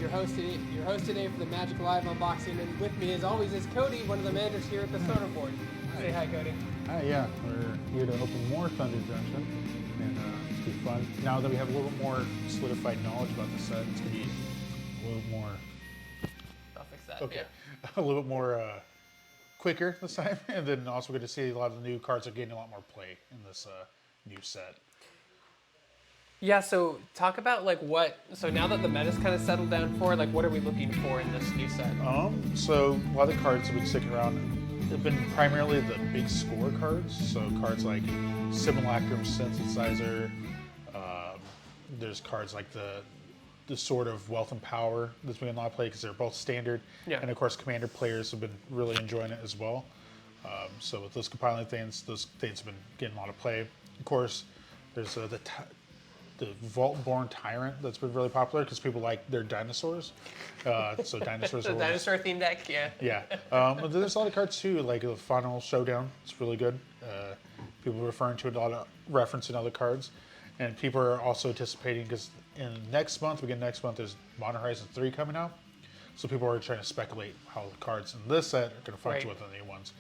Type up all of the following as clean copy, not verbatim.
your host today for the Magic Live unboxing, and with me, as always, is Cody, one of the managers here at the Soda Board. Say hi, Cody. Hi, yeah, we're here to open more Thunder Junction, and it's gonna be fun. Now that we have a little bit more solidified knowledge about the set, it's gonna be a little more. I'll fix that. Okay, yeah. a little bit more quicker this time, and then also we're gonna see a lot of the new cards are getting a lot more play in this new set. Yeah, so talk about so now that the meta's kind of settled down for, what are we looking for in this new set? So a lot of the cards have been sticking around. They've been primarily the big score cards. So cards like Simulacrum, Synthesizer. There's cards like the Sword of Wealth and Power that's been a lot of play because they're both standard. Yeah. And of course, Commander players have been really enjoying it as well. So with those compiling things, those things have been getting a lot of play. Of course, there's the Vault-Born Tyrant that's been really popular because people like their dinosaurs. So dinosaurs. The dinosaur theme deck, yeah. Yeah. But there's a lot of cards too, like the Final Showdown. It's really good. People are referring to it a lot, referencing other cards, and people are also anticipating because next month, there's Modern Horizons 3 coming out. So people are trying to speculate how the cards in this set are going to function with the new ones.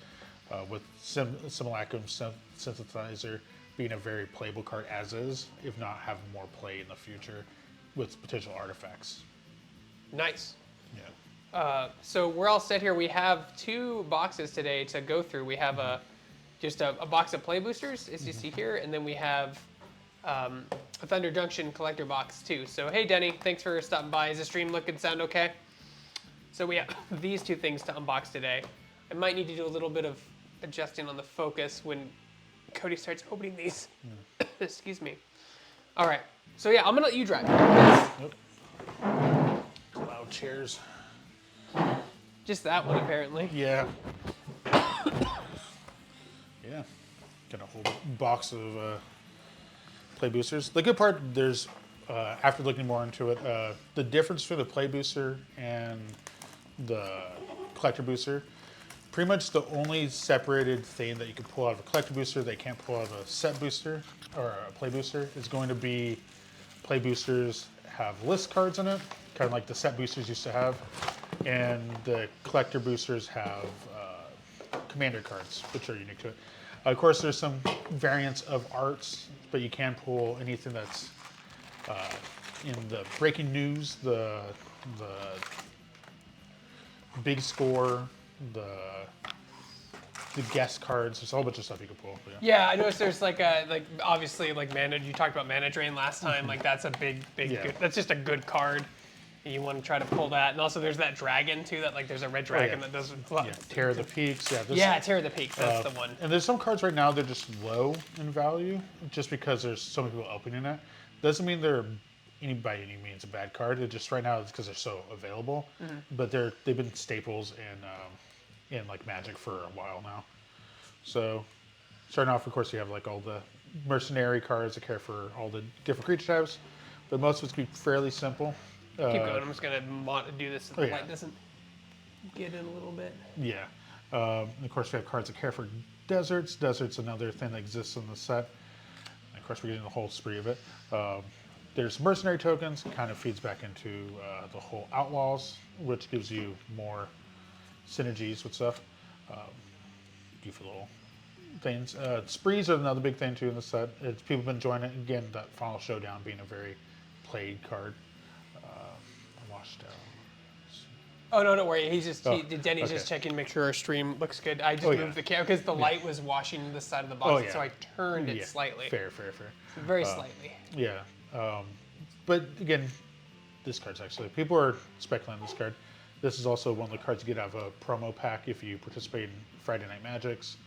With Simulacrum Synthesizer being a very playable card as is, if not having more play in the future with potential artifacts. Nice. Yeah. So we're all set here. We have 2 boxes today to go through. We have just a box of play boosters, as you see here, and then we have a Thunder Junction collector box too. So hey Denny, thanks for stopping by. Is the stream look and sound okay? So we have these 2 things to unbox today. I might need to do a little bit of adjusting on the focus when Cody starts opening these. Excuse me. All right. So yeah, I'm gonna let you drive. Yep. Loud chairs. Just that one, apparently. Yeah. Yeah. Got a whole box of play boosters. The good part, there's after looking more into it, the difference between the play booster and the collector booster. Pretty much the only separated thing that you can pull out of a collector booster they can't pull out of a set booster or a play booster is going to be play boosters have list cards in it, kind of like the set boosters used to have, and the collector boosters have commander cards, which are unique to it. Of course, there's some variants of arts, but you can pull anything that's in the breaking news, the big score, the guest cards. There's a whole bunch of stuff you can pull. Yeah, I noticed there's obviously mana. You talked about Mana Drain last time. That's a big good, that's just a good card. You want to try to pull that, and also there's that dragon too. That there's a red dragon that does. Terror of the Peaks. Terror of the Peaks. That's the one. And there's some cards right now they're just low in value, just because there's so many people opening it. Doesn't mean they're by any means a bad card. It just right now it's because they're so available. But they've been staples in like Magic for a while now. So starting off, of course, you have like all the mercenary cards that care for all the different creature types, but most of it's gonna be fairly simple. Keep going. I'm just gonna do this so the light doesn't get in a little bit. Yeah. Of course, we have cards that care for deserts. Desert's another thing that exists in the set. And of course, we're getting the whole spree of it. There's mercenary tokens. Kind of feeds back into the whole Outlaws, which gives you more synergies with stuff. Goofy little things. Sprees are another big thing too in the set. People have been enjoying it. Again, that Final Showdown being a very played card. I washed out. Oh no, don't worry. Denny's just checking to make sure our stream looks good. I just moved the camera because the light was washing the side of the box, so I turned it slightly. Fair. Very slightly. Yeah. But again, this card's actually, people are speculating on this card. This is also one of the cards you get out of a promo pack if you participate in Friday Night Magics.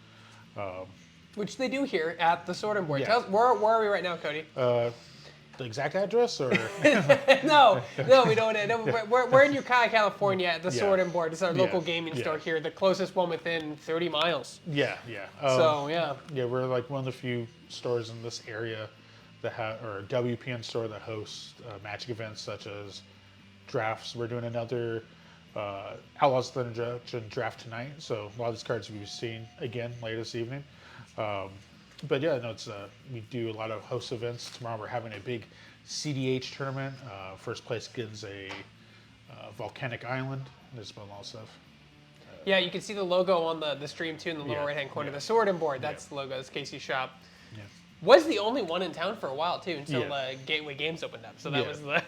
Which they do here at the Sword and Board. Tell us, where are we right now, Cody? The exact address, or no, we don't. No, we're in Ukiah, California, at the Sword and Board. It's our local gaming store here, the closest one within 30 miles. Yeah. We're like one of the few stores in this area that have, or a WPN store that hosts Magic events such as drafts. We're doing another Outlaws Thunder Junction draft tonight, so a lot of these cards will be seen again later this evening. But yeah, no, it's we do a lot of host events. Tomorrow we're having a big CDH tournament. First place gets a Volcanic Island. There's been a lot of stuff. Yeah, you can see the logo on the stream too in the lower Yeah, right-hand corner. yeah. The sword and board, that's the logo. That's Casey's shop. Yeah. Was the only one in town for a while too until Yeah. Gateway Games opened up. So that Yeah. was the.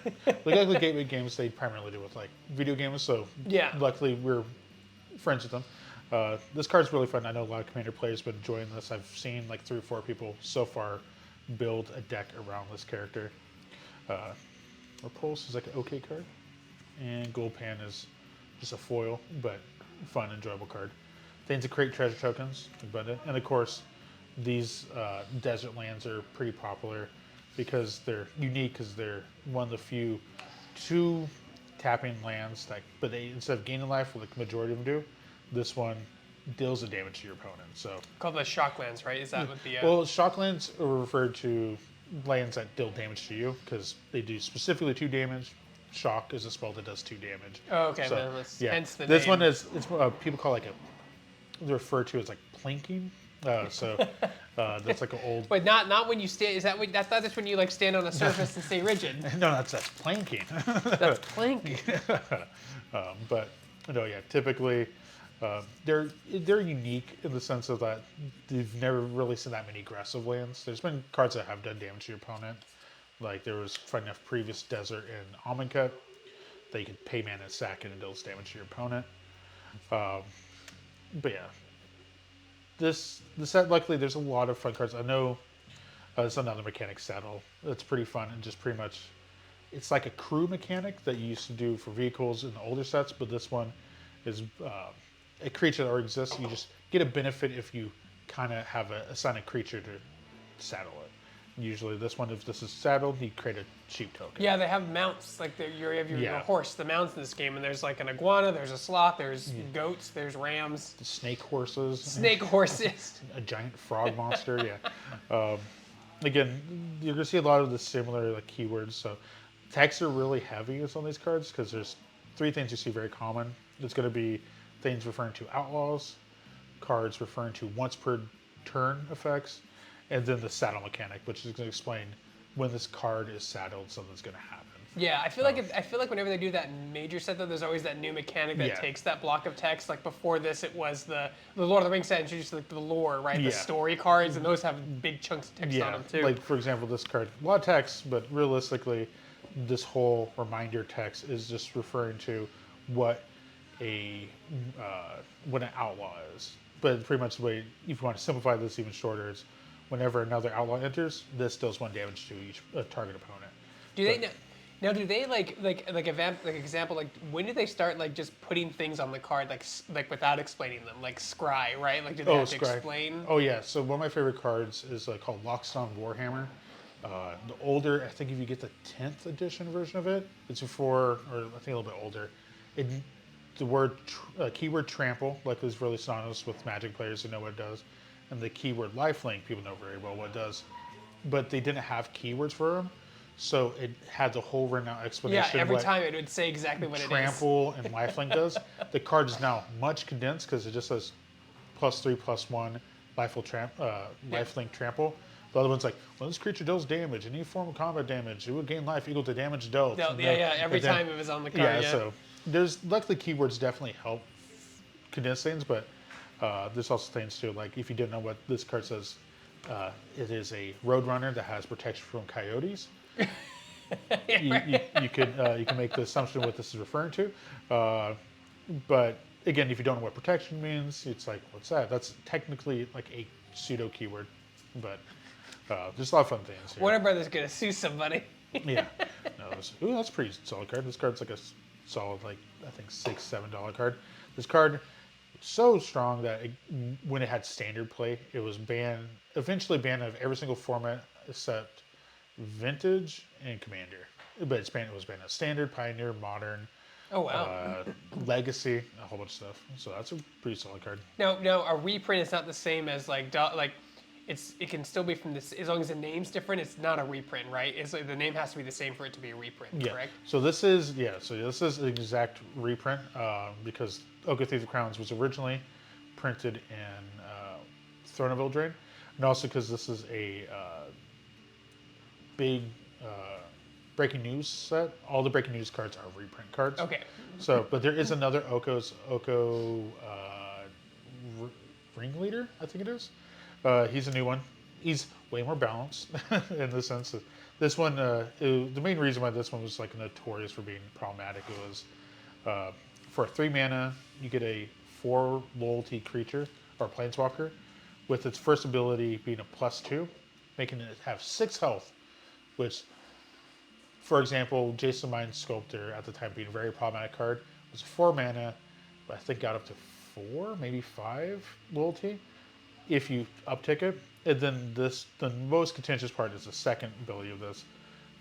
Like the Gateway Games, they primarily do with like video games. So Yeah. luckily we're friends with them. This card's really fun. I know a lot of Commander players have been enjoying this. I've seen like 3 or 4 people so far build a deck around this character. Repulse is like an okay card, and Gold Pan is just a foil, but fun, enjoyable card. Things to create treasure tokens, abundant, and of course, these desert lands are pretty popular because they're unique. Because they're one of the few 2 tapping lands that, but they instead of gaining life, like the majority of them do, this one deals the damage to your opponent. So Called the Shocklands, right? Is that what the? well, shocklands are referred to lands that deal damage to you because they do specifically 2 damage. Shock is a spell that does 2 damage. Oh, okay. So, Then that's yeah, hence the this name. one is it's people call it like a they refer to as like plinking. So that's like an old. Wait, not when you stand. Is that what? That's not just when you like stand on a surface and stay rigid. No, that's planking. That's plank. But no, yeah, typically they're unique in the sense of that you've never really seen that many aggressive lands. There's been cards that have done damage to your opponent. Like there was fun enough previous desert in Amonkhet that you could pay mana and sack it and deals damage to your opponent. But yeah, this set luckily there's a lot of fun cards. I know there's another mechanic saddle that's pretty fun and just pretty much it's like a crew mechanic that you used to do for vehicles in the older sets, but this one is a creature that already exists. You just get a benefit if you kind of have assign a creature to saddle it. Usually this one, if this is saddled, you create a sheep token. Yeah, they have mounts. Like you have your horse, the mounts in this game, and there's like an iguana, there's a sloth, there's goats, there's rams, The snake horses. snake horses. A giant frog monster, yeah. Again, you're gonna see a lot of the similar like keywords. So texts are really heavy on these cards because there's 3 things you see very common. It's gonna be things referring to outlaws, cards referring to once per turn effects, and then the saddle mechanic, which is gonna explain when this card is saddled, something's gonna happen. Yeah, I feel like whenever they do that major set though, there's always that new mechanic that takes that block of text. Like before this, it was the Lord of the Rings set introduced like the lore, right? The story cards, and those have big chunks of text on them too. Like for example, this card, a lot of text, but realistically, this whole reminder text is just referring to what what an outlaw is. But pretty much the way, if you want to simplify this even shorter, is whenever another outlaw enters, this deals 1 damage to each target opponent. Do they now? Do they like example like when did they start like just putting things on the card like without explaining them like scry, right? Like do they have to explain? Oh yeah. So one of my favorite cards is called Lockstone Warhammer. The older, I think if you get the 10th edition version of it, it's before, or I think a little bit older. The word keyword trample, like is really synonymous with Magic players who know what it does, and the keyword lifelink, people know very well what it does, but they didn't have keywords for them, so it had the whole written out explanation. Yeah, every time it would say exactly what it is. Trample and lifelink does. The card is now much condensed because it just says +3/+1 lifelink trample. The other one's like, when this creature deals damage, any form of combat damage, it will gain life equal to damage dealt. Every time it was on the card. Yeah, so there's luckily keywords definitely help condense things, but there's also things too, like if you didn't know what this card says, it is a roadrunner that has protection from coyotes. You can make the assumption what this is referring to, but again, if you don't know what protection means, it's like, what's that? That's technically like a pseudo keyword, but there's a lot of fun things here. Warner Brothers gonna sue somebody. Yeah. No, that's a pretty solid card. This card's like a solid, like I think $6-7 card. This card so strong that when it had standard play, it was eventually banned of every single format except Vintage and Commander. But it was banned of Standard, Pioneer, Modern. Oh wow. Legacy, a whole bunch of stuff. So that's a pretty solid card. No, a reprint is not the same as like it can still be from this as long as the name's different. It's not a reprint, right? It's like the name has to be the same for it to be a reprint, correct? So this is an exact reprint because Oath of Thieves and Crowns was originally printed in Throne of Eldraine, and also because this is a big breaking news set, all the breaking news cards are reprint cards. Okay. So, but there is another Oko ringleader, I think it is. He's a new one. He's way more balanced in the sense that this one, the main reason why this one was like notorious for being problematic was for 3 mana, you get a 4 loyalty creature or planeswalker with its first ability being a +2, making it have 6 health, which, for example, Jason Mind Sculptor at the time being a very problematic card was 4 mana, but I think got up to 4, maybe 5 loyalty if you uptick it. And then the most contentious part is the second ability of this.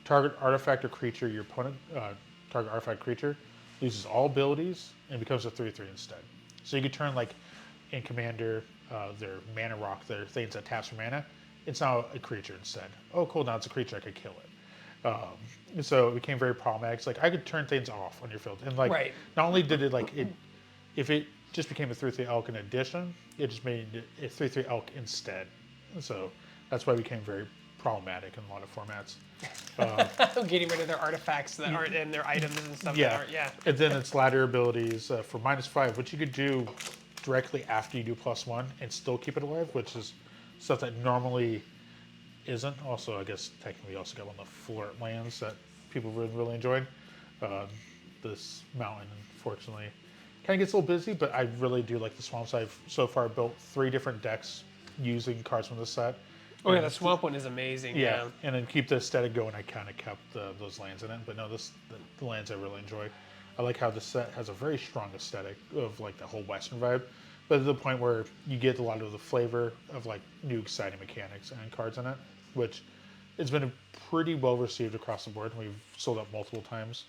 Target artifact or creature your opponent, target artifact creature, loses all abilities and becomes a 3/3 instead. So you could turn like in Commander, their mana rock, their things that taps for mana. It's now a creature instead. Oh, cool! Now it's a creature. I could kill it. So it became very problematic. It's like I could turn things off on your field, and like not only did it like it, if it just became a 3/3 elk in addition, it just made it a 3/3 elk instead. So that's why it became very problematic in a lot of formats. Getting rid of their artifacts that aren't in their items and stuff that aren't, And then its ladder abilities for -5, which you could do directly after you do +1 and still keep it alive, which is stuff that normally isn't. Also, I guess technically you also got one of the floor lands that people really enjoyed. This mountain, unfortunately, kind of gets a little busy, but I really do like the swamps. I've so far built 3 different decks using cards from this set. Oh yeah, the swamp one is amazing. Yeah, and then keep the aesthetic going. I kind of kept those lands in it, but no, the lands I really enjoy. I like how the set has a very strong aesthetic of like the whole Western vibe, but to the point where you get a lot of the flavor of like new exciting mechanics and cards in it, which it's been pretty well received across the board. We've sold out multiple times.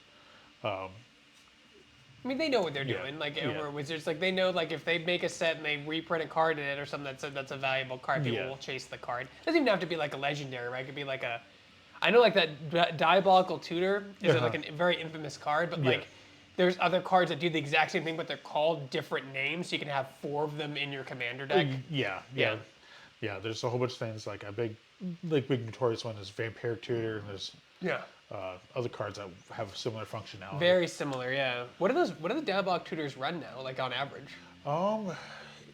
I mean, they know what they're doing. Like over Wizards, like they know like if they make a set and they reprint a card in it or something that's a valuable card, people will chase the card. It doesn't even have to be like a legendary, right? It could be like a, I know like that Diabolical Tutor is like a very infamous card, but like there's other cards that do the exact same thing, but they're called different names. So you can have 4 of them in your commander deck. Yeah. There's a whole bunch of things like a big notorious one is Vampire Tutor, and there's other cards that have similar functionality. Very similar, yeah. What do the Diabolic Tutors run now, like on average?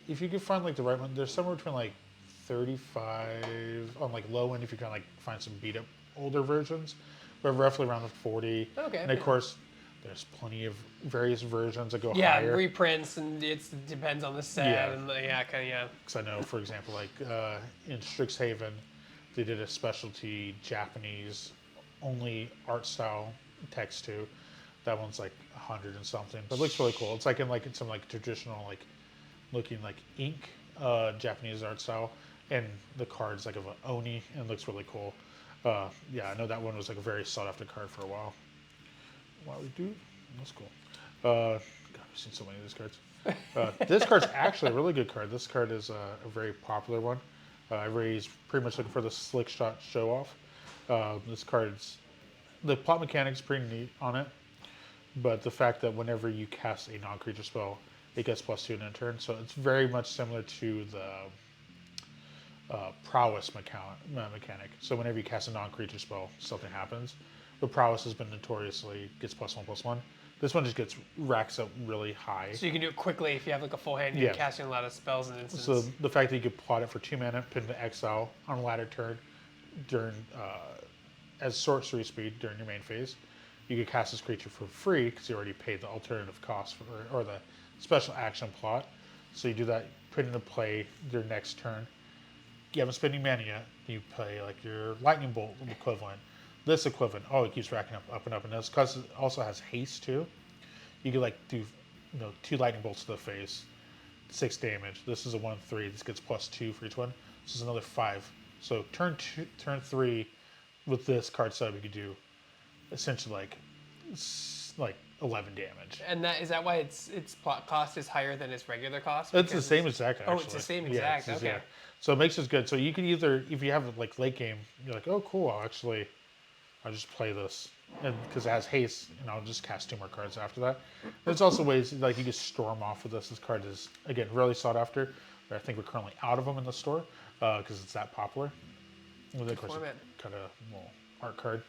If you can find like the right one, there's somewhere between like 35 on like low end if you can like find some beat up older versions, but roughly around the 40. Okay. And of course, there's plenty of various versions that go higher. Yeah, reprints, and it depends on the set. And Because I know, for example, like in Strixhaven, they did a specialty Japanese only art style text too. That one's like 100 and something, but it looks really cool. It's like in some like traditional like looking like ink Japanese art style, and the card's like of an oni and it looks really cool. I know that one was like a very sought after card for a while. That's cool. God, we've seen so many of these cards. This card's actually a really good card. This card is a very popular one. Everybody's pretty much looking for the slick shot show off. This card's, the plot mechanic's pretty neat on it, but the fact that whenever you cast a non-creature spell, it gets +2 in a turn. So it's very much similar to the prowess mechanic. So whenever you cast a non-creature spell, something happens. But prowess has been notoriously gets +1/+1. This one just racks up really high. So you can do it quickly if you have like a full hand. You're casting a lot of spells in instance. So the fact that you could plot it for 2 mana, put it into exile on a ladder turn during as sorcery speed during your main phase, you could cast this creature for free because you already paid the alternative cost or the special action plot. So you do that, put it into play your next turn. You haven't spent any mana yet. You play like your lightning bolt equivalent. This equivalent, it keeps racking up and up. And this because it also has haste too. You could like do 2 lightning bolts to the face, 6 damage. This is a 1/3. This gets +2 for each one. This is another 5. So turn 3 with this card sub, you could do essentially like 11 damage. And is that why its plot cost is higher than its regular cost? It's the same exact. Actually. Oh, it's the same exact. Okay. Yeah. So it makes it good. So you can either, if you have like late game, you're like, oh cool, I'll just play this, and because it has haste, and I'll just cast 2 more cards after that. There's also ways like you can storm off with this. This card is again really sought after. But I think we're currently out of them in the store because it's that popular. And of course, kind of little art card.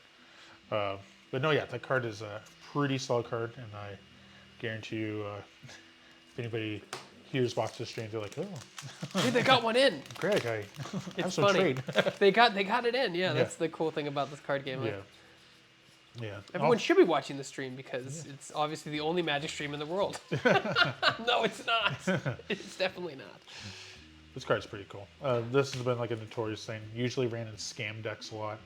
But no, yeah, that card is a pretty solid card, and I guarantee you, if anybody hears Box of Strange, they're like, oh, Dude, they got one in. Greg, I have It's some funny. trade. They got it in. Yeah, Yeah. that's the cool thing about this card game. Like, Yeah. Yeah. everyone should be watching the stream because it's obviously the only Magic stream in the world. No, it's not. It's definitely not. This card's pretty cool. This has been like a notorious thing. Usually ran in scam decks a lot.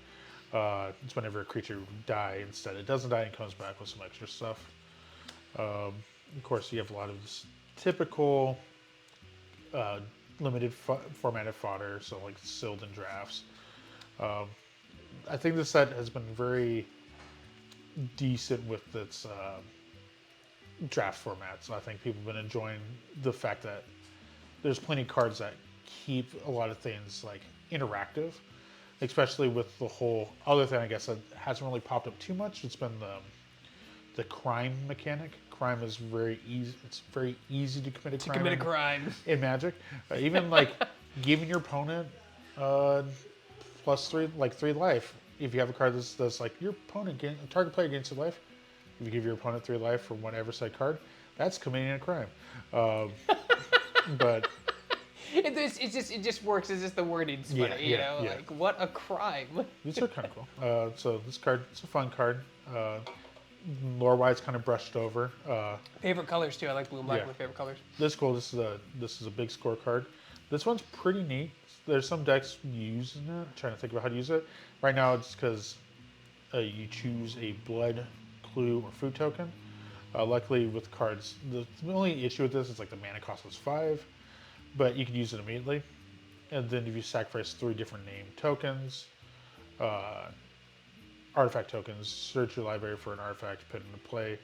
It's whenever a creature die instead. It doesn't die and comes back with some extra stuff. Of course, you have a lot of this typical limited formatted fodder, so like sealed in drafts. I think this set has been very decent with its draft format. So I think people have been enjoying the fact that there's plenty of cards that keep a lot of things like interactive, especially with the whole other thing, I guess, that hasn't really popped up too much. It's been the crime mechanic. Crime is very easy. It's very easy to commit a crime. In Magic. Even like giving your opponent plus three life. If you have a card that's like your opponent, target player gains 2 life. If you give your opponent 3 life from whatever side card, that's committing a crime. But it just works. It's just the wording's funny, you know. Yeah. Like, what a crime. These are kind of cool. So this card, it's a fun card. Lore-wise, kind of brushed over. Favorite colors too. I like blue and black. Yeah. My favorite colors. This is cool. This is a big score card. This one's pretty neat. There's some decks using it. I'm trying to think about how to use it. Right now, it's because you choose a blood, clue, or food token. Luckily, with cards, the only issue with this is like the mana cost is 5, but you can use it immediately. And then if you sacrifice 3 different name tokens, artifact tokens, search your library for an artifact, put it into play.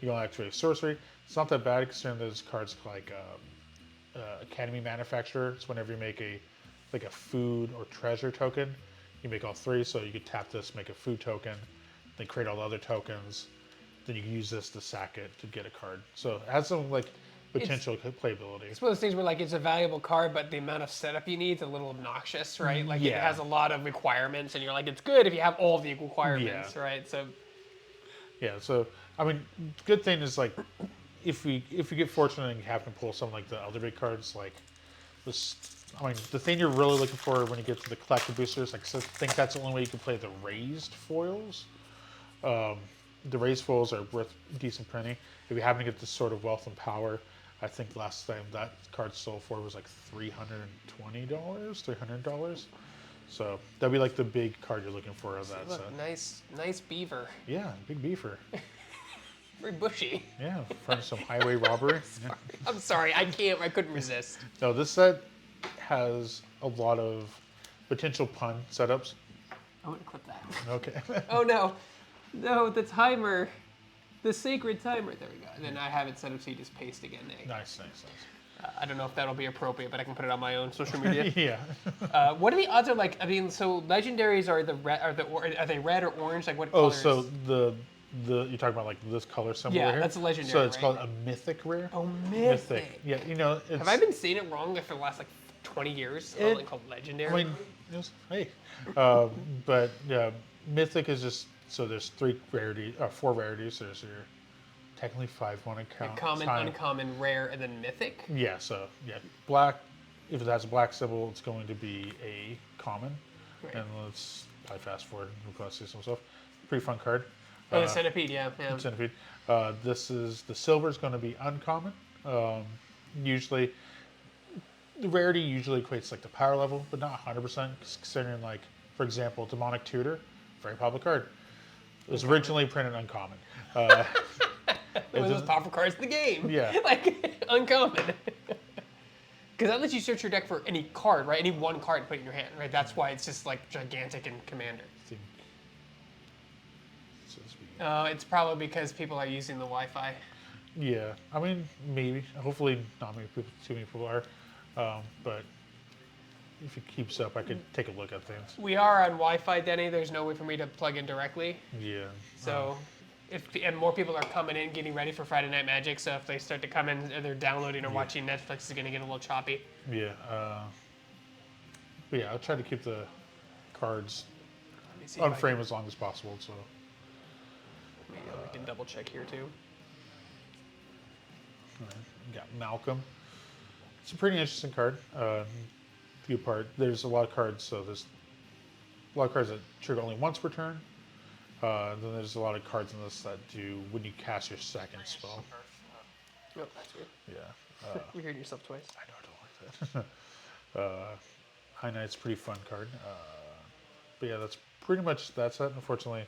You don't activate a sorcery. It's not that bad considering there's cards like Academy Manufacturer. It's whenever you make a food or treasure token, you make all 3. So you could tap this, make a food token, then create all the other tokens. Then you can use this to sack it to get a card. So it has some like potential playability. It's one of those things where like it's a valuable card, but the amount of setup you need is a little obnoxious, right? Like it has a lot of requirements, and you're like, it's good if you have all the requirements, right? So So I mean, good thing is like if we get fortunate and have to pull some like the other big cards, like this. I mean, the thing you're really looking for when you get to the collector boosters, like, so I think that's the only way you can play the raised foils. The raised foils are worth decent penny. If you happen to get this sort of wealth and power, I think last time that card sold for was like $320, $300. So that'd be like the big card you're looking for of that look, set. nice beaver. Yeah, big beaver. Very bushy. Yeah, from some highway robbery. Yeah. I'm sorry, I couldn't resist. No, this set has a lot of potential pun setups. I'm gonna clip that. Okay. Oh no, the timer, the sacred timer. There we go. And then I have it set up so you just paste again. Nice. I don't know if that'll be appropriate, but I can put it on my own social media. Yeah. What are the odds of like? I mean, so legendaries are they red or orange? Like what? Oh, colors? so the you're talking about like this color symbol Yeah, right here? that's a legendary, So it's right? called a mythic rare. Oh, mythic. Yeah, you know. It's, Have I been saying it wrong for the last like 20 years? Something called legendary. I mean, hey, but yeah, mythic is just so there's 4 rarities. There's your technically 5 one account. Common, uncommon, rare, and then mythic. Yeah, so yeah, black. If it has a black symbol, it's going to be a common. Right. And let's probably fast forward and we'll see some stuff. Pretty fun card. Oh, the centipede, yeah. Centipede. This is the silver is going to be uncommon. Usually, the rarity usually equates like the power level, but not 100%. Considering like, for example, demonic tutor, very popular card. It was originally printed uncommon. One of those powerful cards in the game. Yeah. Like uncommon. Because that lets you search your deck for any card, right? Any one card and put it in your hand, right? That's why it's just like gigantic in Commander. It's probably because people are using the Wi-Fi. Yeah, I mean, maybe. Hopefully, not too many people are. But if it keeps up, I could take a look at things. We are on Wi-Fi, Denny. There's no way for me to plug in directly. Yeah. So, and more people are coming in, getting ready for Friday Night Magic. So if they start to come in and they're downloading or watching Netflix, it's going to get a little choppy. Yeah. But yeah, I'll try to keep the cards unframed as long as possible. So. We can double check here too. We got Malcolm. It's a pretty interesting card. Few part. There's a lot of cards, so there's a lot of cards that trigger only once per turn. Then there's a lot of cards in this that do when you cast your second spell. Oh, that's weird. Yeah. You're hearing yourself twice. I know, I don't like that. High Knight's a pretty fun card. But yeah, that's pretty much that's it. Unfortunately,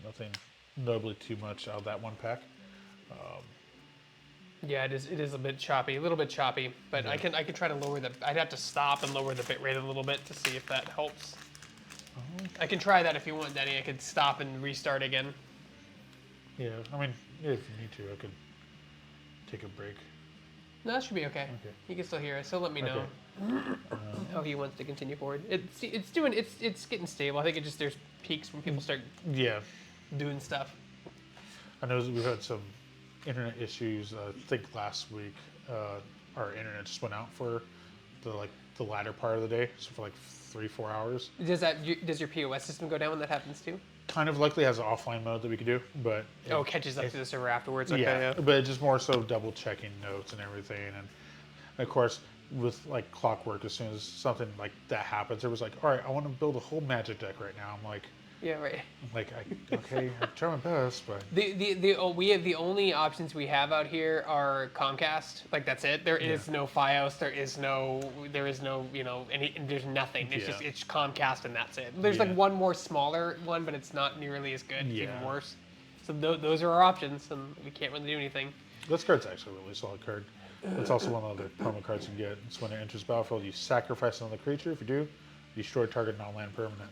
nothing notably too much out of that one pack. Yeah, it is a bit choppy, a little bit choppy, but Yeah. I can try to lower the. I'd have to stop and lower the bit rate a little bit to see if that helps. I can try that if you want, Denny. I could stop and restart again. Yeah, I mean, if you need to, I could take a break. No, that should be okay. Okay. You can still hear us, so let me know Okay. how he wants to continue forward. It's getting stable. I think it just there's peaks when people start Yeah, doing stuff. I know we've had some internet issues. I think last week our internet just went out for the latter part of the day, so for like 3-4 hours. Does your POS system go down when that happens too? Kind of luckily has an offline mode that we could do, but It catches up to the server afterwards. Okay, yeah, but it's just more so double checking notes and everything, and of course with like clockwork, as soon as something like that happens, it was like, all right, I want to build a whole magic deck right now. I'm like, yeah, right. okay, I'm trying my best, but We have the only options we have out here are Comcast. Like that's it. There is no FiOS. There is no there's nothing. It's just it's Comcast and that's it. There's like one more smaller one, but it's not nearly as good. It's even worse. So those are our options, and we can't really do anything. this card's actually a really solid card. It's also one of the promo cards you get. It's when it enters battlefield, you sacrifice another creature. If you do, destroy target non-land permanent.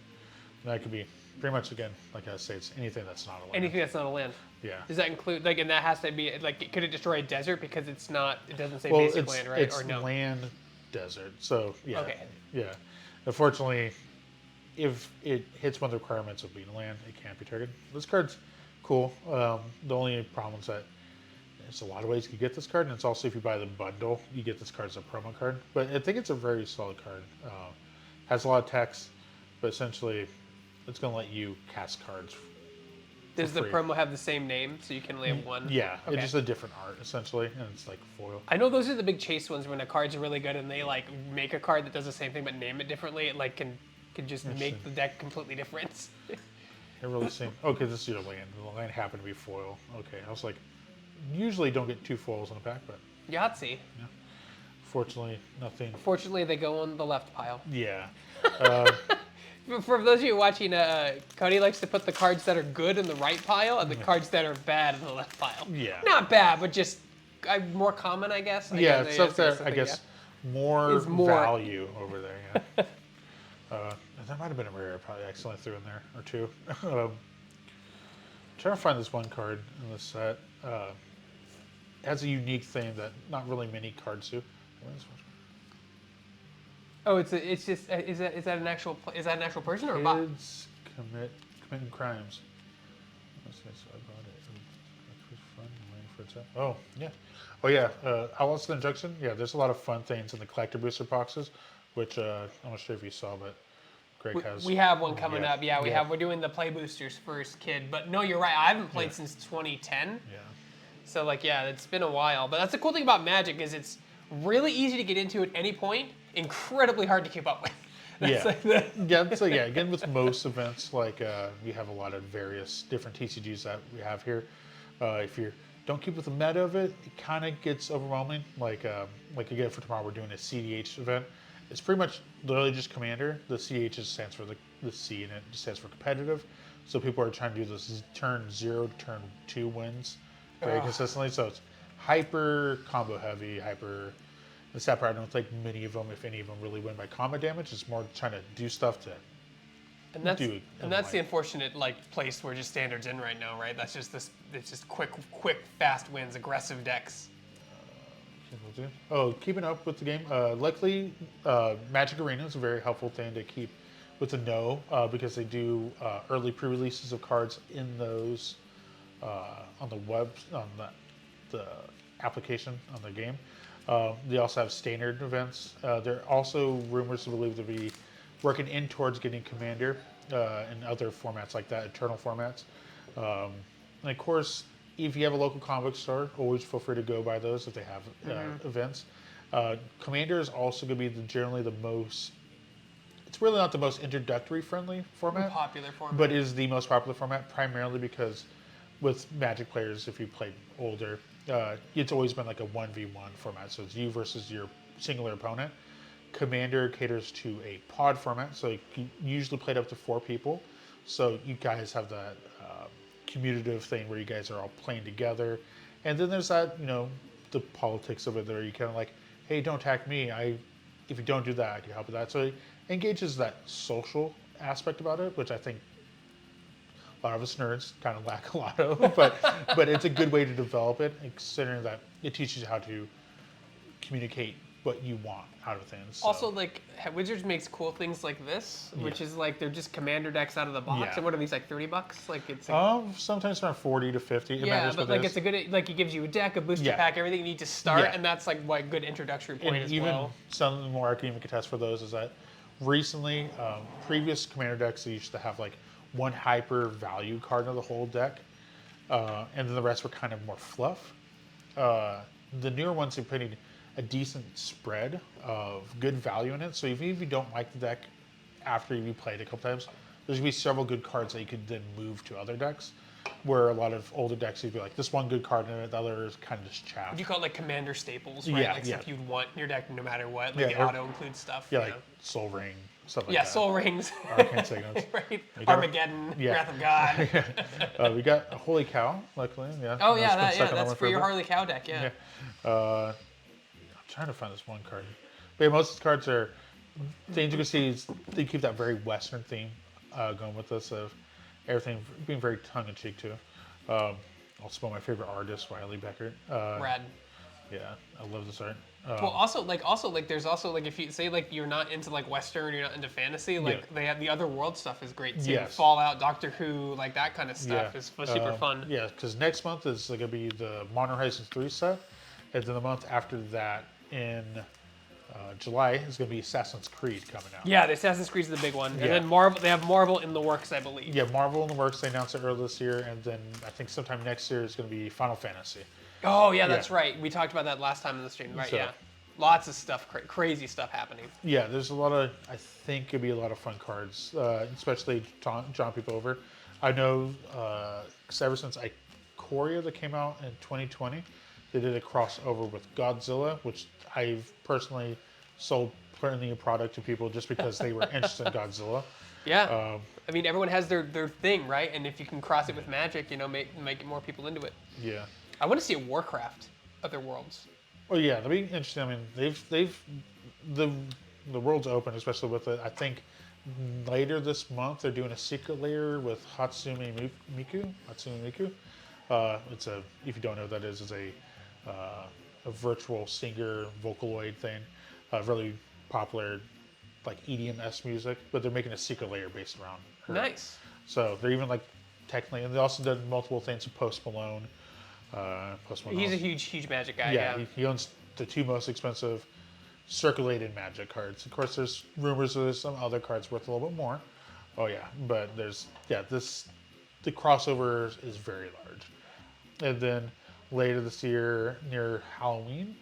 And that could be pretty much, again, like I say, it's anything that's not a land. Anything that's not a land. Yeah. Does that include and that has to be could it destroy a desert because it's not? It doesn't say Well, basic land, right? it's Or no? land desert. So yeah. Okay. Yeah. Unfortunately, if it hits one of the requirements of being land, it can't be targeted. This card's cool. The only problem is that there's a lot of ways you can get this card, and it's also if you buy the bundle, you get this card as a promo card. But I think it's a very solid card. Has a lot of text, but essentially, it's going to let you cast cards. Does the free. promo have the same name so you can only have one? Yeah, Okay. it's just a different art essentially, and it's like foil. I know those are the big chase ones when a card's really good and they make a card that does the same thing but name it differently. It can just make the deck completely different. It really seemed. Okay, this is your land. The land happened to be foil. Okay, I was like, usually don't get 2 foils in a pack, but Yahtzee. yeah. Fortunately, nothing. Fortunately, they go on the left pile. Yeah. For those of you watching, Cody likes to put the cards that are good in the right pile and the cards that are bad in the left pile. Yeah. Not bad, but just more common, I guess. Yeah, guess, stuff that something, I guess more Is more- value over there. Yeah. There might have been a rare I probably accidentally threw in there or two. Trying to find this one card in this set. It has a unique thing that not really many cards do. What is this one? Oh, it's just is that an actual person or a bot? Kids committing crimes. Let's see, so I bought it. It was fun. I'm waiting for it to. Oh yeah, oh yeah. Outlaws Thunder Junction. Yeah, there's a lot of fun things in the collector booster boxes, which I'm not sure if you saw, but Greg has. We have one coming up. Yeah, yeah. we're doing the play boosters first, kid. But no, you're right. I haven't played since 2010. Yeah. So it's been a while. But that's the cool thing about Magic is it's really easy to get into at any point. Incredibly hard to keep up with. That's Yeah. Again, with most events, we have a lot of various different TCGs that we have here. If you don't keep with the meta of it, it kind of gets overwhelming. Like again, for tomorrow, we're doing a CDH event. It's pretty much literally just Commander. The CDH just stands for the C, and it just stands for competitive. So people are trying to do this turn 0 to turn 2 wins very consistently. So it's hyper combo heavy, hyper. The sad part, I don't think many of them, if any of them, really win by combat damage. It's more trying to do stuff to And that's do it. the unfortunate place where just standards in right now, right? That's just this. It's just quick, fast wins, aggressive decks. Oh, keeping up with the game. Luckily, Magic Arena is a very helpful thing to keep with the know because they do early pre-releases of cards in those on the web on the application on the game. They also have standard events. There are also rumors to believe to be working in towards getting Commander and other formats like that, Eternal formats. And of course, if you have a local comic book store, always feel free to go by those if they have events. Commander is also going to be generally the most. It's really not the most introductory friendly format, Popular format. but is the most popular format primarily because with Magic players, if you played older, it's always been like a 1v1 format. So it's you versus your singular opponent. Commander caters to a pod format, so you usually played up to 4 people. So you guys have that commutative thing where you guys are all playing together. And then there's that, the politics of it there. You kind of like, hey, don't attack me. If you don't do that, I can help with that. So it engages that social aspect about it, which I think a lot of us nerds kind of lack a lot of. But it's a good way to develop it, considering that it teaches you how to communicate what you want out of things. So. Also, like, Wizards makes cool things like this, which is like they're just commander decks out of the box. Yeah. And what are these, like $30? Like it's like, sometimes around 40 to 50. It yeah, matters but what like it it's a good, like it gives you a deck, a booster Yeah. pack, everything you need to start, Yeah. and that's like what good introductory point And as even well. something more I can even contest for those is that recently, previous commander decks they used to have like one hyper value card in the whole deck, and then the rest were kind of more fluff. The newer ones are putting a decent spread of good value in it. So even if you don't like the deck after you played it a couple times, there's gonna be several good cards that you could then move to other decks. Where a lot of older decks, you'd be like, this one good card in it, the other is kind of just chaff. Would you call it like commander staples, right? Yeah, like yeah. stuff you'd want in your deck no matter what. Like Yeah, the or- auto includes stuff. Yeah, you like know? Soul Ring, stuff like Yeah, that. Soul Rings. Arcane Signals. Right? got- Armageddon, yeah. Wrath of God. We got a Holy Cow, luckily. Yeah. Oh yeah, That's been stuck on that's one for your forever. Harley Cow deck, yeah. I'm trying to find this one card. But yeah, most of the cards are things you can see. Is they keep that very Western theme going with this of everything being very tongue in cheek too. Also, my favorite artist, Riley Beckert. Rad. Yeah, I love this art. Well, also there's also like if you say like you're not into like Western, you're not into fantasy, like Yeah. they have the other world stuff is great too. Yes. Fallout, Doctor Who, like that kind of stuff Yeah. is super fun. Yeah, because next month is going to be the Modern Horizons 3 set, and then the month after that in July is going to be Assassin's Creed coming out. Yeah, the Assassin's Creed's the big one, and Yeah. then Marvel. They have Marvel in the works, I believe. Yeah, Marvel in the works. They announced it earlier this year, and then I think sometime next year is going to be Final Fantasy. Oh yeah, that's right. We talked about that last time in the stream, right? So- Yeah, lots of stuff, crazy stuff happening. Yeah, there's a lot of, I think it'd be a lot of fun cards, especially John people over. I know, because ever since Ikoria that came out in 2020, they did a crossover with Godzilla, which I've personally sold plenty of product to people just because they were interested in Godzilla. Yeah, I mean everyone has their thing, right? And if you can cross it with magic, make more people into it. Yeah. I want to see a Warcraft Other Worlds. Well, yeah, that'd be interesting. I mean, the world's open, especially with it. I think later this month they're doing a secret layer with Hatsune Miku. It's a, if you don't know what that is, it's a virtual singer Vocaloid thing, really popular, like EDM-esque music. But they're making a secret layer based around her. Nice. So they're even like technically, and they also did multiple things with Post Malone. He's a huge Magic guy. Yeah, Yeah. he owns the 2 most expensive circulated Magic cards. Of course, there's rumors there's some other cards worth a little bit more. Oh yeah, but the crossover is very large. And then later this year, near Halloween,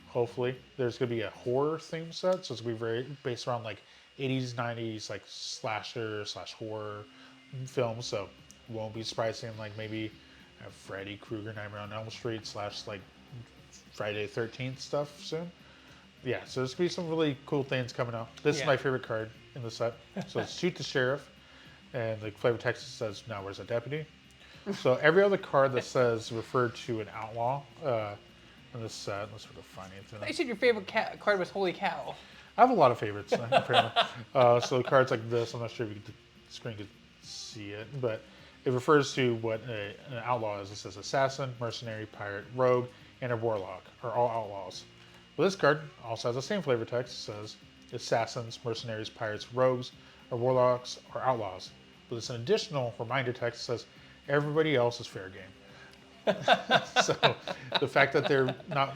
hopefully, there's gonna be a horror theme set. So it's gonna be very based around like 80s, 90s, like slasher / horror films. So won't be surprising, like maybe Freddy Krueger, Nightmare on Elm Street / like Friday the 13th stuff soon. Yeah, so there's gonna be some really cool things coming out. This is my favorite card in the set. So it's Shoot the Sheriff, and the flavor text says, "Now where's a deputy?" So every other card that says referred to an outlaw in this set. Let's sort of find it. You said your favorite card was Holy Cow. I have a lot of favorites. Apparently. So cards like this, I'm not sure if the screen could see it, but it refers to what an outlaw is. It says assassin, mercenary, pirate, rogue, and a warlock are all outlaws. Well, this card also has the same flavor text. It says assassins, mercenaries, pirates, rogues, or warlocks are outlaws. But it's an additional reminder text that says everybody else is fair game. So the fact that they're not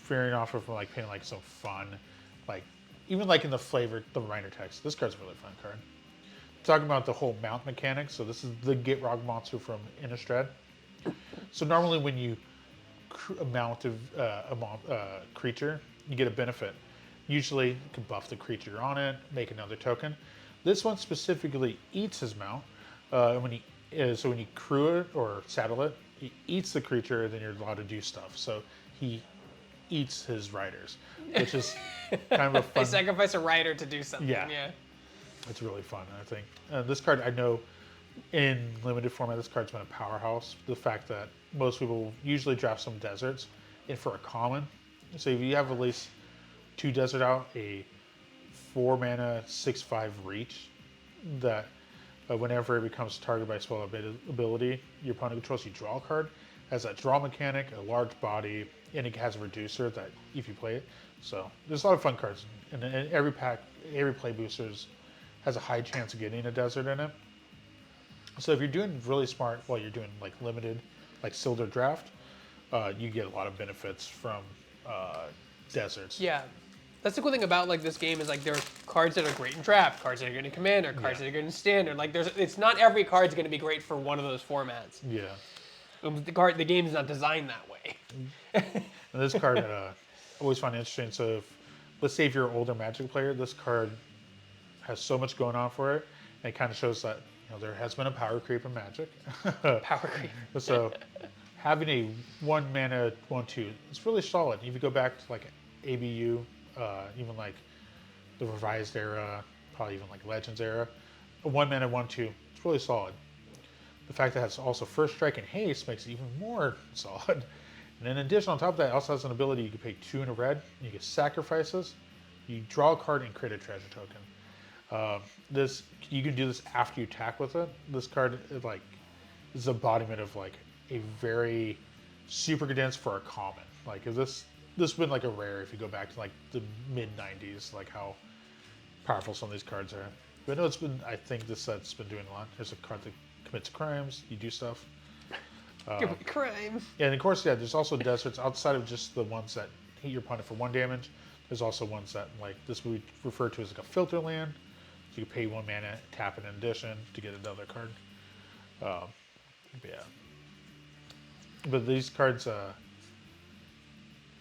veering off of like painting like some fun, like even like in the reminder text, this card's a really fun card. Talking about the whole mount mechanic, so this is the Gitrog monster from Innistrad. So normally when you amount of creature, you get a benefit. Usually you can buff the creature on it, make another token. This one specifically eats his mount. So when you crew it or saddle it, he eats the creature, then you're allowed to do stuff. So he eats his riders, which is kind of a They fun. sacrifice a rider to do something. Yeah. Yeah. It's really fun, I think. This card, I know, in limited format, this card's been a powerhouse. The fact that most people usually draft some deserts in for a common. So if you have at least 2 desert out, a 4 mana 6/5 reach that whenever it becomes targeted by a spell ability, your opponent controls, you draw a card. Has that draw mechanic, a large body, and it has a reducer that if you play it. So there's a lot of fun cards. And every pack, every play boosters has a high chance of getting a desert in it. So if you're doing really smart while you're doing like limited, like Silder Draft, you get a lot of benefits from deserts. Yeah. That's the cool thing about like this game is like there are cards that are great in draft, cards that are good in commander, cards that are good in standard. Like it's not every card's going to be great for one of those formats. Yeah. The game's not designed that way. And this card, I always find interesting. So let's say if you're an older Magic player, this card has so much going on for it, and it kind of shows that there has been a power creep in Magic. Power creep. So having a 1 mana 1/2, it's really solid. If you go back to like ABU, even like the revised era, probably even like Legends era, a 1 mana 1/2, it's really solid. The fact that it has also first strike and haste makes it even more solid. And in addition, on top of that, it also has an ability you can pay 2 in a red, and you can sacrifice this, you draw a card and create a treasure token. You can do this after you attack with it. This card is the embodiment of like a very super condensed for a common. Like if this would been like a rare if you go back to like the mid 90s, like how powerful some of these cards are. But I know I think this set's been doing a lot. There's a card that commits crimes, you do stuff. Crime. And of course, there's also deserts outside of just the ones that hit your opponent for 1 damage. There's also ones that like this we refer to as like a filter land. So you pay 1 mana, tap it in addition to get another card. Yeah. But these cards,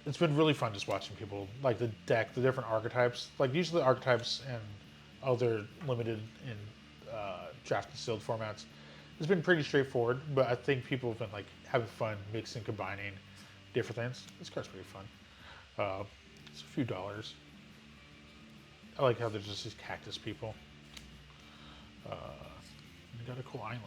it's been really fun just watching people like the deck, the different archetypes. Like usually archetypes and other limited in draft and sealed formats, it's been pretty straightforward. But I think people have been like having fun mixing, combining different things. This card's pretty fun. It's a few dollars. I like how there's just these cactus people. You got a cool island.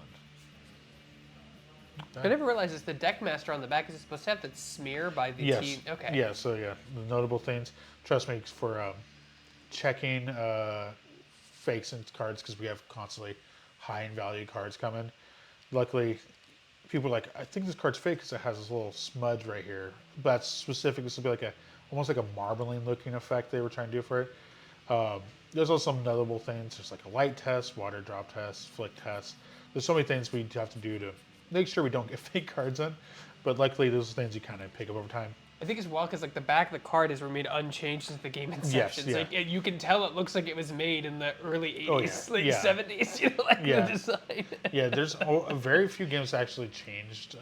I never realized this. The deck master on the back is supposed to have that smear by the team. Okay. Yeah. So the notable things. Trust me, for checking fakes and cards because we have constantly high in value cards coming. Luckily, people are like, I think this card's fake because it has this little smudge right here. But that's specific. This would be like almost like a marbling looking effect they were trying to do for it. There's also some notable things. There's like a light test, water drop test, flick test. There's so many things we have to do to make sure we don't get fake cards in. But luckily, those are things you kind of pick up over time. I think as well because like the back of the card is remained unchanged since the game inception. Yes, Like you can tell it looks like it was made in the early 80s, Oh, yeah. 70s. The design. Yeah, there's very few games that actually changed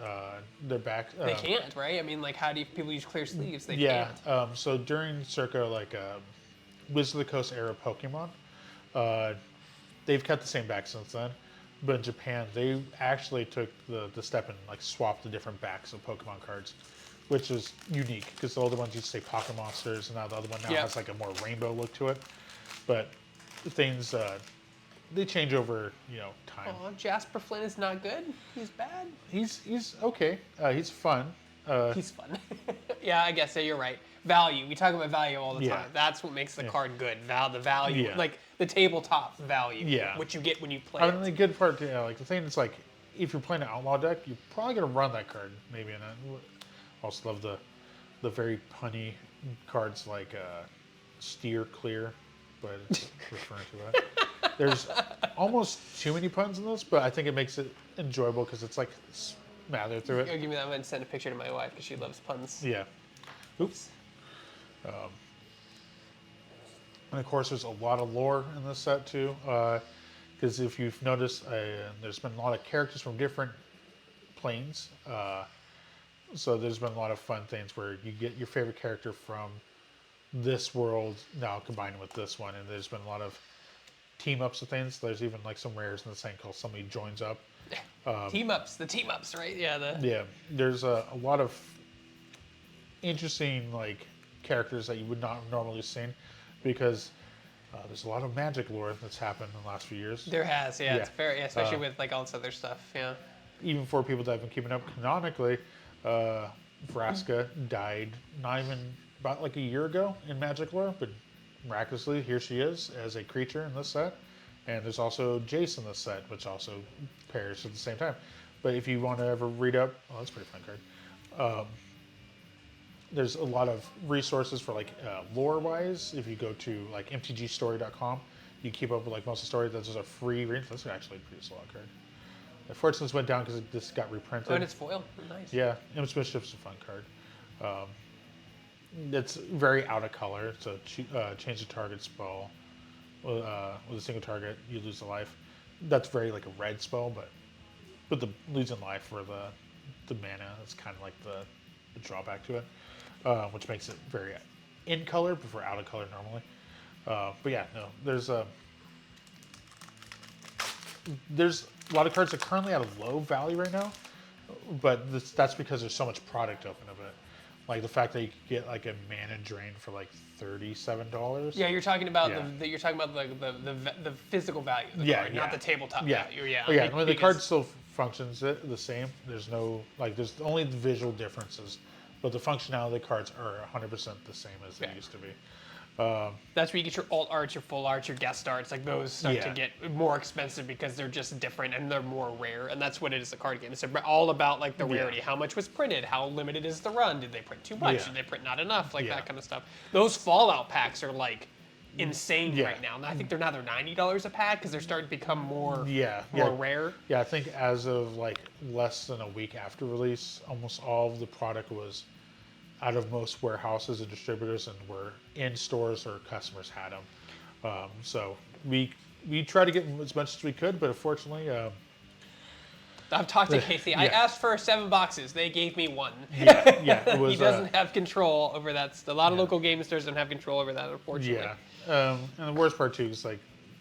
their back. They can't, right? I mean, like how do people use clear sleeves? They Yeah. can't. So during circa like Wizard of the Coast era Pokemon, they've kept the same back since then. But in Japan, they actually took the step and like swapped the different backs of Pokemon cards, which is unique because the older ones used to say Pocket Monsters, and now the other one now has like a more rainbow look to it. But things they change over time. Oh, Jasper Flynn is not good. He's bad. He's okay. He's fun. He's fun. Yeah, I guess you're right. Value. We talk about value all the time. That's what makes the card good. The value, like the tabletop value. Yeah. What you get when you play. I mean, the good part, like the thing is, like if you're playing an outlaw deck, you're probably gonna run that card maybe in it. Also love the very punny cards like Steer Clear, but it's referring to that. There's almost too many puns in this, but I think it makes it enjoyable because it's like smather through it. Give me that one and send a picture to my wife because she loves puns. Yeah. Oops. And of course, there's a lot of lore in this set too. Because if you've noticed, there's been a lot of characters from different planes. So there's been a lot of fun things where you get your favorite character from this world now combined with this one, and there's been a lot of team ups of things. There's even like some rares in this thing called somebody joins up. The team ups, right? Yeah. Yeah, there's a lot of interesting like characters that you would not have normally seen because there's a lot of Magic lore that's happened in the last few years. There has, yeah. Yeah. It's very, especially with like all this other stuff. Yeah. Even for people that have been keeping up canonically, Vraska died not even about like a year ago in Magic lore, but miraculously here she is as a creature in this set. And there's also Jace in this set, which also pairs at the same time. But if you want to ever read up, oh, that's a pretty fun card. There's a lot of resources for like lore-wise. If you go to like mtgstory.com, you keep up with like most of the story. There's a free read. That's actually a pretty slow card. Unfortunately, this went down because this got reprinted. Oh, and it's foil. Nice. Yeah, Image Mischief's a fun card. It's very out of color, so change the target spell. With a single target, you lose a life. That's very like a red spell, but the losing life for the mana is kind of like the drawback to it, which makes it very in color, but for out of color normally. But yeah, no, there's a lot of cards that are currently at a low value right now, but that's because there's so much product open of it. Like the fact that you could get like a mana drain for like $37. Yeah, you're talking about Yeah. you're talking about the physical value of the Yeah, card, yeah. not the tabletop Yeah. value. Yeah. Oh, yeah. Like, I mean, the because- card still functions the same. There's no like there's only the visual differences, but the functionality of the cards are 100% the same as they Yeah. used to be. That's where you get your alt arts, your full arts, your guest arts. Like those start to Yeah. get more expensive because they're just different and they're more rare. And that's what it is, a card game. It's all about like the Yeah. rarity. How much was printed? How limited is the run? Did they print too much? Yeah. Did they print not enough? Like Yeah. that kind of stuff. Those Fallout packs are like insane Yeah. right now. And I think they're now $90 a pack because they're starting to become more Yeah, rare. Yeah, I think as of like less than a week after release, almost all of the product was out of most warehouses and distributors and were in stores or customers had them. So we tried to get as much as we could, but unfortunately, I've talked to Casey. I Yeah. asked for 7 boxes. They gave me 1. yeah, it was. He doesn't have control over that. A lot of Yeah. local game stores don't have control over that, unfortunately. Yeah, and the worst part too is like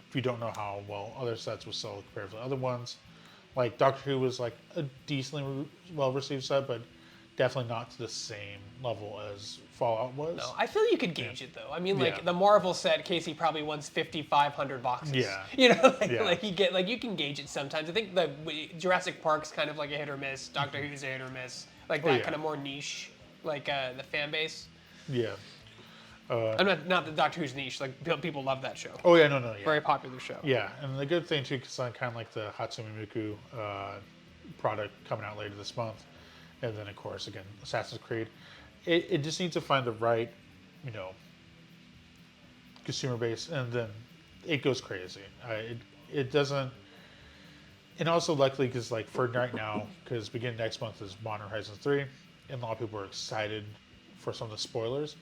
if you don't know how well other sets will sell compared to the other ones, like Doctor Who was like a decently well received set, but definitely not to the same level as Fallout was. No, I feel you could gauge it though. I mean, like Yeah. the Marvel set, Casey probably wants 5,500 boxes. Yeah. You know, like, Yeah. like you can gauge it sometimes. I think the Jurassic Park's kind of like a hit or miss. Doctor Who's a hit or miss. Like that yeah. kind of more niche, like the fan base. Yeah. I'm not the Doctor Who's niche. Like people love that show. Oh yeah, no, yeah. Very popular show. Yeah, and the good thing too, because I kind of like the Hatsune Miku product coming out later this month, and then of course again Assassin's Creed. It just needs to find the right, consumer base, and then it goes crazy. It doesn't, and also luckily because like for right now, because beginning next month is Modern Horizons 3, and a lot of people are excited for some of the spoilers.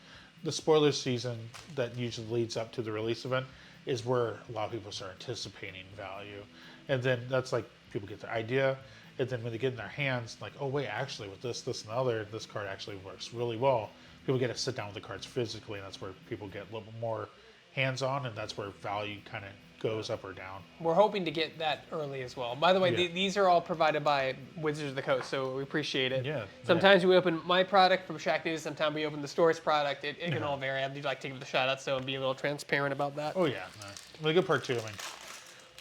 The spoiler season that usually leads up to the release event is where a lot of people start anticipating value. And then that's like people get their idea, and then when they get in their hands, like, oh wait, actually with this, and the other, this card actually works really well. People get to sit down with the cards physically, and that's where people get a little bit more hands-on, and that's where value kind of goes up or down. We're hoping to get that early as well. By the way, Yeah. these are all provided by Wizards of the Coast, so we appreciate it. Yeah. Sometimes we open my product from Shacknews, sometimes we open the store's product. It can all vary. I'd like to give it a shout out so and be a little transparent about that. Oh yeah. No. The good part too, I mean,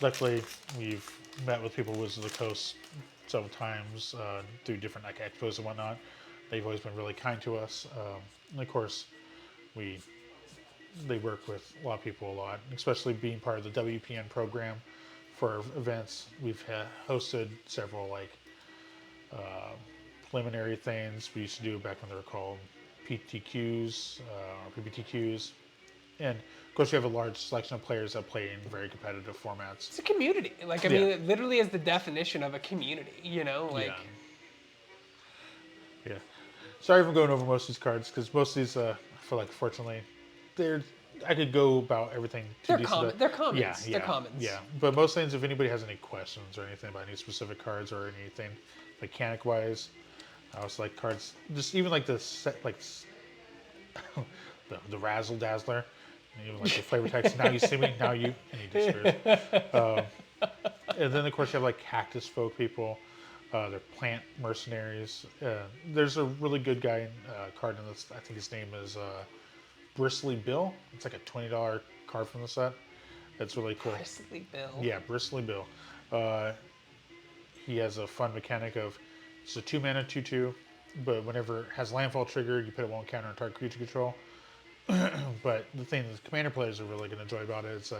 luckily we've met with people with Wizards of the Coast several times through different like expos and whatnot. They've always been really kind to us. And of course, they work with a lot of people a lot, especially being part of the WPN program for events. We've hosted several like preliminary things we used to do back when they were called PTQs or PBTQs. And of course, we have a large selection of players that play in very competitive formats. It's a community. Like, I mean, it literally is the definition of a community, Like, Yeah. Sorry if I'm going over most of these cards, because most of these, I feel like, fortunately, I could go about everything. They're commons. Yeah. They're commons. Yeah, but most things, if anybody has any questions or anything about any specific cards or anything, mechanic-wise. I also like cards, just even like the set, like the Razzle Dazzler, and even like the flavor text. Now you see me, now you, and he disappears. And then of course you have like cactus folk people. They're plant mercenaries. There's a really good guy card in this. I think his name is Bristly Bill. It's like a $20 card from the set. That's really cool. Bristly Bill. Yeah, Bristly Bill. He has a fun mechanic of it's a 2-mana 2/2, but whenever it has landfall trigger, you put it 1 counter on target creature control. But the thing that commander players are really going to enjoy about it is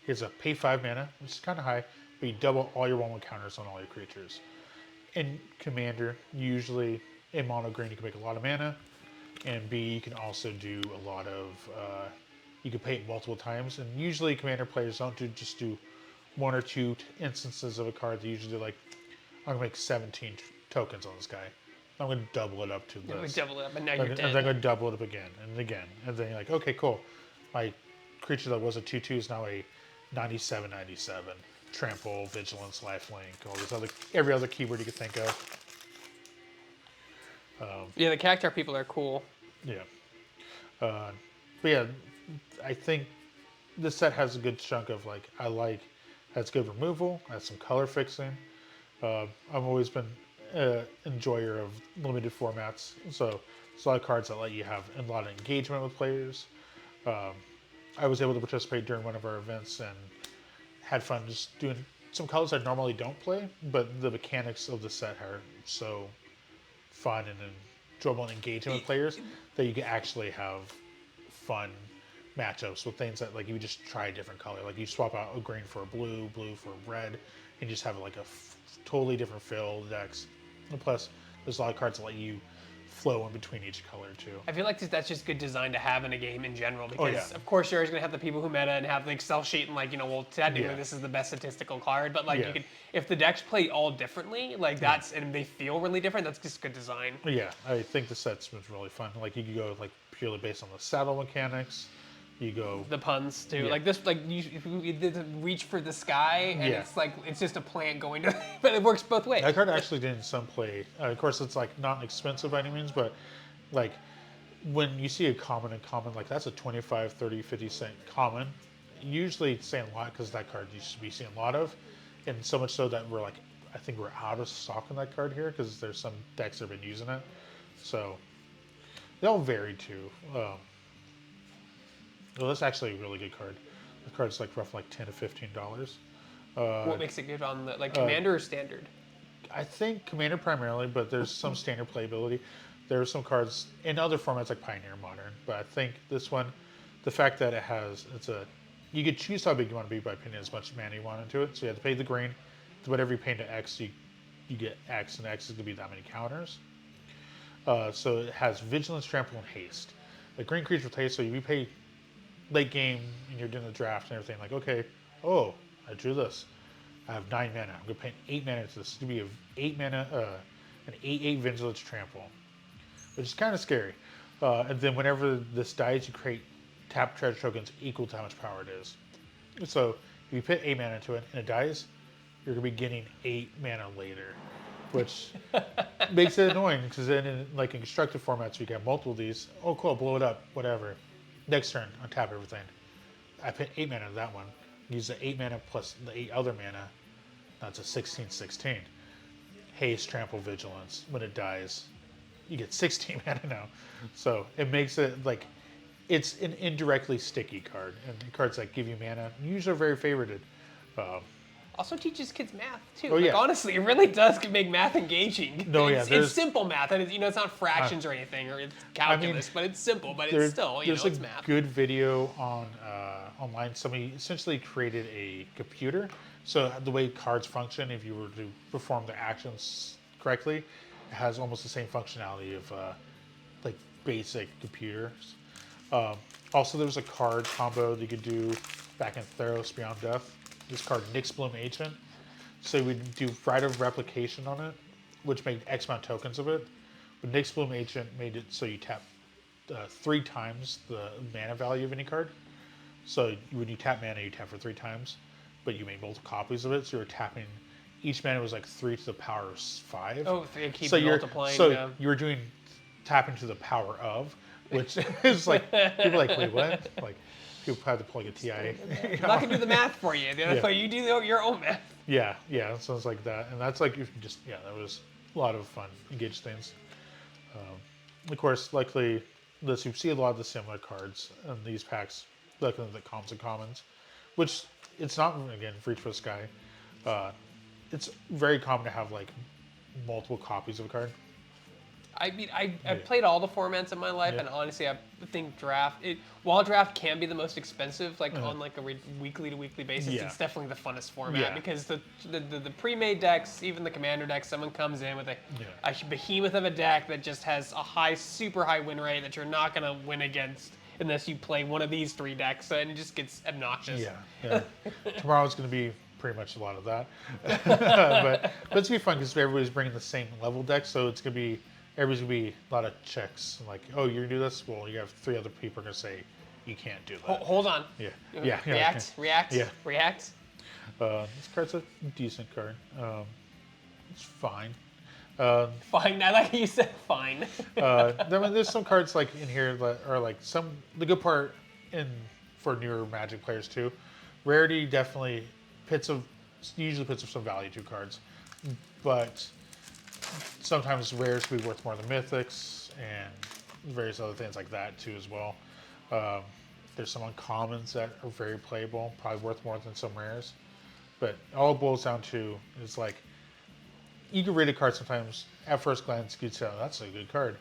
it's a pay 5 mana, which is kind of high, but you double all your 1/1 counters on all your creatures. In commander, usually in mono green, you can make a lot of mana, and B, you can also do a lot of you can pay it multiple times, and usually commander players don't just do 1 or 2 instances of a card. They usually do like, I'm gonna make 17 tokens on this guy. I'm gonna double it up to this. We double it up, and now you're And dead. then I'm gonna double it up again and again, and then you're like, okay, cool. My creature that was a 2/2 is now a 97/97. Trample, vigilance, lifelink, all this every other keyword you could think of. Yeah, the Cactar people are cool. Yeah. But yeah, I think this set has a good chunk of has good removal, has some color fixing. I've always been enjoyer of limited formats, so it's a lot of cards that let you have a lot of engagement with players. I was able to participate during one of our events and had fun just doing some colors I normally don't play, but the mechanics of the set are so fun and enjoyable and engaging with players that you can actually have fun matchups with things that like you just try a different color. Like you swap out a green for a blue, blue for a red, and just have like a totally different feel decks. And plus, there's a lot of cards that let you flow in between each color too. I feel like that's just good design to have in a game in general because, yeah. of course, you're always going to have the people who meta and have the Excel sheet and well, technically this is the best statistical card, but you can, if the decks play all differently, and they feel really different, that's just good design. Yeah, I think the set's was really fun. Like you could go purely based on the saddle mechanics. You go the puns too, Yeah. you did the reach for the sky, and it's just a plant going to, but it works both ways. That card actually did in some play. Of course, it's not expensive by any means, but when you see a common and common, that's a 25, 30, 50 cent common. Usually it's saying a lot because that card you should be seeing a lot of, and so much so that I think we're out of stock on that card here because there's some decks that have been using it. So they all vary too. Well, that's actually a really good card. The card's roughly $10 to $15. What makes it good on the commander or standard? I think commander primarily, but there's some standard playability. There are some cards in other formats like Pioneer and Modern, but I think this one, the fact that you could choose how big you want to be by putting as much mana you want into it. So you have to pay the green. Whatever you pay into X, you get X, and X is going to be that many counters. So it has Vigilance, Trample, and Haste. The green creature with Haste, so you pay late game and you're doing the draft and everything, okay, I drew this. I have 9 mana. I'm going to pay 8 mana to this. It's going to be an 8 mana, an 8/8 Vigilance Trample, which is kind of scary. And then whenever this dies, you create tap treasure tokens equal to how much power it is. So if you put 8 mana into it and it dies, you're going to be getting 8 mana later, which makes it annoying because then in constructed formats, you can have multiple of these. Oh, cool, blow it up, whatever. Next turn, untap everything. I put 8 mana to that one. Use the 8 mana plus the 8 other mana. That's a 16/16. Haste, Trample, Vigilance. When it dies, you get 16 mana now. So it makes it it's an indirectly sticky card. And cards that give you mana usually are very favorited. Also teaches kids math too. Oh, yeah. Honestly, it really does make math engaging. No, it's simple math, and it's not fractions or anything, or it's calculus, but it's simple. But it's still, it's math. There's a good video on online. Somebody essentially created a computer. So the way cards function, if you were to perform the actions correctly, it has almost the same functionality of basic computers. Also, there was a card combo that you could do back in Theros Beyond Death. This card, Nyxbloom Ancient. So we'd do Rite of Replication on it, which made X amount of tokens of it. But Nyxbloom Ancient made it so you tap 3 times the mana value of any card. So when you tap mana, you tap for 3 times, but you made multiple copies of it, so you're tapping each mana was like 3 to the power of 5. Oh, they keep So multiplying. you were doing tapping to the power of, which is like people are like, wait, what? Like people had to plug a TI. I'm not gonna do the math for you. You do your own math. Yeah, sounds like that, and that's like just that was a lot of fun, engaged things. Of course, likely you see a lot of the similar cards in these packs, like the commons and commons, which it's not again for each for the sky. It's very common to have like multiple copies of a card. I mean, I've played all the formats in my life, and honestly, I think while draft can be the most expensive, like on like a weekly to weekly basis, it's definitely the funnest format because the pre-made decks, even the commander decks, someone comes in with a behemoth of a deck that just has a super high win rate that you're not gonna win against unless you play one of these 3 decks, and it just gets obnoxious. Yeah. Tomorrow's gonna be pretty much a lot of that, but it's gonna be fun because everybody's bringing the same level deck, so it's gonna be. Everybody's gonna be a lot of checks, like, oh, you're gonna do this? Well, you have 3 other people are gonna say you can't do that. Hold on. Yeah. React. This card's a decent card. It's fine. Fine. I like how you said fine. There's some cards like in here that are like the good part for newer Magic players too. Rarity definitely usually puts some value to cards, but sometimes rares can be worth more than mythics and various other things like that too as well. There's some uncommons that are very playable, probably worth more than some rares. But all it boils down to is like you can read a card sometimes at first glance you'd say, oh, that's a good card.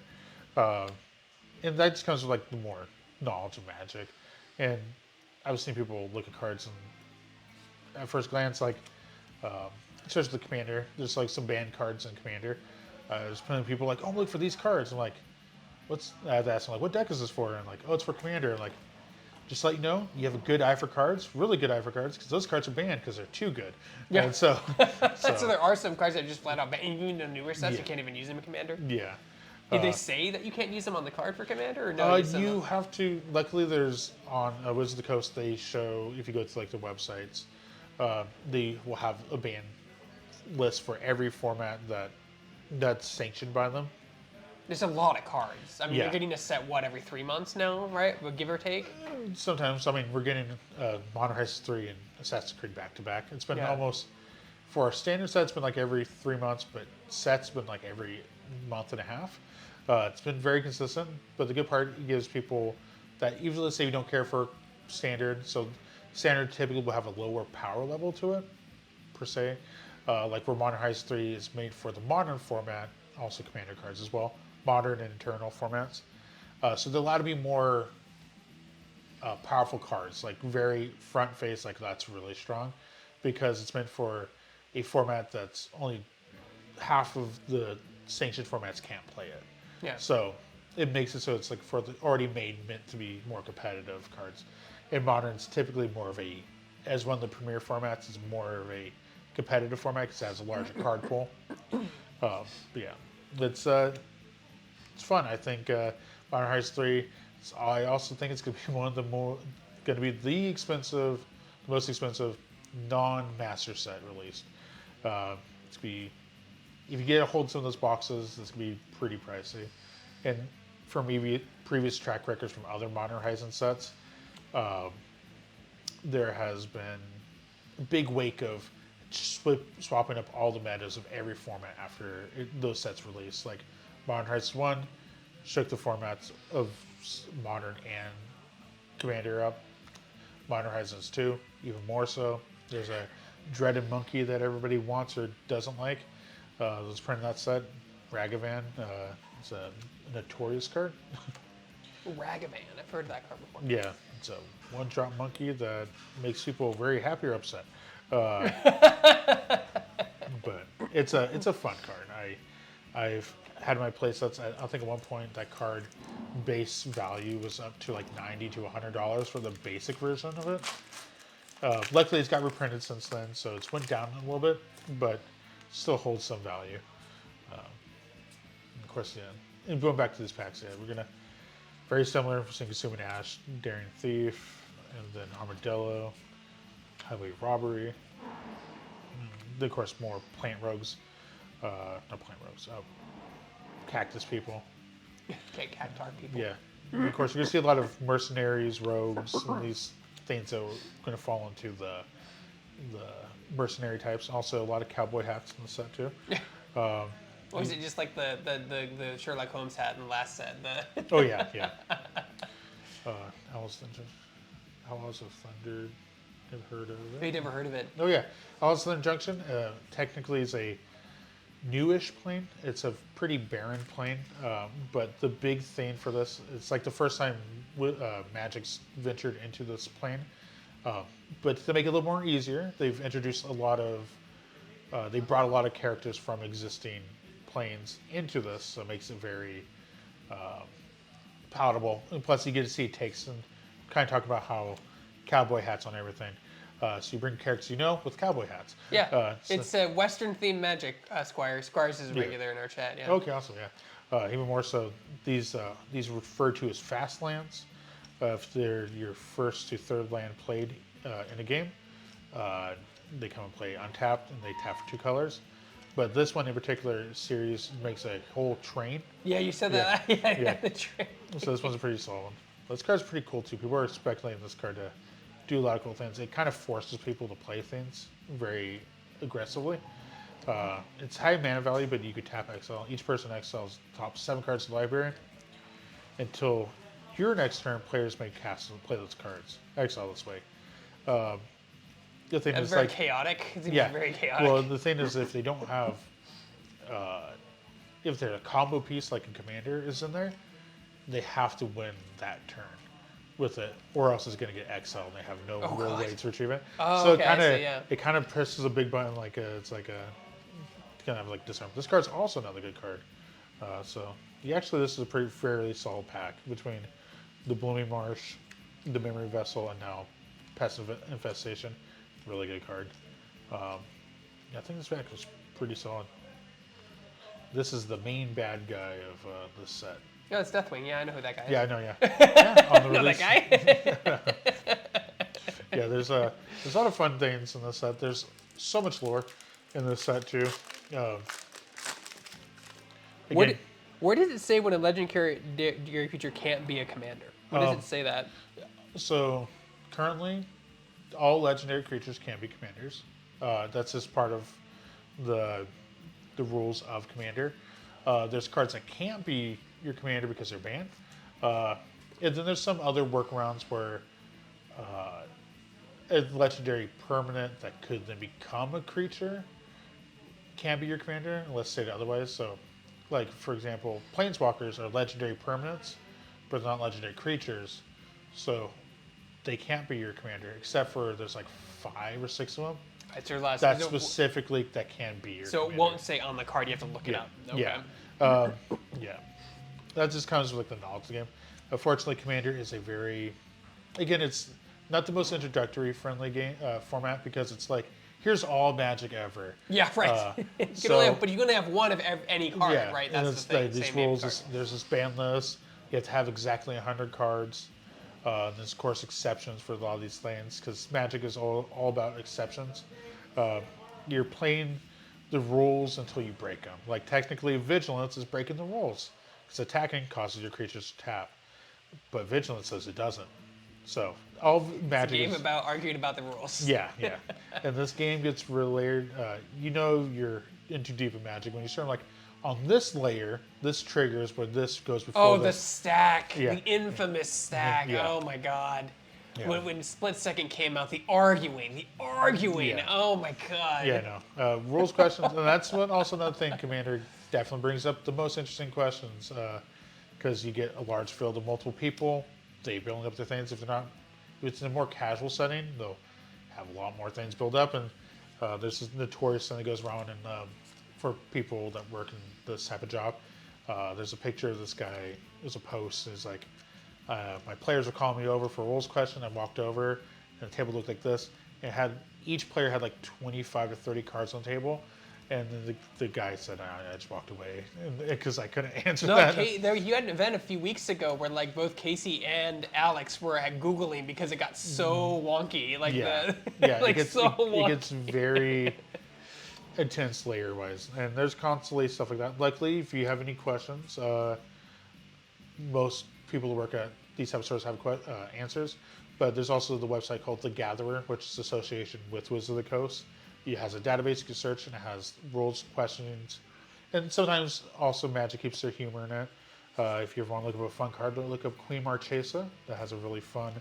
And that just comes with like the more knowledge of Magic. And I've seen people look at cards and at first glance like especially the Commander. There's like some banned cards in Commander. There's plenty of people like, oh, look for these cards. I'm like, I have to ask them like, what deck is this for? And I'm like, oh, it's for Commander. And like, just to let you know, you have a good eye for cards, really good eye for cards, because those cards are banned because they're too good. Yeah. And so there are some cards that are just flat out banned. Even the newer sets, you can't even use them in Commander. Yeah. Did they say that you can't use them on the card for Commander, or no? You have to. Luckily, there's on Wizards of the Coast. They show if you go to like the websites, they will have a ban list for every format that's sanctioned by them. There's a lot of cards. I mean, you're getting a set every 3 months now, right? Give or take. Sometimes. I mean, we're getting Modern Heist 3 and Assassin's Creed back to back. It's been almost for our standard set. It's been like every 3 months, but sets been like every month and a half. It's been very consistent. But the good part, it gives people that even let's say you don't care for standard. So standard typically will have a lower power level to it, per se. Like where Modern Heist 3 is made for the modern format, also Commander cards as well, modern and eternal formats. So they're allowed to be more powerful cards, like very front face, like that's really strong, because it's meant for a format that's only half of the sanctioned formats can't play it. Yeah. So it makes it so it's like for the already made, meant to be more competitive cards. In modern, it's typically more of as one of the premier formats, it's more of a competitive format because it has a larger card pool. But yeah, it's fun. I think Modern Heist 3. I also think it's going to be the most expensive non-master set released. It's going to be, if you get a hold of some of those boxes, it's going to be pretty pricey. And from previous track records from other Modern Horizon sets, there has been a big wake of swapping up all the metas of every format after those sets released. Like Modern Heist 1 shook the formats of Modern and Commander up. Modern Horizons 2, even more so. There's a dreaded monkey that everybody wants or doesn't like. Was printed that set. Ragavan. It's a notorious card. Ragavan. I've heard that card before. Yeah, it's a one-drop monkey that makes people very happy or upset. But it's a fun card. I've had my play sets. I think at one point that card base value was up to like $90 to $100 for the basic version of it. Luckily, it's got reprinted since then, so it's went down a little bit, but still holds some value. Of course, yeah. And going back to these packs, yeah, we're gonna very similar for Consuming Ash, Daring Thief, and then Armadillo, Highway Robbery. of course, more plant rogues. Not plant rogues. Cactus people. Okay, cactar people. Yeah. And of course, you're going to see a lot of mercenaries, rogues, and these things that are going to fall into the mercenary types. Also, a lot of cowboy hats in the set too. Or is it just like the Sherlock Holmes hat in the last set? Oh yeah, yeah. Outlaws of Thunder. Never heard of You it. never heard of it? Oh yeah, Outlaws of Thunder Junction. Technically, is a newish plane. It's a pretty barren plane, but the big thing for this, it's like the first time Magic's ventured into this plane. But to make it a little more easier, they've introduced a lot of, they brought a lot of characters from existing planes into this, so it makes it very palatable. And plus, you get to see takes and kind of talk about how cowboy hats on everything. So you bring characters you know with cowboy hats. Yeah, it's a Western themed Magic, Squires. Squires is regular in our chat. Yeah. Okay, awesome. Yeah, even more so, these referred to as fast lands. If they're your first to third land played in a game, they come and play untapped, and they tap for 2 colors. But this one in particular series makes a whole train. Yeah, you said that. Yeah, the train. So this one's a pretty solid one. This card's pretty cool too. People are speculating this card to do a lot of cool things. It kind of forces people to play things very aggressively. It's high mana value, but you could tap exile. Each person exiles top 7 cards in the library. Until your next turn, players may cast and play those cards. Exile this way. The thing That's is, very like, chaotic. It's yeah. very chaotic. Well, the thing is, if they don't have, if there's a combo piece like a commander is in there, they have to win that turn with it, or else it's going to get exiled and they have no real way to retrieve it. Oh, so okay, it kind of presses a big button, like it's kind of like disarm. This card's also another good card. So actually, this is a pretty fairly solid pack between the Blooming Marsh, the Memory Vessel, and now Pest Infestation. Really good card. I think this pack is pretty solid. This is the main bad guy of this set. Yeah, it's Deathwing. Yeah, I know who that guy is. Yeah, I know. Yeah, on the know release. that guy. Yeah, there's a lot of fun things in this set. There's so much lore in this set too. Again, Where does it say when a legendary creature can't be a commander? Where does it say that? So currently, all legendary creatures can be commanders. That's just part of the rules of Commander. There's cards that can't be your commander because they're banned. And then there's some other workarounds where a legendary permanent that could then become a creature can be your commander, unless stated otherwise. So, like, for example, Planeswalkers are legendary permanents, but they're not legendary creatures. So they can't be your commander, except for there's like 5 or 6 of them. It's your last. That specifically that can be your So commander. it won't say on the card. You have to look it up. Okay. Yeah. Yeah. That just comes with the knowledge of the game. Unfortunately, Commander is a very, again, it's not the most introductory friendly game format, because it's like, here's all Magic ever. Yeah, right. But you can only have one of any card, right? That's the thing. These rules, there's this ban list. You have to have exactly 100 cards. There's, of course, exceptions for a lot of these things, because Magic is all about exceptions. You're playing the rules until you break them. Like, technically, Vigilance is breaking the rules, because attacking causes your creatures to tap. But Vigilance says it doesn't. So, all Magic it's a game about arguing about the rules. Yeah, yeah. And this game gets relayered. You know you're in too deep in Magic when you start, like, on this layer, this triggers where this goes before Oh, this. the stack. Yeah. The infamous stack. Yeah. Oh, my God. Yeah. When Split Second came out, the arguing. Yeah. Oh, my God. Yeah, no. Rules questions, and that's what also another thing Commander definitely brings up the most interesting questions, because you get a large field of multiple people. They build up their things. If it's in a more casual setting, they'll have a lot more things build up, and there's this notorious thing that goes around, and for people that work in this type of job, there's a picture of this guy. There's a post. It's like, my players were calling me over for a rules question. I walked over, and the table looked like this. And each player had like 25 to 30 cards on the table. And then the guy said, I just walked away because I couldn't answer that. You had an event a few weeks ago where like both Casey and Alex were Googling because it got so wonky. Like yeah, it gets wonky. It gets very. intense layer-wise. And there's constantly stuff like that. Luckily, if you have any questions, most people who work at these type of stores have answers. But there's also the website called The Gatherer, which is association with Wizards of the Coast. It has a database you can search, and it has rules, questions, and sometimes also Magic keeps their humor in it. If you ever want to look up a fun card, look up Queen Marchesa. That has a really fun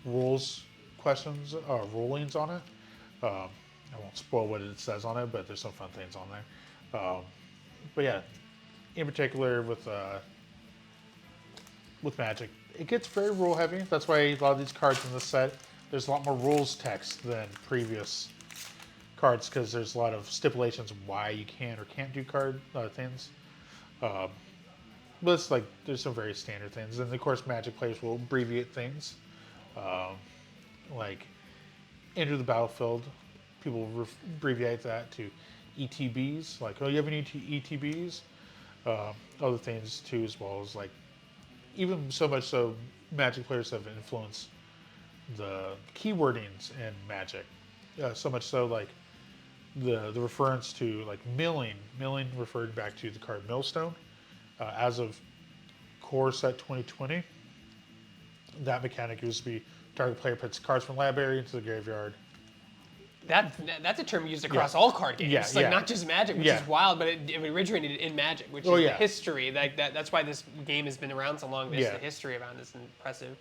rules questions, rulings on it. I won't spoil what it says on it, but there's some fun things on there. But yeah, in particular with Magic, it gets very rule heavy. That's why a lot of these cards in this set, there's a lot more rules text than previous cards because there's a lot of stipulations why you can or can't do card things. But it's like there's some very standard things, and of course Magic players will abbreviate things, like enter the battlefield. People abbreviate that to ETBs, like oh you have any ETBs, other things too, as well as like even so much so Magic players have influenced the keywordings in Magic, so much so like the reference to like milling referred back to the card Millstone. As of core set 2020, that mechanic used to be target player puts cards from library into the graveyard. That's a term used across all card games, not just Magic, which is wild, but it originated in Magic, which is the history. That's why this game has been around so long. The history around this is impressive.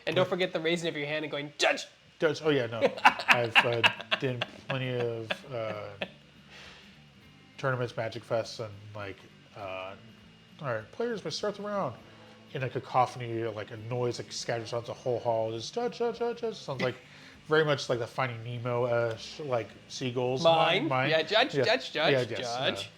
And don't forget the raising of your hand and going, Judge! Judge, oh yeah, no. I've done plenty of tournaments, Magic Fests, and like, all right, players may start the round. In a cacophony, like a noise like scatters throughout the whole hall. Just Judge, Judge, Judge, Judge. Sounds like very much like the Finding Nemo-ish, like seagulls. Mine. Yeah, Judge, Judge, Judge, yeah, Judge.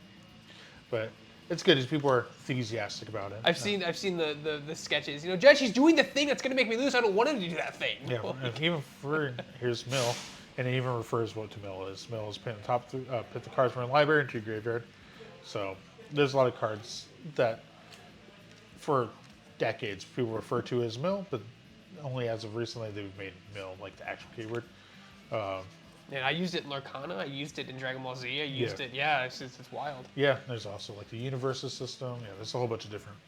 But it's good as people are enthusiastic about it. I've seen the sketches. You know, Judge, he's doing the thing that's going to make me lose. I don't want him to do that thing. Yeah, and even for here's Mill, and it even refers what to Mill is. Mill is put the cards from the library into your graveyard. So there's a lot of cards that for decades people refer to as Mill, but only as of recently they've made Mill like the actual keyword. And I used it in Lorcana. I used it in Dragon Ball Z. I used it. Yeah, it's wild. Yeah, there's also like the Universes system. Yeah, there's a whole bunch of different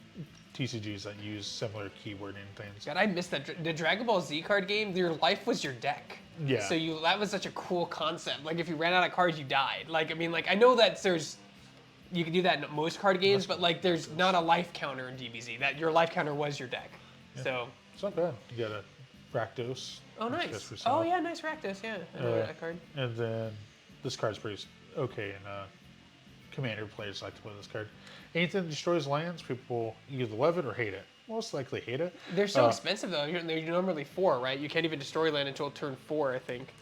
TCGs that use similar keywording things. God, I missed that. The Dragon Ball Z card game, your life was your deck. Yeah. So that was such a cool concept. Like if you ran out of cards, you died. Like I mean, like I know that you can do that in most card games, but like there's not a life counter in DBZ. That your life counter was your deck. Yeah. So it's not bad. You got a Rakdos. Oh, nice. Oh, yeah, nice Rakdos. Yeah, I know that card. And then this card's pretty okay, and Commander players like to play this card. Anything that destroys lands, people either love it or hate it. Most likely hate it. They're so expensive though. They're normally 4, right? You can't even destroy land until turn 4, I think.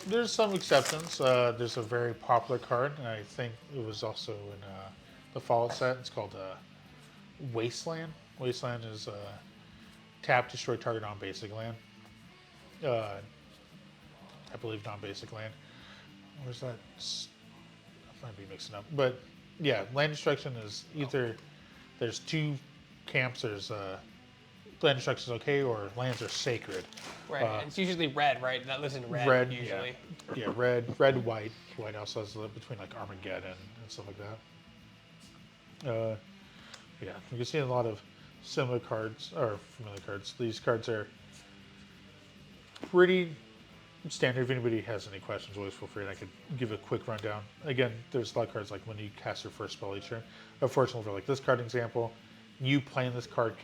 There's some exceptions. There's a very popular card, and I think it was also in the Fallout set. It's called Wasteland. Wasteland is tap, destroy target non-basic land. I believe non-basic land. Where's that? I might be mixing up. But yeah, land destruction is either there's 2 camps. There's land destruction is okay, or lands are sacred. Right, and it's usually red, right? That lives in red usually. Yeah, red, white. White also has between like Armageddon and stuff like that. Yeah, you can see a lot of similar cards, or familiar cards. These cards are pretty standard. If anybody has any questions, always feel free, and I could give a quick rundown. Again, there's a lot of cards like when you cast your first spell each turn. Unfortunately, for like this card example, you playing this card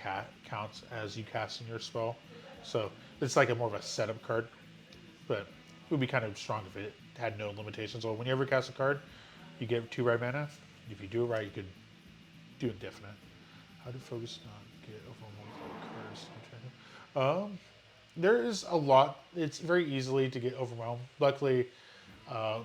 counts as you casting your spell. So it's like more of a setup card, but it would be kind of strong if it had no limitations. So when you ever cast a card, you get 2 red mana. If you do it right, you could do indefinite. How to focus on get overwhelmed cards? There is a lot. It's very easily to get overwhelmed. Luckily, I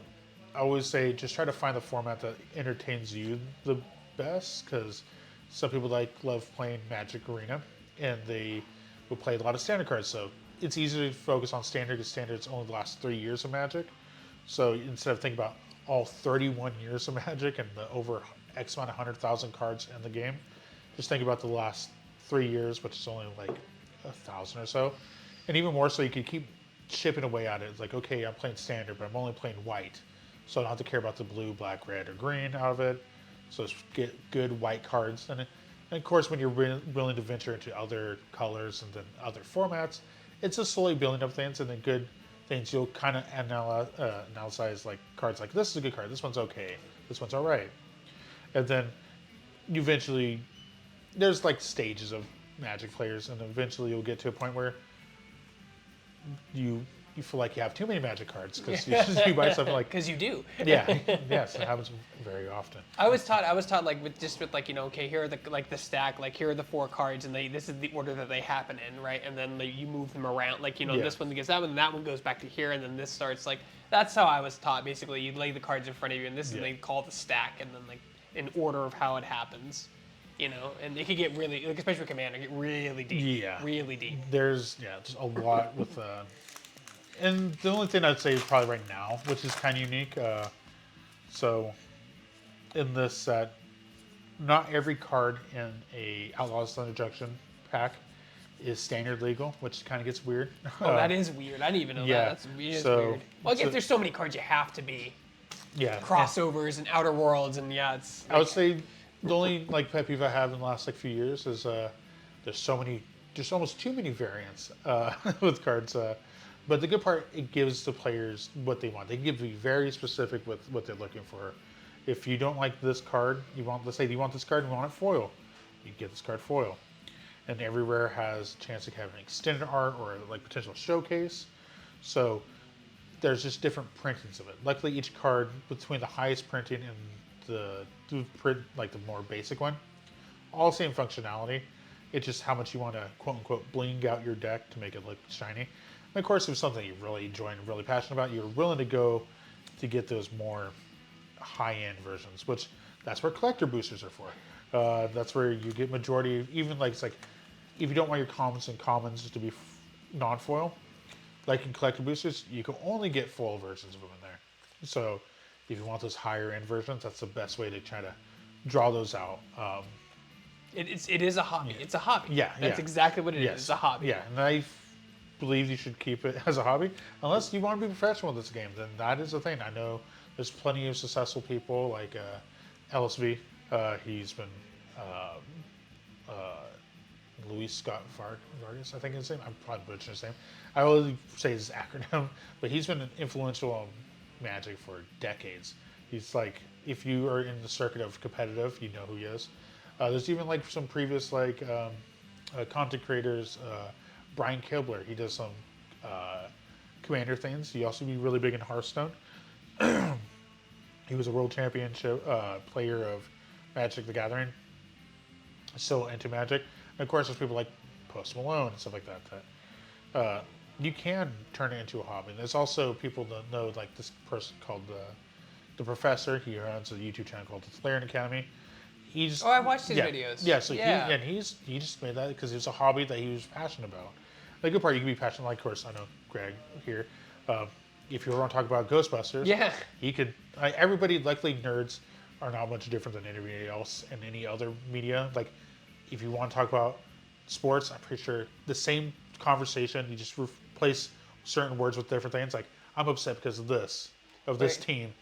always say just try to find the format that entertains you the best, because some people love playing Magic Arena, and they will play a lot of standard cards. So it's easy to focus on standard, because standard's only the last 3 years of Magic. So instead of thinking about all 31 years of Magic and the over X amount of 100,000 cards in the game, just think about the last 3 years, which is only like 1,000 or so. And even more so, you could keep chipping away at it. It's like, okay, I'm playing standard, but I'm only playing white. so I don't have to care about the blue, black, red, or green out of it. So it's get good white cards, and of course, when you're willing to venture into other colors and then other formats, it's just slowly building up things, and then good things you'll kind of analyze like cards like this is a good card, this one's okay, this one's all right, and then you eventually there's like stages of Magic players, and eventually you'll get to a point where you feel like you have too many Magic cards because you buy something like Because you do. yeah, yes, it happens very often. I was taught like with like, you know, okay, here are the stack, like here are the 4 cards, and this is the order that they happen in, right? And then you move them around, like, you know, Yeah. this one gets that one, and that one goes back to here, and then this starts, like, that's how I was taught. Basically, you lay the cards in front of you, and this is Yeah. they call the stack, and then like in order of how it happens, you know. And it could get really, like, especially with Commander, get really deep. Yeah. Really deep. There's just a lot with and the only thing I'd say is probably right now, which is kind of unique. So in this set, not every card in a Outlaws Thunder Junction pack is standard legal, which kind of gets weird. Oh, that is weird. I didn't even know yeah, that. That's weird. so- Weird. Well, I guess so- there's so many cards you have to be Yeah. crossovers and outer worlds, and yeah, it's. I would say the only like pet peeve I have in the last like few years is there's almost too many variants with cards. But the good part, it gives the players what they want. They give you very specific with what they're looking for. If you don't like this card, let's say you want this card and you want it foil, you get this card foil. And every rare has a chance to have an extended art or like potential showcase. So there's just different printings of it. Luckily, each card between the highest printing and the print, like the more basic one, all same functionality. It's just how much you want to quote unquote bling out your deck to make it look shiny. And of course, if it's something you really enjoy and really passionate about, you're willing to go to get those more high-end versions, which that's where collector boosters are for. That's where you get majority, even like, it's like, if you don't want your commons to be non-foil, like in collector boosters, you can only get foil versions of them in there. So if you want those higher end versions, that's the best way to try to draw those out. It is a hobby. It's a hobby. Yeah, That's yeah. exactly what it is. Yes. It's a hobby. Yeah, and I believe you should keep it as a hobby. Unless you want to be professional with this game, then that is the thing. I know there's plenty of successful people like LSV. He's been Luis Scott Vargas, I think is his name. I'm probably butchering his name. I always say his acronym, but he's been influential on Magic for decades. He's like, if you are in the circuit of competitive, you know who he is. There's even like some previous like content creators. Brian Kibler, he does some Commander things. He also be really big in Hearthstone. He was a world championship player of Magic the Gathering. So into Magic. And of course, there's people like Post Malone and stuff like that. You can turn it into a hobby. And there's also people that know, like this person called the Professor. He runs a YouTube channel called the Thlarian Academy. Oh, I watched his videos. Yeah, so Yeah. he just made that because it was a hobby that he was passionate about. The good part, you can be passionate. Like, of course, I know Greg here. If you want to talk about Ghostbusters, Yeah. he could. Everybody, luckily, nerds are not much different than anybody else in any other media. Like, if you want to talk about sports, I'm pretty sure the same conversation. You just replace certain words with different things. Like, I'm upset because of this Right. team.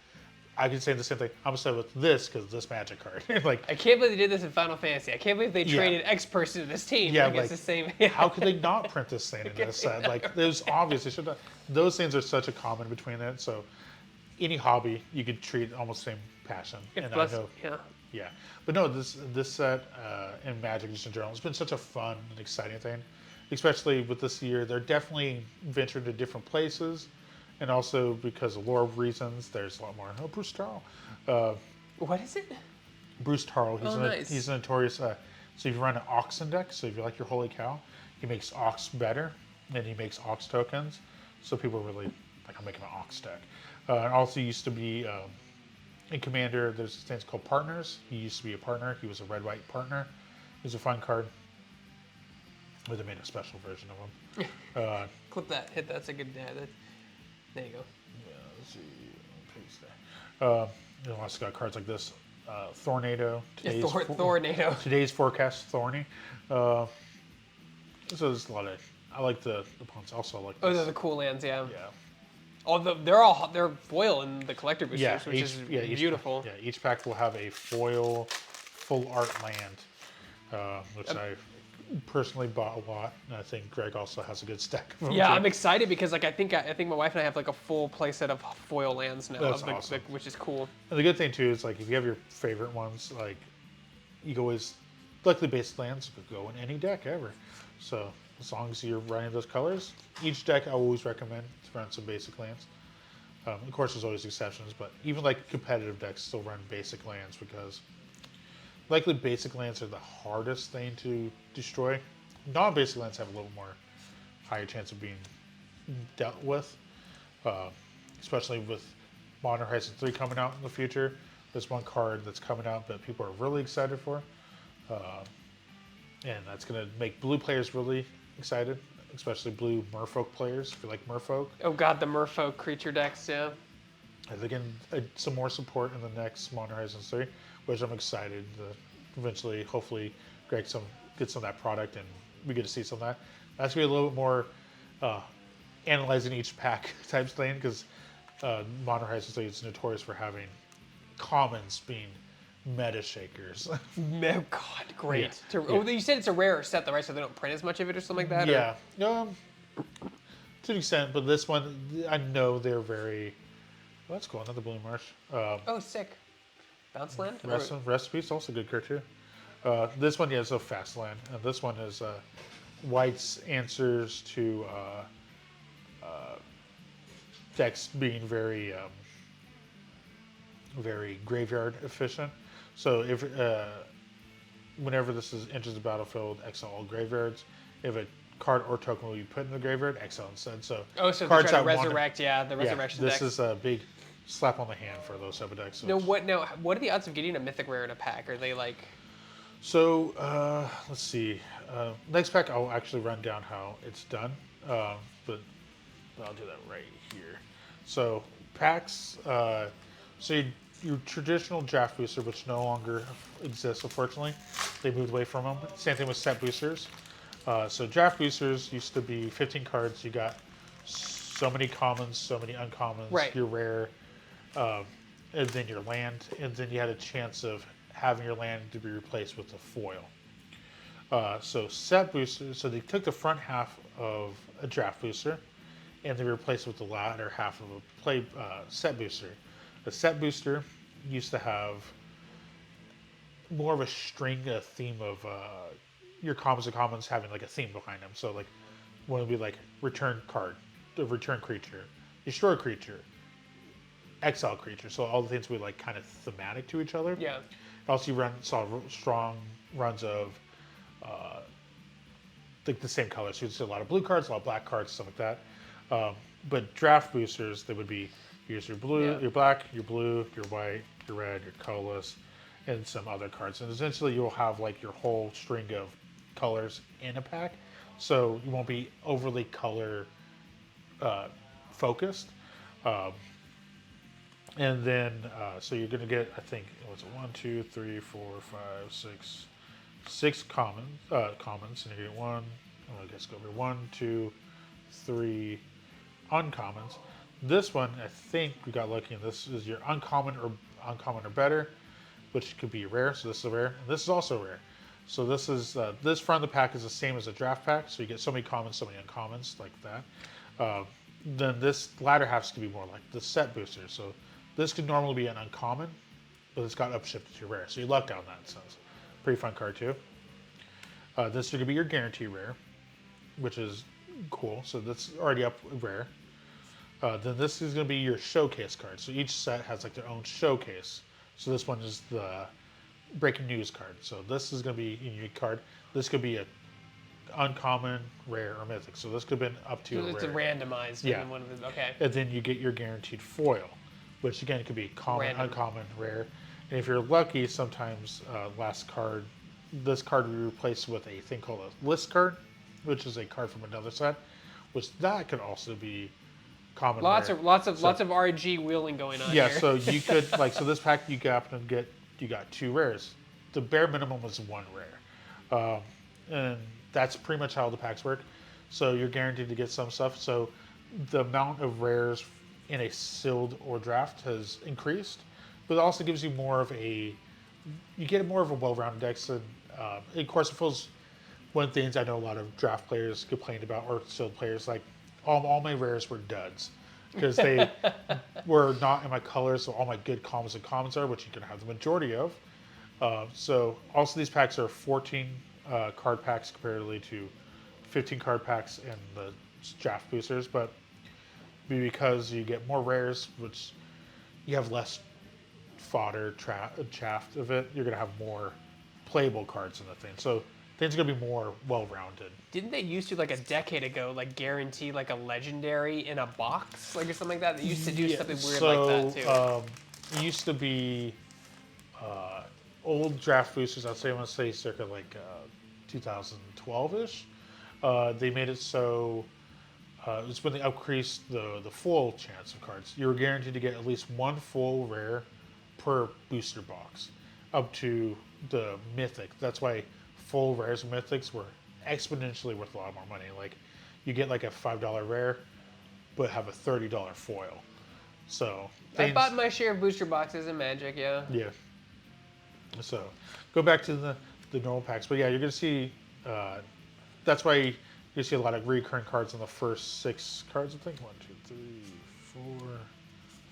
I could say the same thing. I'm upset with this because of this Magic card. Like, I can't believe they did this in Final Fantasy. I can't believe they Yeah. traded X person to this team. Yeah, like, like, it's the same. how could they not print this thing in this set? Like, it was obvious. They should have. Those things are such a common between it. So, any hobby you could treat almost the same passion. And Plus, I know, yeah. but no, this set and Magic just in general, it's been such a fun and exciting thing. Especially with this year, they're definitely ventured to different places, and also because of lore reasons, there's a lot more. Oh, Bruce Tarl. What is it? Bruce Tarl. Nice. He's a notorious. So if you run an Oxen deck, so if you like your Holy Cow, he makes Ox better, and he makes Ox tokens. So people are really like, I'm making an Ox deck. And also used to be in Commander. There's things called partners. He used to be a partner. He was a red-white partner. He was a fun card. But they made a special version of him. Clip that. Hit that. That's a good. There you go. Yeah, let's see. Paste there. You also got cards like this. Thornado. Thornado. Today's forecast Thorny. So there's a lot of. I like the punts. Also, I like. Oh, this. they're the cool lands. Yeah. Yeah. Oh, they're foil in the collector boosters, which is beautiful. Each pack will have a foil full art land, which I personally bought a lot, and I think Greg also has a good stack of them. Yeah, too. I'm excited because like I think my wife and I have like a full playset of foil lands now, That's awesome. which is cool. And the good thing too is like if you have your favorite ones, like you can always, luckily basic lands could go in any deck ever. So as long as you're running those colors, each deck I always recommend to run some basic lands. Of course, there's always exceptions, but even like competitive decks still run basic lands because likely basic lands are the hardest thing to destroy. Non-basic lands have a little more higher chance of being dealt with, especially with Modern Horizon 3 coming out in the future. There's one card that's coming out that people are really excited for, and that's going to make blue players really excited, especially blue Merfolk players if you like Merfolk. Oh god, the Merfolk creature decks, yeah. And they're getting some more support in the next Modern Horizon 3, which I'm excited to eventually, hopefully, Greg gets some of that product and we get to see some of that. That's going to be a little bit more analyzing each pack type thing because Modern Horizon 3 is notorious for having commons being meta shakers. Oh god, great. Yeah. Oh, you said it's a rarer set though, right? So they don't print as much of it or something like that? Yeah. To an extent, but this one, I know they're very... Well, that's cool. Another Blue Marsh. Oh, sick. Bounce land? Recipes, also good card too. This one, is a fast land. And this one is White's answers to decks being very, very graveyard efficient. So if whenever this enters the battlefield, exile all graveyards. If a card or token will be put in the graveyard, exile instead. So so cards they're trying to that resurrect, the resurrection this decks. is a big slap on the hand for those type of decks. Now, what are the odds of getting a mythic rare in a pack? Are they like... So let's see. Next pack, I'll actually run down how it's done, but I'll do that right here. So packs. Your traditional draft booster, which no longer exists, unfortunately, they moved away from them. Same thing with set boosters. So draft boosters used to be 15 cards. You got so many commons, so many uncommons. Right. Your rare, and then your land, and then you had a chance of having your land to be replaced with a foil. So set boosters, so they took the front half of a draft booster and they replaced it with the latter half of a set booster. The set booster used to have more of a string, a theme of your commons and commons having like a theme behind them. So like one would be like return card, the return creature, destroy creature, exile creature. So all the things would like kind of thematic to each other. Yeah. Also, you saw strong runs of like the same colors. So you'd see a lot of blue cards, a lot of black cards, stuff like that. But draft boosters, they would be here's your blue, your black, your blue, your white, your red, your colorless, and some other cards. And essentially, you'll have like your whole string of colors in a pack, so you won't be overly color focused. And then, so you're going to get, I think, what's it, 1, 2, 3, 4, 5, 6 commons. And you get one, I guess go over 1, 2, 3 uncommons. This one, I think we got lucky, and this is your uncommon or better, which could be rare. So this is a rare, and this is also rare. So this is this front of the pack is the same as a draft pack. So you get so many commons, so many uncommons, like that. Then this latter half is going to be more like the set booster. So this could normally be an uncommon, but it's got upshifted to rare. So you lucked out in that sense. Pretty fun card too. This is going to be your guarantee rare, which is cool. So that's already up rare. Then this is going to be your showcase card. So each set has like their own showcase. So this one is the breaking news card. So this is going to be a unique card. This could be a uncommon, rare, or mythic. So this could have been up to It's rare. randomized. Yeah. One of the, okay. And then you get your guaranteed foil, which again could be common, Random. uncommon, rare. And if you're lucky, sometimes this card will be replaced with a thing called a list card, which is a card from another set, which that could also be common. Lots rare. of RG wheeling going on. Yeah, here. so you could so this pack you got 2 rares. The bare minimum was 1 rare, and that's pretty much how the packs work. So you're guaranteed to get some stuff. So the amount of rares in a sealed or draft has increased, but it also gives you more of a, you get more of a well-rounded deck. So, of course, it feels one of the things I know a lot of draft players complained about, or sealed players, like all my rares were duds because they were not in my colors, so all my good commons and commons are, which you can have the majority of. So also these packs are 14 card packs comparatively to 15 card packs in the draft boosters, but because you get more rares, which you have less fodder, chaff of it, you're going to have more playable cards in the thing. So things are going to be more well-rounded. Didn't they used to, like a decade ago, like guarantee like a legendary in a box, like or something like that? They used to do something weird like that too. It used to be old draft boosters. I'd say I want to say circa like 2012ish. They made it so it was when they increased the full chance of cards. You were guaranteed to get at least one full rare per booster box, up to the mythic. That's why full rares and mythics were exponentially worth a lot more money. Like you get like a $5 rare, but have a $30 foil. So I bought my share of booster boxes in Magic, yeah. Yeah. So go back to the normal packs, but yeah, you're gonna see. That's why you see a lot of recurring cards in the first 6 cards. I think 1, 2, 3, 4,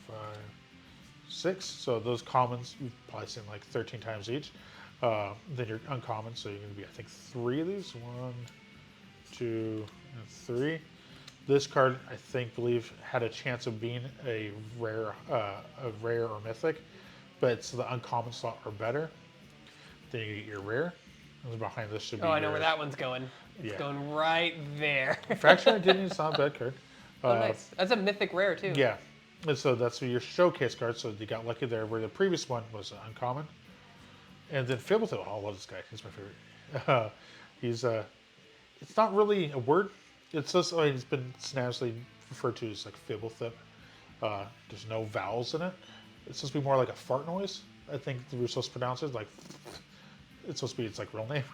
5, 6. So those commons you've probably seen like 13 times each. Then your uncommon, so you're going to be, I think, 3 of these. 1, 2, and 3. This card, I believe, had a chance of being a rare or mythic, but so the uncommon slot are better. Then you get your rare. And behind this should be. Oh, I know where that one's going. It's going right there. Fracture Identity is not a bad card. Oh, nice. That's a mythic rare too. Yeah, and so that's your showcase card. So you got lucky there, where the previous one was uncommon. And then Fibblethip, oh, I love this guy. He's my favorite. He's it's not really a word. It's just, he's been snappishly referred to as like Fibblethip. There's no vowels in it. It's supposed to be more like a fart noise. I think we're supposed to pronounce it like, it's supposed to be its like real name.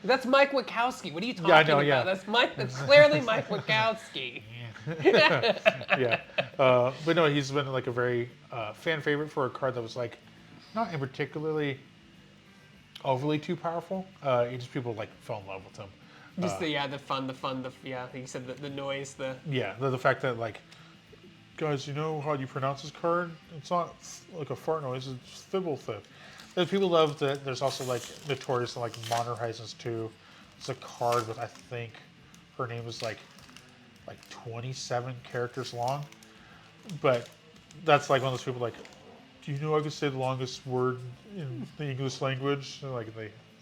That's Mike Wachowski. What are you talking know, about? yeah. That's clearly Mike Wachowski. Yeah. But no, he's been like a very fan favorite for a card that was like not in particularly overly too powerful. Just people like fell in love with him. Just the fun, yeah. You said the noise, the fact that like, guys, you know how you pronounce this card? It's not like a fart noise. It's Fibblethip. And people love that. There's also like Notorious and like Modern Horizons 2. It's a card with, I think her name is like 27 characters long. But that's like one of those people like, do you know I can say the longest word in the English language? And like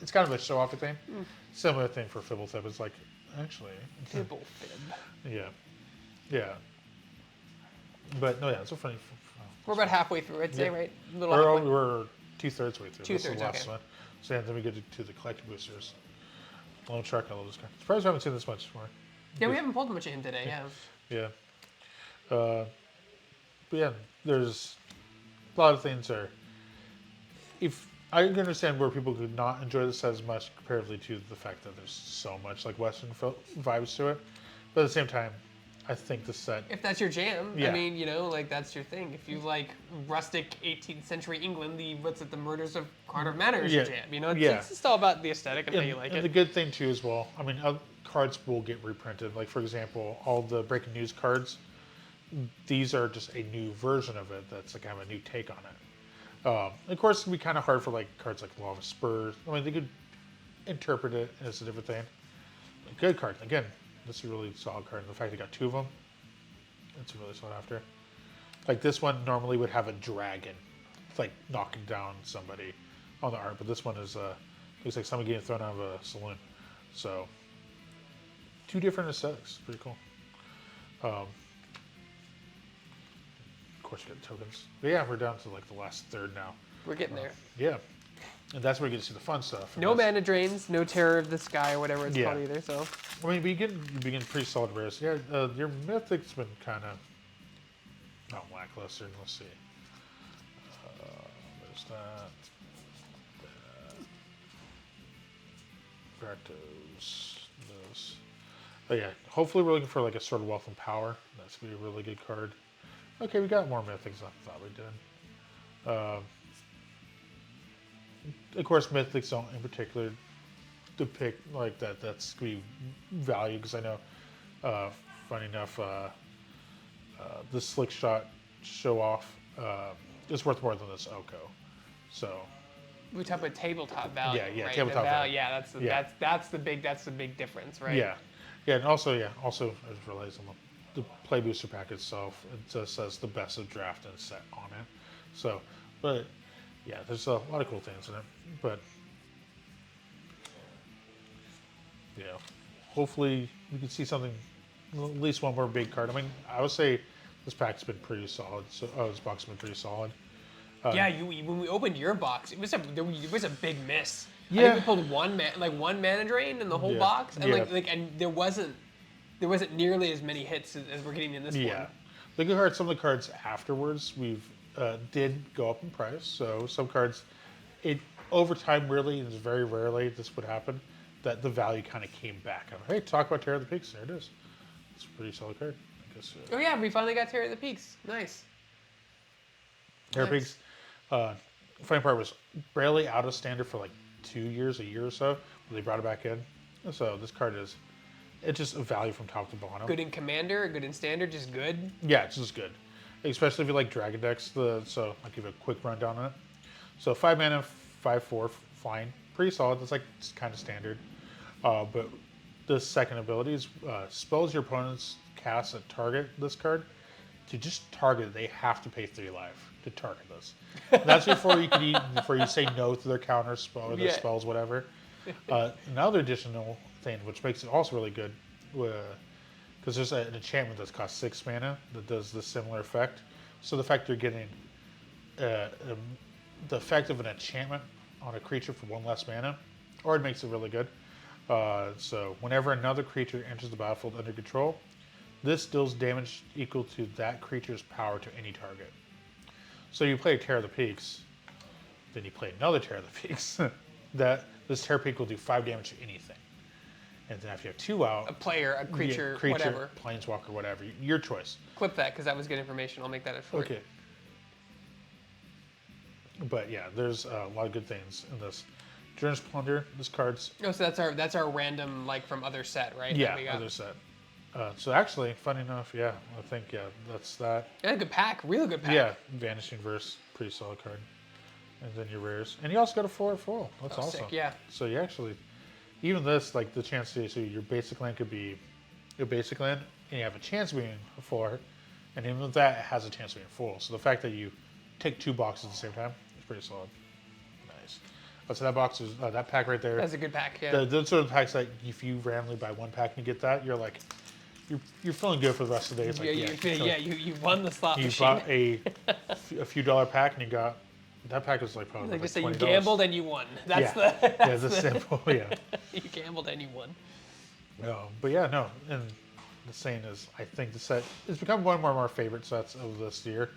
it's kind of a show-off thing. Similar thing for Fibblethip. It's like, actually. Fibblethip. Yeah. But no, yeah, it's a funny. We're about halfway through, I'd say, right? We're 2/3 way through. Two-thirds, last okay. one. So yeah, then we get to the collector boosters. Lone Shark, I love this guy. Surprised we haven't seen this much more. Yeah, we haven't pulled much of him today, yeah. Yeah. But yeah, there's a lot of things there. If I can understand where people could not enjoy this as much comparatively to the fact that there's so much like Western vibes to it, but at the same time, I think the set. If that's your jam, Yeah. I mean, like that's your thing. If you like rustic 18th century England, the Murders of Carter Manor is your jam. It's just all about the aesthetic and how you like and it. the good thing too as well, I mean, cards will get reprinted. Like for example, all the breaking news cards, these are just a new version of it. That's like kind of a new take on it. Of course, it can be kind of hard for like cards like Law of Spurs. I mean, they could interpret it as a different thing. A good card again. This is a really solid card. And the fact they got 2 of them, it's really sought after. Like this one normally would have a dragon, it's like knocking down somebody on the art, but this one is looks like somebody getting thrown out of a saloon. So 2 different aesthetics, pretty cool. Of course, you get tokens. But yeah, we're down to like the last third now. We're getting there. Yeah, and that's where you get to see the fun stuff. No mana drains, no Terror of the Sky or whatever it's called either. So I mean, you begin pretty solid rares. Yeah, your mythic's been kind of not lackluster. Let's see. There's that. Rakdos. Those. But yeah, hopefully we're looking for like a Sword of Wealth and Power. That's gonna be a really good card. Okay, we got more mythics than I thought we did. Of course, mythics don't in particular depict like that's gonna be value because I know, funny enough, the slick shot show off is worth more than this Oko. So We talk about tabletop value, yeah, right? tabletop value. Yeah, that's the big difference, right? And also I just realized on the play booster pack itself, it just says the best of draft and set on it. So, but yeah, there's a lot of cool things in it. But yeah, hopefully we can see something, at least one more big card. I mean, I would say this pack's been pretty solid. So, this box has been pretty solid. Yeah, when we opened your box, it was a big miss. I Yeah. think we pulled one mana drain in the whole box, and and there wasn't nearly as many hits as we're getting in this one. The good cards, some of the cards afterwards, we've did go up in price. So some cards, it over time, really, it's very rarely this would happen, that the value kind of came back. Hey, talk about Terror of the Peaks. There it is. It's a pretty solid card, I guess. Oh yeah, we finally got Terror of the Peaks. Nice. Terror of the Peaks. Funny part was barely out of standard for like 2 years, a year or so. When they brought it back in. So this card is, it's just a value from top to bottom. Good in Commander, good in Standard, just good. Yeah, it's just good. Especially if you like Dragon decks. So I'll give you a quick rundown on it. So 5 mana, 5/4 flying. Pretty solid. That's like kind of standard. But the second ability is spells your opponents cast at target this card. To just target it, they have to pay 3 life to target this. That's before you say no to their counter spell or their spells, whatever. Another additional thing, which makes it also really good, because there's an enchantment that costs 6 mana that does the similar effect. So the fact you're getting the effect of an enchantment on a creature for 1 less mana, or it makes it really good. So whenever another creature enters the battlefield under control, this deals damage equal to that creature's power to any target. So you play a Terror of the Peaks, then you play another Terror of the Peaks. This Terror Peak will do 5 damage to anything. And then if you have 2 out, a player, a creature, whatever, planeswalker, whatever, your choice. Clip that because that was good information. I'll make that a short. Okay. But yeah, there's a lot of good things in this. Journey's Plunder. This card's. Oh, so that's our random like from other set, right? Yeah, other set. So actually, funny enough, I think that's that. Yeah, good pack, really good pack. Yeah, Vanishing Verse, pretty solid card. And then your rares, and you also got a 4/4. That's awesome. Sick, yeah. So you actually, even this, like the chance to, so your basic land could be your basic land, and you have a chance of being a 4, and even with that, it has a chance of being full. So the fact that you take 2 boxes at the same time is pretty solid. Nice. So that box is that pack right there. That's a good pack. Yeah. Those sort of packs that if you randomly buy 1 pack and you get that, you're like. You're feeling good for the rest of the day. It's like, you won the slot machine. You bought a few dollar pack and you got that pack was like probably like like just say $20. you gambled and you won. That's the simple. Yeah. You gambled and you won. No, but yeah, no. And the saying is, I think the set it's become one of my favorite sets of this year.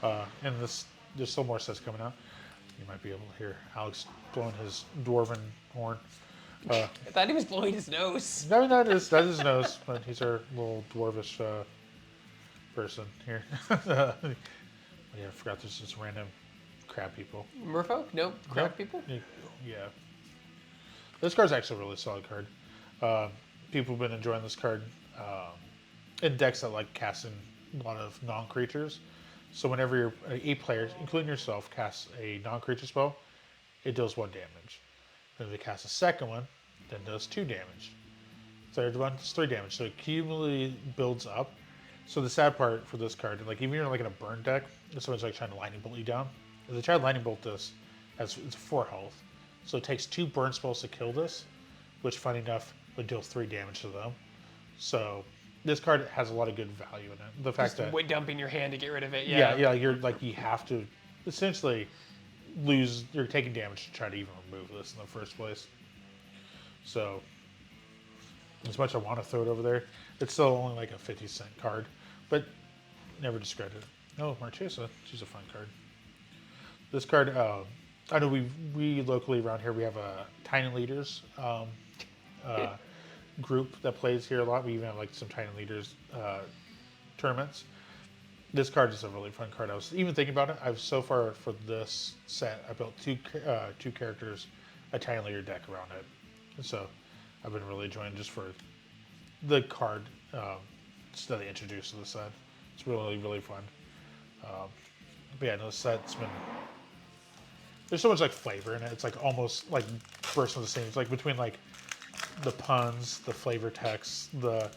And there's still more sets coming out. You might be able to hear Alex blowing his dwarven horn. I thought he was blowing his nose. No, that is his nose, but he's our little dwarvish person here. Yeah, I forgot there's just random crab people. Merfolk? Nope. Crab people? Yeah. This card's actually a really solid card. People have been enjoying this card in decks that like casting a lot of non-creatures. So whenever you're a player, including yourself, casts a non-creature spell, it does 1 damage. Then if they cast a second one, then does 2 damage. Third one does 3 damage. So it cumulatively builds up. So the sad part for this card, like even if you're like in a burn deck, if someone's like trying to lightning bolt you down, if they try to lightning bolt this, it's 4 health. So it takes 2 burn spells to kill this, which funny enough would deal 3 damage to them. So this card has a lot of good value in it. The fact just that dumping your hand to get rid of it. Yeah, you're like you have to essentially you're taking damage to try to even remove this in the first place. So as much as I want to throw it over there, it's still only like a 50-cent card, but never discredit it. Oh, Marchesa, she's a fun card. This card, I know we locally around here, we have a Tiny Leaders group that plays here a lot. We even have like some Tiny Leaders tournaments. this card is a really fun card. I was even thinking about it. I've so far for this set, I built two characters, a tiny layer deck around it. And so I've been really enjoying just for the card that they introduced to the set. It's really, really fun. But yeah, no, the set's been, there's so much like flavor in it. It's like almost like bursting the seams, like between like the puns, the flavor text, the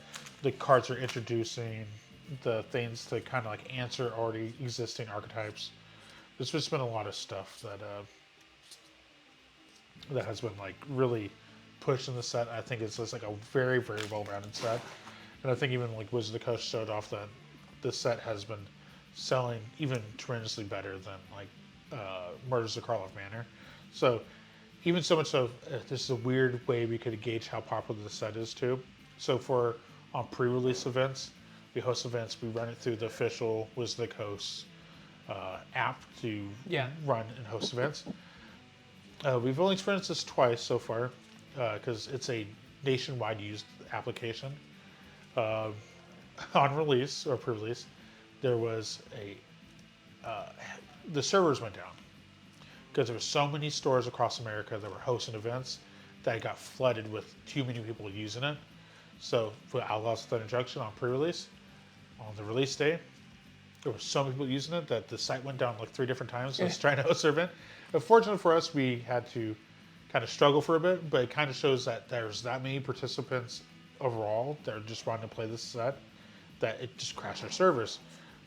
cards are introducing, the things to kind of like answer already existing archetypes. There's just been a lot of stuff that has been like really pushed in the set. I think it's just like a very, very well-rounded set. And I think even like Wizard of the Coast showed off that this set has been selling even tremendously better than like Murders of Karlov Manor. So even so much so, this is a weird way we could gauge how popular the set is too. So for on pre-release events, we host events, we run it through the official Wizard of the Coast app to run and host events. We've only experienced this twice so far because it's a nationwide used application. On release or pre-release, there was the servers went down because there were so many stores across America that were hosting events that it got flooded with too many people using it. So for Outlaws Thunder Junction on pre-release, on the release day, there were so many people using it that the site went down like 3 different times. So it's trying to host their event. Unfortunately for us, we had to kind of struggle for a bit, but it kind of shows that there's that many participants overall that are just wanting to play this set that it just crashed our servers,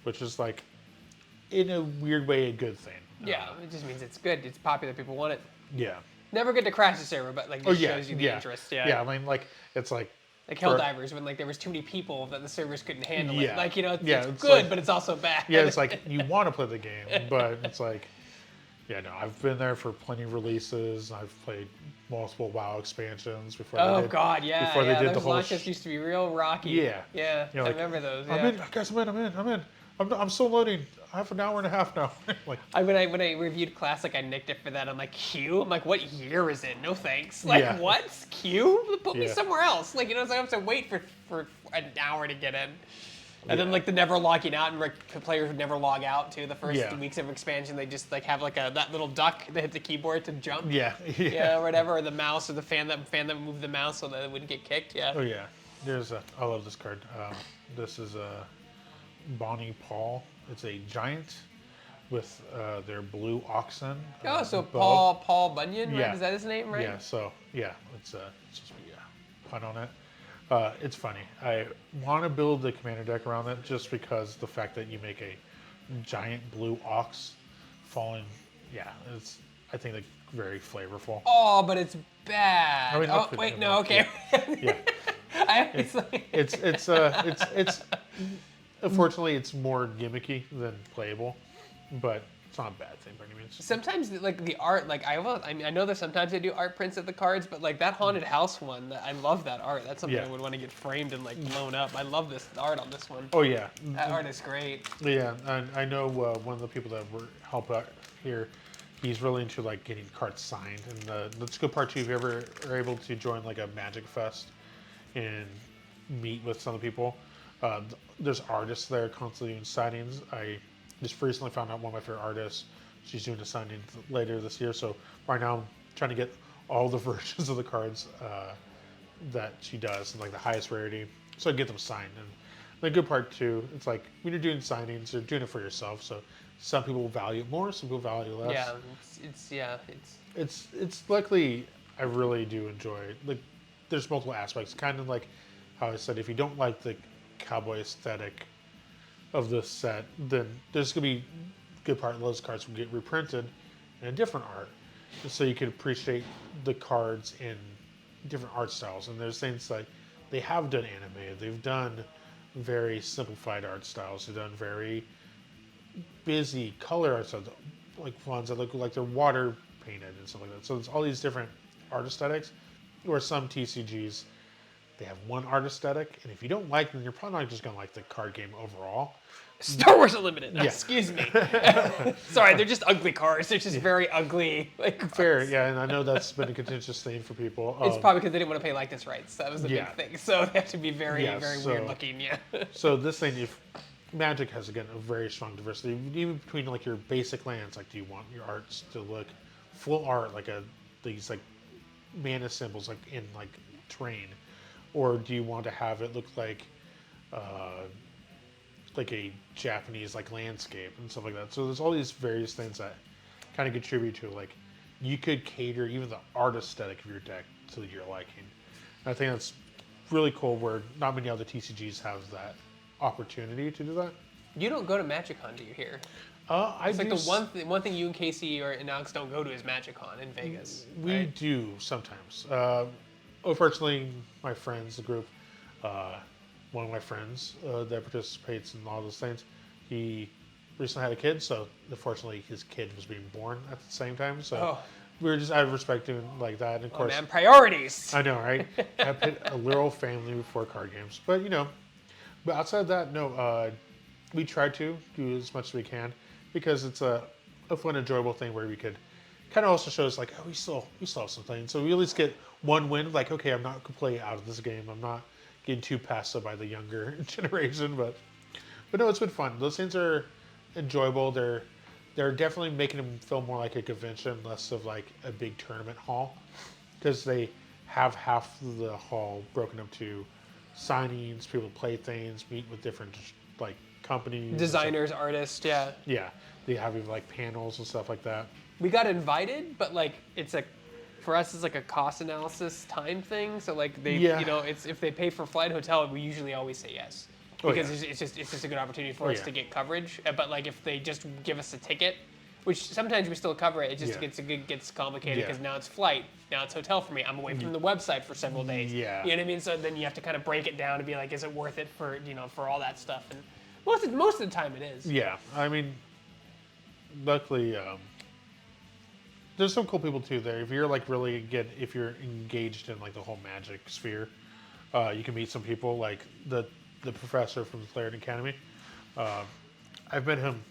which is like, in a weird way, a good thing. Yeah, it just means it's good. It's popular. People want it. Yeah. Never good to crash the server, but like just shows you the interest. Yeah. Yeah, I mean, like it's like Helldivers when like there was too many people that the servers couldn't handle it. Like it's good, like, but it's also bad. Yeah, it's like you want to play the game, but it's like, yeah, no, I've been there for plenty of releases. I've played multiple WoW expansions before. Oh they did, God, yeah. Before they did those the whole. launches used to be real rocky. Yeah. Yeah. You know, like, I remember those. I'm in, guys. I'm in. I'm still loading. I have an hour and a half now. Like when I reviewed Classic, I nicked it for that. I'm like, Q? I'm like, what year is it? No thanks. Like, what? Q? Put me somewhere else. Like, so I have to wait for an hour to get in. And then like the never logging out, and the players would never log out too. The first weeks of expansion, they just like have like that little duck that hit the keyboard to jump. Yeah, or whatever, or the mouse, or the fan that moved the mouse so that it wouldn't get kicked. Yeah. Oh yeah, I love this card. This is a Bonnie Paul. It's a giant with their blue oxen. So bow. Paul Bunyan, right? Is that his name, right? Yeah. So it's just pun on it. It's funny. I want to build the commander deck around it just because the fact that you make a giant blue ox falling, it's I think like very flavorful. Oh, but it's bad. I mean, oh wait, no, okay. Yeah. It's unfortunately it's more gimmicky than playable, but it's not a bad thing by any means. Sometimes like the art, like I know that sometimes they do art prints of the cards, but like that haunted house one, I love that art. That's something I would want to get framed and like blown up. I love this art on this one. Oh yeah, that art is great. Yeah, I know one of the people that were help out here. He's really into like getting cards signed, and that's a good part too. If you ever are able to join like a Magic Fest and meet with some of the people, there's artists there constantly doing signings. I just recently found out one of my favorite artists. She's doing a signing later this year, so right now I'm trying to get all the versions of the cards that she does, and like the highest rarity, so I can get them signed. And the good part too, it's like when you're doing signings, you're doing it for yourself. So some people value it more, some people value it less. Yeah, it's luckily I really do enjoy it. Like there's multiple aspects, kind of like how I said, if you don't like the cowboy aesthetic of this set, then there's gonna be a good part of those cards will get reprinted in a different art, so you can appreciate the cards in different art styles. And there's things like they have done anime, they've done very simplified art styles, they've done very busy color art styles, like ones that look like they're water painted and stuff like that. So there's all these different art aesthetics, or some TCGs they have one art aesthetic, and if you don't like them, you're probably not just gonna like the card game overall. Star Wars Unlimited. Excuse me. Sorry, they're just ugly cards. They're just very ugly. Fair, yeah, and I know that's been a contentious thing for people. It's probably because they didn't want to pay likeness rights. That was the big thing. So they have to be very, very weird looking. Yeah. So this thing, Magic has again a very strong diversity, even between like your basic lands. Like, do you want your arts to look full art, like these like mana symbols like in like terrain, or do you want to have it look like a Japanese like landscape and stuff like that? So there's all these various things that kind of contribute to like you could cater even the art aesthetic of your deck to your liking. And I think that's really cool. Where not many other TCGs have that opportunity to do that. You don't go to MagicCon, do you here? I It's like do the one thing you and Casey and Alex don't go to is MagicCon in Vegas. We right? do sometimes. Unfortunately, my friends, the group, one of my friends that participates in all those things, he recently had a kid, so unfortunately his kid was being born at the same time. So we were just out of respect doing like that. And of course, man, priorities. I know, right? I put a literal family before card games, but but outside of that, no. We try to do as much as we can because it's a fun, enjoyable thing where we could kind of also show us like, oh, we still have something. So we at least get one win. Like, okay, I'm not completely out of this game. I'm not getting too passed up by the younger generation, but no, it's been fun. Those things are enjoyable. They're definitely making them feel more like a convention, less of like a big tournament hall, because they have half the hall broken up to signings, people play things, meet with different like companies, Designers, artists, yeah. Yeah, they have even like panels and stuff like that. We got invited, but like for us, it's like a cost analysis time thing. So like it's if they pay for flight and hotel, we usually always say yes because it's just a good opportunity for us to get coverage. But like if they just give us a ticket, which sometimes we still cover it, it just gets complicated because now it's flight, now it's hotel for me. I'm away from the website for several days. Yeah, you know what I mean. So then you have to kind of break it down to be like, is it worth it for for all that stuff? And most of the time it is. Yeah, I mean, luckily. There's some cool people too there. If you're like if you're engaged in like the whole Magic sphere, you can meet some people like the professor from the Clarendon Academy. I've met him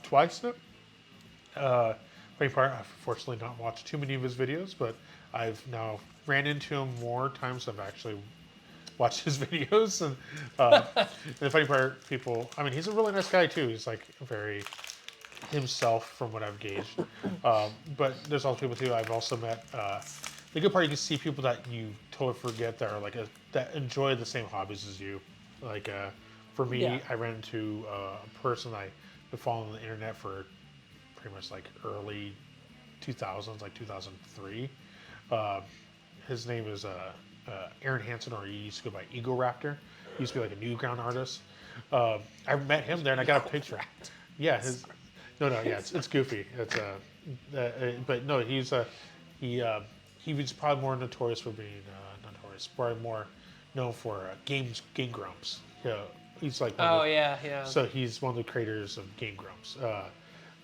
twice now. Funny part, I've fortunately not watched too many of his videos, but I've now ran into him more times than I've actually watched his videos. And the funny part, he's a really nice guy too. He's like very himself from what I've gauged. But there's also people too I've also met. The good part, you can see people that you totally forget that are like that enjoy the same hobbies as you. Like for me, I ran into a person I've been following on the internet for pretty much like early 2000s, like 2003. His name is Aaron Hansen, or he used to go by Eagle Raptor. He used to be like a Newground artist. I met him there and I got a picture. Yeah, it's goofy. It's but no, he was probably more notorious for being not notorious, probably more known for Game Grumps. He's like So he's one of the creators of Game Grumps.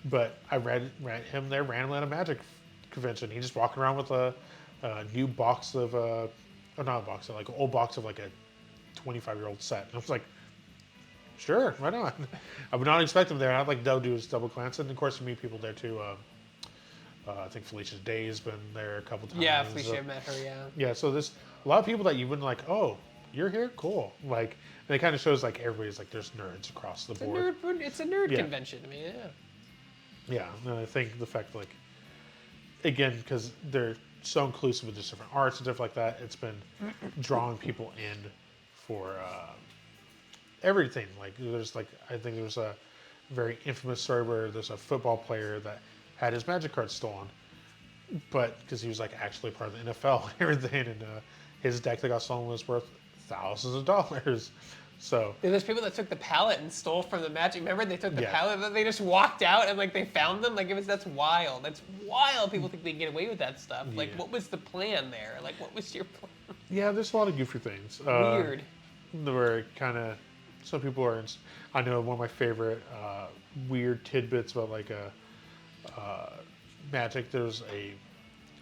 But I read him there randomly at a Magic convention. He's just walking around with a new box of not a box, like an old box of like a 25-year-old set. And I was like, sure, right on. I would not expect him there. I'd like do his double glance, and of course you meet people there too. I think Felicia Day's been there a couple times. Yeah, Felicia met her. Yeah. Yeah, so there's a lot of people that you wouldn't like. Oh, you're here, cool. Like, and it kind of shows like everybody's like there's nerds across the board. It's a nerd convention. I mean, yeah, and I think the fact like again because they're so inclusive with just different arts and stuff like that, it's been drawing people in for. Everything. Like there's like I think there was a very infamous story where there's a football player that had his Magic card stolen, but because he was like actually part of the NFL and everything, and his deck that got stolen was worth thousands of dollars. So there's people that took the pallet and stole from the Magic. Remember, they took the pallet and they just walked out and like they found them. Like that's wild. That's wild. People think they can get away with that stuff. Like, what was the plan there? Like, what was your plan? Yeah, there's a lot of goofy things. Weird. Where kind of. Some people are. I know one of my favorite weird tidbits about like Magic. There's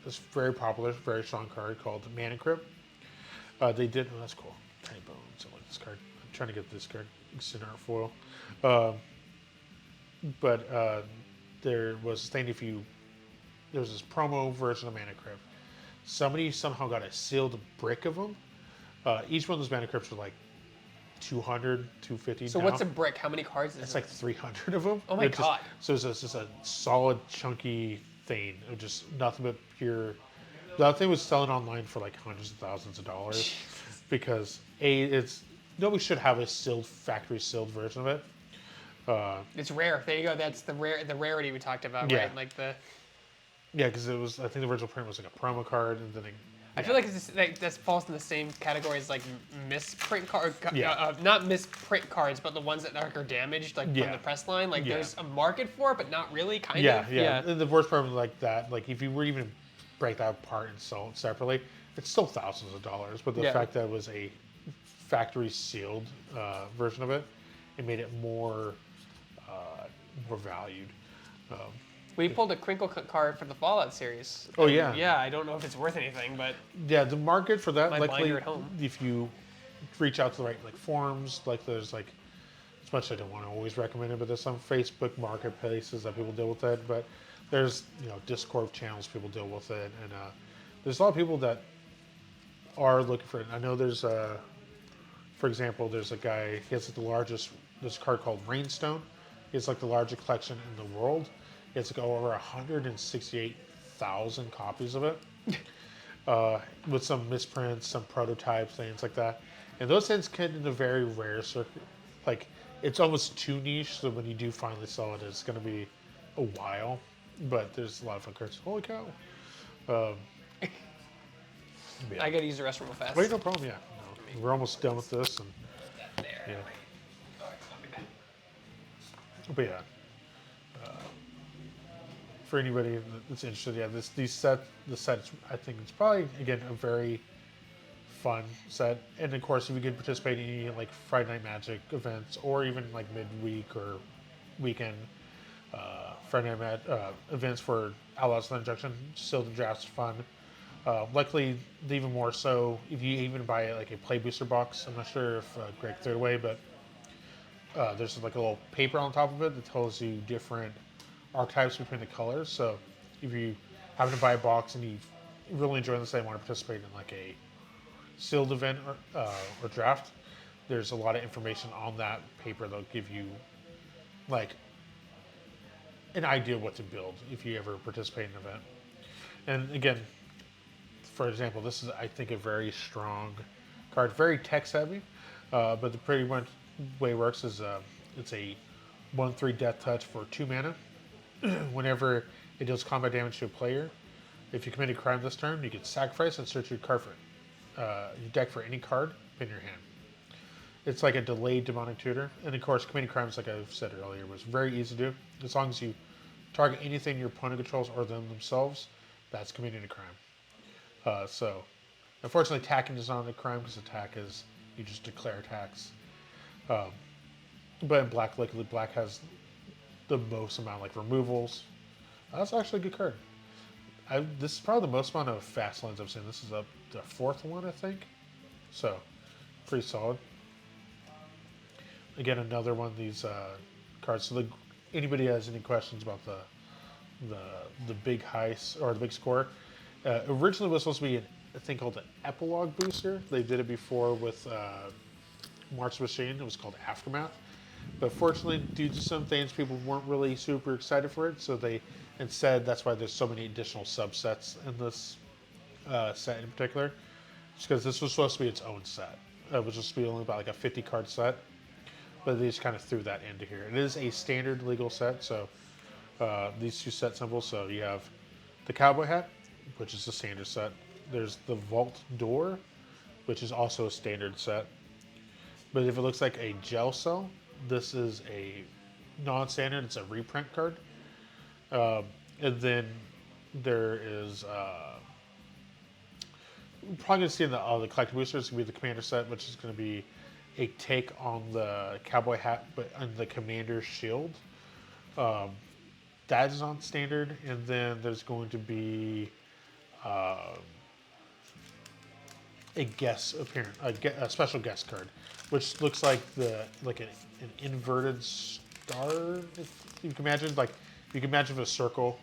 this very popular, very strong card called Mana Crypt. They did. Oh, that's cool. Tinybones. I like this card. I'm trying to get this card. It's in art foil. But there was a thing there was this promo version of Mana Crypt. Somebody somehow got a sealed brick of them. Each one of those Mana Crypts were like 200, 250. So now. what's a brick? How many cards is It's it? like 300 of them. Oh my God. So it's just a solid, chunky thing of just nothing but pure. The other thing was selling online for like hundreds of thousands of dollars because it's nobody should have a factory sealed version of it. It's rare. There you go. That's the rarity we talked about, Yeah. right? Like Yeah, because it was. I think the original print was like a promo card, and then I feel like it's just, like that falls in the same category as like misprint card, Yeah. not misprint cards, but the ones that are damaged like from Yeah. the press line. Like Yeah. there's a market for it, but not really. Kind yeah, of. yeah. And the worst part was like that. Like if you were even break that apart and sell it separately, it's still thousands of dollars. But the Yeah. fact that it was a factory sealed version of it, it made it more valued. We pulled a crinkle cut card for the Fallout series. Oh, And yeah. Yeah, I don't know if it's worth anything, but Yeah, the market for that, My likely, binder at home. if you reach out to the right like forums, like there's like, as much as I don't want to always recommend it, but there's some Facebook marketplaces that people deal with it. But there's Discord channels people deal with it, and there's a lot of people that are looking for it. I know there's for example, there's a guy. He has like the largest. There's a card called Rainstone. He has like the largest collection in the world. He has like over 168,000 copies of it, with some misprints, some prototypes, things like that. And those things get into very rare circuit. Like it's almost too niche. So when you do finally sell it, it's going to be a while. But there's a lot of fun cards. Holy cow! Yeah. I gotta use the restroom real fast. Wait, no problem. Yeah, no. We're almost done with this, and There. yeah. All right, I'll be back. But yeah, for anybody that's interested, yeah, the set, I think it's probably again a very fun set, and of course, if you could participate in any like Friday Night Magic events or even like midweek or weekend Friday Night events for Outlaws Thunder Junction, still the draft's fun. Luckily, even more so if you even buy like a play booster box. I'm not sure if Greg threw it away, but there's like a little paper on top of it that tells you different archetypes between the colors. So if you happen to buy a box and you really enjoy this and want to participate in like a sealed event or draft, there's a lot of information on that paper that'll give you like an idea what to build if you ever participate in an event. And again, for example, this is I think a very strong card, very text heavy, but the pretty much way it works is it's a 1/3 death touch for 2 mana. Whenever it deals combat damage to a player, if you commit a crime this turn, you can sacrifice and search your card for your deck for any card in your hand. It's like a delayed demonic tutor, and of course, committing crimes, like I said earlier, was very easy to do. As long as you target anything your opponent controls or them themselves, that's committing a crime. So, unfortunately, attacking is not a crime because attack is you just declare attacks. But in black, luckily, black has the most amount like removals. That's actually a good card. This is probably the most amount of fast lands I've seen. This is the 4th one, I think. So, pretty solid. Again, another one of these cards. So, anybody has any questions about the big heist or the big score? Originally, it was supposed to be a thing called an epilogue booster. They did it before with Mark's Machine. It was called Aftermath. But fortunately, due to some things, people weren't really super excited for it. So they instead, that's why there's so many additional subsets in this set in particular. Just because this was supposed to be its own set. It was supposed to be only about like a 50 card set. But they just kind of threw that into here. It is a standard legal set. So these two set symbols. So you have the cowboy hat, which is a standard set. There's the vault door, which is also a standard set. But if it looks like a gel cell, this is a non-standard. It's a reprint card. And then there is we're probably going to see in the collector boosters. It's going to be the commander set, which is going to be a take on the cowboy hat, but on the commander's shield. That is on standard, and then there's going to be a guest appearance, a special guest card, which looks like an inverted star. If you can imagine, like you can imagine a circle.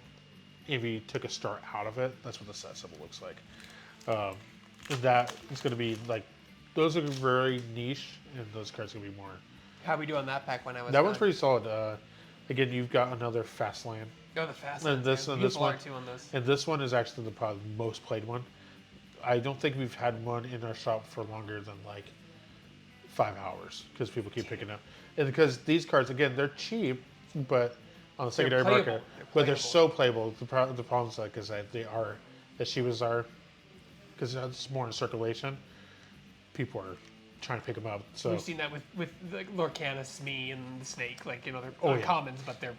If you took a star out of it, that's what the set symbol looks like. And that is going to be like those are very niche, and those cards can be more. How we do on that pack when I was? That one's pretty solid. Again, you've got another fast land. Oh, the fast And ones, this yeah. and this Beautiful one, art too on those. and this one is actually the probably most played one. I don't think we've had one in our shop for longer than like 5 hours because people keep picking up, and because these cards again they're cheap, but on the secondary playable. market, They're but they're playable. so playable. The problem is like is that they are, as Shivas are, because it's more in circulation. People are trying to pick them up. So We've seen that with like Lorcana, Smee, and the Snake, like in other Oh, yeah. commons, but they're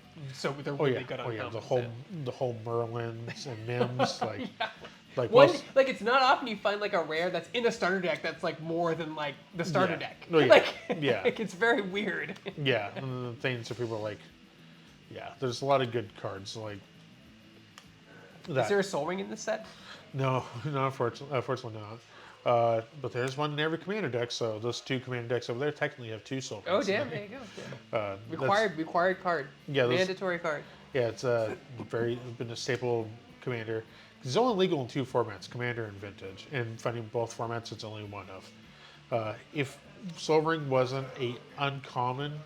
oh really yeah, good on oh yeah, commons. the whole Merlins and Mims like Yeah. like One, most. like it's not often you find like a rare that's in a starter deck that's like more than like the starter Yeah. deck. Oh, yeah. Like, Yeah. like it's very weird. Yeah, and the things that people are like, yeah, there's a lot of good cards like that. Is there a Soul Ring in this set? No, unfortunately not. But there's one in every commander deck, so those 2 commander decks over there technically have 2 soul. Oh Rings in damn! there. There you go. Yeah. That's- Required card. Yeah, those- Mandatory card. Yeah, it's been a staple commander. It's only legal in 2 formats, commander and vintage. And finding both formats, it's only one of. If Soul Ring wasn't a uncommon,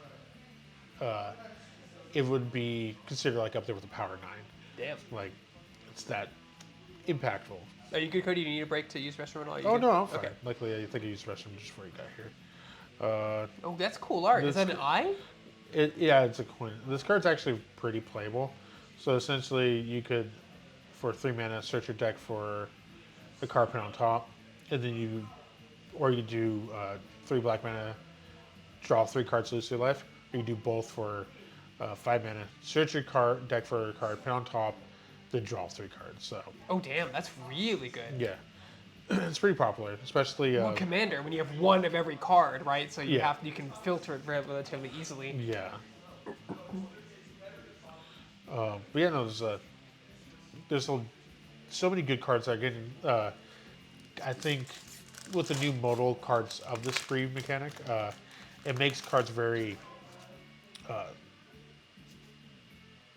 it would be considered like up there with the Power 9. Damn. Like, it's that impactful. Are you good, Cody? Do you need a break to use restroom at all? Oh no, I'm fine. Okay. Luckily, I think I used the restroom just before you got here. Oh, that's cool art. Is This- that an eye? Yeah, it's a coin. This card's actually pretty playable. So essentially, you could, for 3 mana, search your deck for a card put on top, and then you do 3 black mana, draw 3 cards, lose 2 life, or you do both for 5 mana, search your deck for a card, put on top, then draw 3 cards. So Oh damn, that's really good. yeah, it's pretty popular, especially. Well, Commander, when you have one of every card, right? So you Yeah. you can filter it relatively easily. Yeah. But yeah, no, so many good cards that are getting. I think with the new modal cards of the spree mechanic, it makes cards very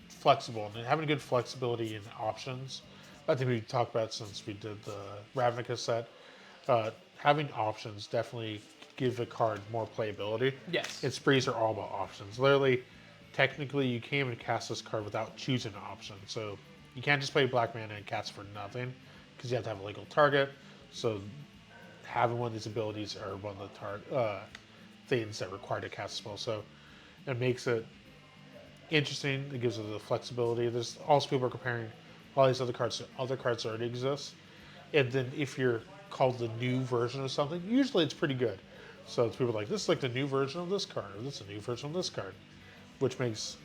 flexible, and having good flexibility in options. I think we talked about since we did the Ravnica set. Having options definitely give a card more playability. Yes. And sprees are all about options. Literally, technically, you can't even cast this card without choosing an option. So you can't just play black mana and cast for nothing because you have to have a legal target. So having one of these abilities are one of the things that require to cast a spell. So it makes it interesting. It gives it the flexibility. There's also people are comparing all these other cards to other cards that already exist. And then if you're called the new version of something, usually it's pretty good. So it's people like, this is like the new version of this card, or this is a new version of this card, which makes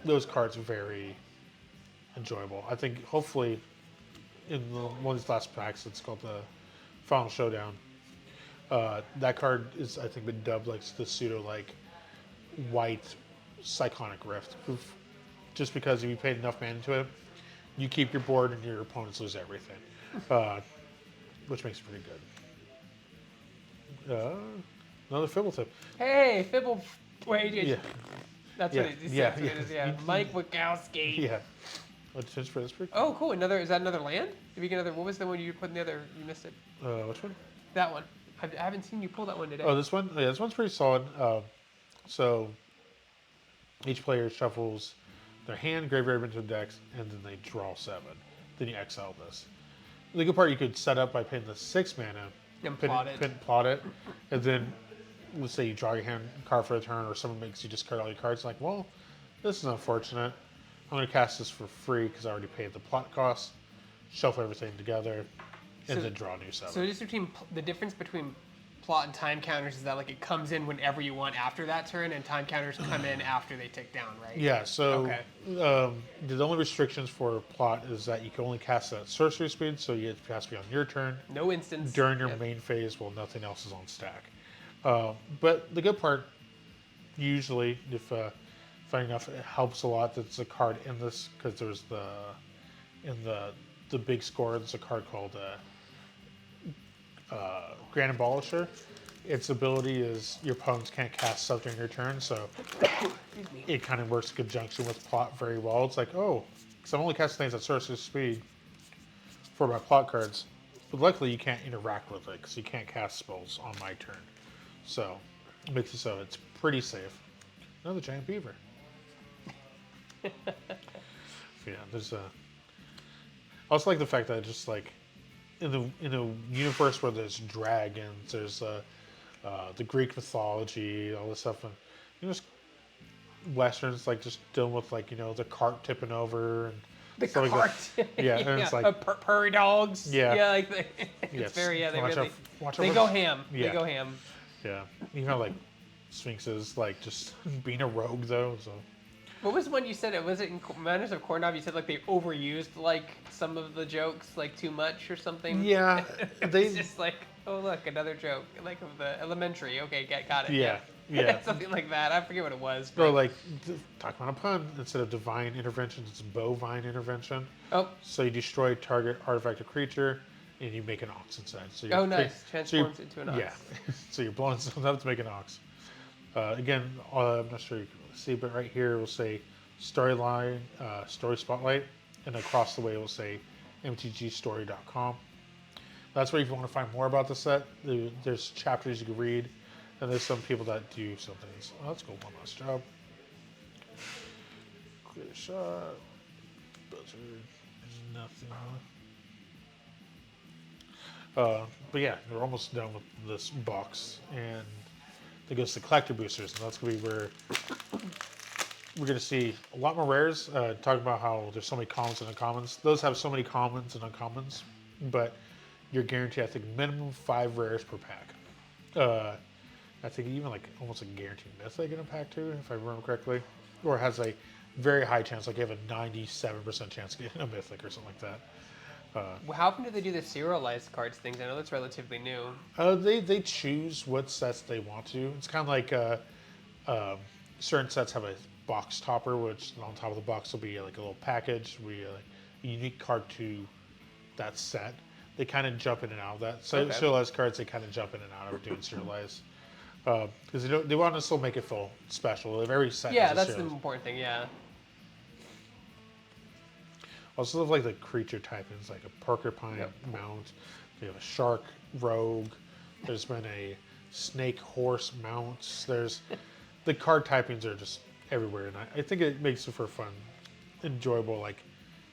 those cards very enjoyable. I think hopefully in one of these last packs, it's called the Final Showdown. That card is, I think, been dubbed like the pseudo like white Cyclonic Rift, just because if you paid enough mana into it, you keep your board and your opponents lose everything, which makes it pretty good. Another Fibble tip. Hey, Fibble. Wait, Yeah, that's Yeah, what it is. yeah, That's what it is. Yeah. yeah. Mike Wachowski. yeah. What's this for this week? Oh, cool. Is that another land? Did we get another? What was the one you put in the other? You missed it. Which one? That one. I haven't seen you pull that one today. Oh, this one? Yeah, this one's pretty solid. So each player shuffles their hand, graveyard into the decks, and then they draw 7. Then you exile this. The good part, you could set up by paying the 6 mana, And plot it. plot it, and then let's say you draw your hand card for a turn, or someone makes you discard all your cards. Like, well, this is unfortunate. I'm going to cast this for free because I already paid the plot cost. Shuffle everything together, and then draw a new 7. So just the difference between plot and time counters is that like it comes in whenever you want after that turn, and time counters come in after they tick down, right? Yeah, so Okay. the only restrictions for plot is that you can only cast at sorcery speed, so it has to be on your turn. No instance. During your Yep. main phase while nothing else is on stack. But the good part, usually, if funny enough, it helps a lot that it's a card in this, because there's in the big score, there's a card called Grand Abolisher. Its ability is your opponents can't cast stuff during your turn, so it kind of works in conjunction with plot very well. It's like, oh, because I'm only casting things at sorcery speed for my plot cards. But luckily, you can't interact with it because you can't cast spells on my turn. So it makes it so it's pretty safe. Another giant beaver. Yeah, there's a. I also like the fact that just like in a universe where there's dragons, there's the Greek mythology, all this stuff, and just westerns like just dealing with like the cart tipping over and The stuff cart. like that. Yeah, and it's like prairie dogs. Yeah. Yeah, like it's yes, very they watch really out, watch they out go for- ham. Yeah. They go ham. Yeah, like Sphinxes like just being a rogue though. So What was the one you said? It was it in Manners of Cornov? You said like they overused like some of the jokes like too much or something. yeah, It's just like, oh look, another joke like of the elementary. Okay, got it. yeah, yeah. Something like that. I forget what it was. Or But... like talk about a pun. Instead of divine intervention, it's bovine intervention. Oh. So you destroy target artifact or creature, and you make an ox instead. So Oh, nice. Transforms into an ox. Yeah. So you're blowing something up to make an ox. Again, I'm not sure you can see, but right here it will say storyline, story spotlight, and across the way it will say mtgstory.com. That's where if you want to find more about the set, there's chapters you can read, and there's some people that do some things. Oh, let's go one last job. Clear shot. Buzzer. There's nothing. But yeah, we're almost done with this box, and it goes to collector boosters, and that's going to be where we're going to see a lot more rares. Talk about how there's so many commons and uncommons. Those have so many commons and uncommons, but you're guaranteed, I think, minimum 5 rares per pack. I think even like almost a guaranteed mythic in a pack too, if I remember correctly, or it has a very high chance, like you have a 97% chance of getting a mythic or something like that. How often do they do the serialized cards things? I know that's relatively new. They choose what sets they want to. It's kind of like certain sets have a box topper, which on top of the box will be like a little package, a unique card to that set. They kind of jump in and out of that. So Okay. serialized cards, they kind of jump in and out of doing serialized because they want to still make it feel special. Every set. Yeah, has a that's the serialized. important thing. Yeah. Also, love like the creature typings, like a porcupine mount. You have a shark rogue. There's been a snake horse mounts. There's the card typings are just everywhere, and I think it makes it for fun, enjoyable. Like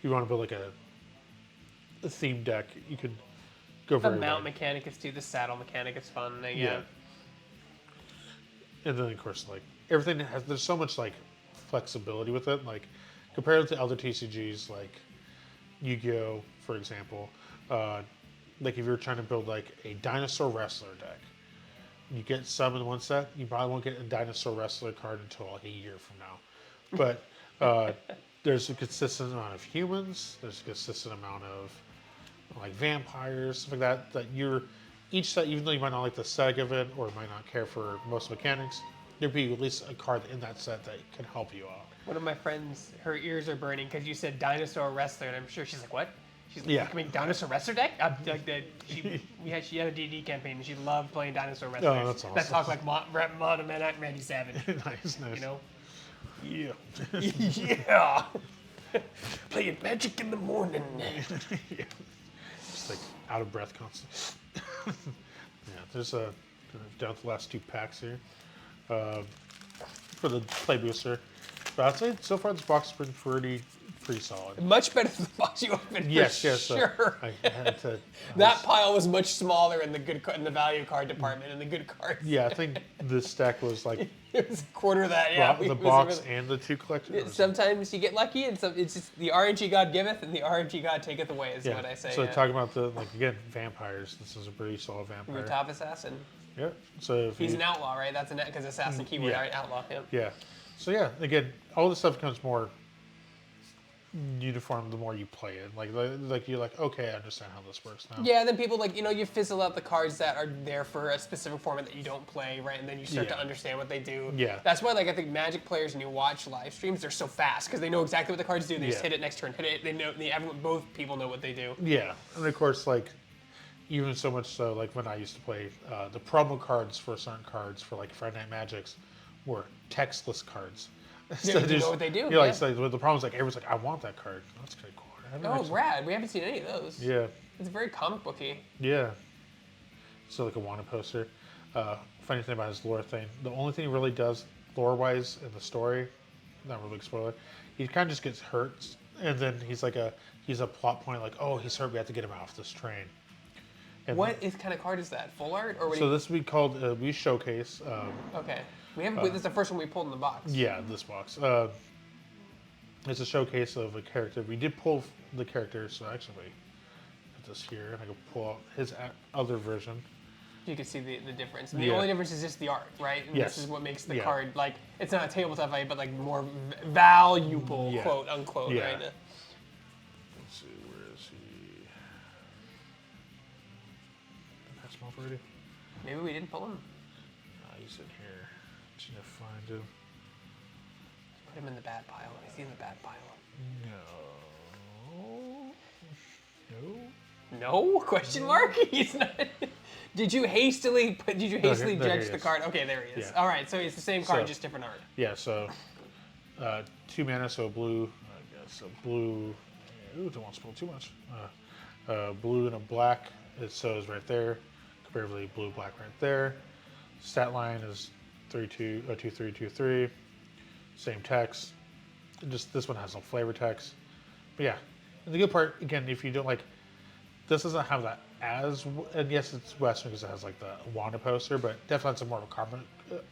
you want to build like a theme deck, you could go for The mount mechanic is too. The saddle mechanic is fun. Yeah. Yeah. And then of course like everything has there's so much like flexibility with it. Like compared to other TCGs like Yu-Gi-Oh, for example, like if you're trying to build like a dinosaur wrestler deck, you get some in one set, you probably won't get a dinosaur wrestler card until like a year from now. But there's a consistent amount of humans, there's a consistent amount of like vampires, stuff like that, that each set, even though you might not like the aesthetic of it or might not care for most mechanics, there'd be at least a card in that set that can help you out. One of my friends, her ears are burning because you said dinosaur wrestler, and I'm sure she's like, "What?" She's like, Yeah. "I mean, dinosaur wrestler deck?" Like that. She had a D&D campaign, and she loved playing dinosaur wrestlers. Oh, that's awesome. That talk like Randy Savage. Nice. You know? Yeah. Yeah. Playing Magic in the morning. Yeah. Just like out of breath constantly. Yeah, there's down to the last 2 packs here for the play booster. But I'd say so far this box has been pretty solid. Much better than the box you opened. Yes, for yes. sure. I had to. That pile was much smaller in the value card department and the good cards. Yeah, I think this stack was like It was a quarter of that. Yeah. the It was box really- and the 2 collectors. Sometimes you get lucky, and it's just the RNG God giveth and the RNG God taketh away. Is Yeah. what I say. So yeah. talking about the again vampires. This is a pretty solid Your vampire. top assassin. Yeah. So if He's you, an outlaw, right? That's because assassin keyword, yeah. right? Outlaw. Yeah. Yeah. So yeah, again, all this stuff becomes more uniform the more you play it. Like you're like, okay, I understand how this works now. Yeah, then people you fizzle out the cards that are there for a specific format that you don't play, right? And then you start to Yeah. understand what they do. Yeah. That's why, I think Magic players, when you watch live streams, they're so fast because they know exactly what the cards do. They just Yeah. hit it next turn, hit it. They know. Both people know what they do. Yeah, and of course, like even so much so, like when I used to play, the promo cards for certain cards for like Friday Night Magics were textless cards. Yeah, you know what they do, Like, yeah. so the problem is like everyone's like, I want that card. That's kind of cool. I haven't Oh, actually- rad! We haven't seen any of those. Yeah, It's very comic booky. Yeah. So like a wanted poster. Funny thing about his lore thing, the only thing he really does lore-wise in the story, not really a big spoiler, he kind of just gets hurt, and then he's a plot point like, oh, he's hurt, we have to get him off this train. And What kind of card is that? Full art or what? so this would be called we showcase. Okay, we have. This is the first one we pulled in the box. Yeah, this box. It's a showcase of a character. We did pull the character, so actually, put this here, and I can pull out his other version. You can see the difference. And the only difference is just the art, right? And Yes. this is what makes the Yeah. card, like, it's not a tabletop value, but like more valuable, Yeah. quote unquote, Yeah. right? Let's see, where is he? Did I smell already? Maybe we didn't pull him. He's in here. Just need to find him. Put him in the bad pile. Is he in the bad pile? No. No. No? Question mark? He's not. Did you hastily there he judge the is. card? Okay, there he is. Yeah. All right, so it's the same card, So- just different art. Yeah, so 2 mana, so blue, I guess a blue. Ooh, don't want to spoil too much. Blue and a black, so is right there. Comparatively blue, black right there. Stat line is 3/2, 2/3, 2/3. Same text. Just this one has no flavor text. But yeah, and the good part, again, if you don't like, this doesn't have that and yes, it's Western because it has like the Wanda poster, but definitely has a more of a comic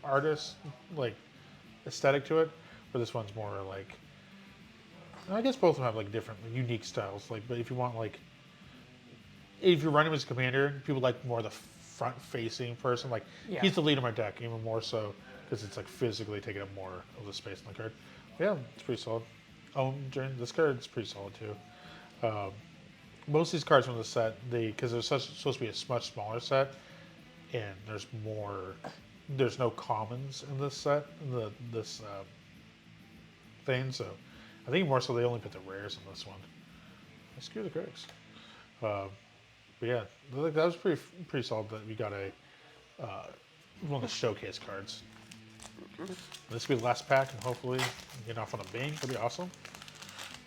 artist like aesthetic to it. But this one's more like, I guess both of them have like different, unique styles. Like, but if you want like, if you're running as a commander, people like more the front-facing person. Like Yeah. he's the lead of my deck, even more so because it's like physically taking up more of the space in the card. But yeah, it's pretty solid. Oh, during this card, it's pretty solid too. Most of these cards from the set, because they're supposed to be a much smaller set, and there's no commons in this set, this thing. So I think more so they only put the rares in this one. Screw the critics. But yeah, that was pretty solid that we got one of the showcase cards. This will be the last pack, and hopefully get off on a bang. That'd be awesome.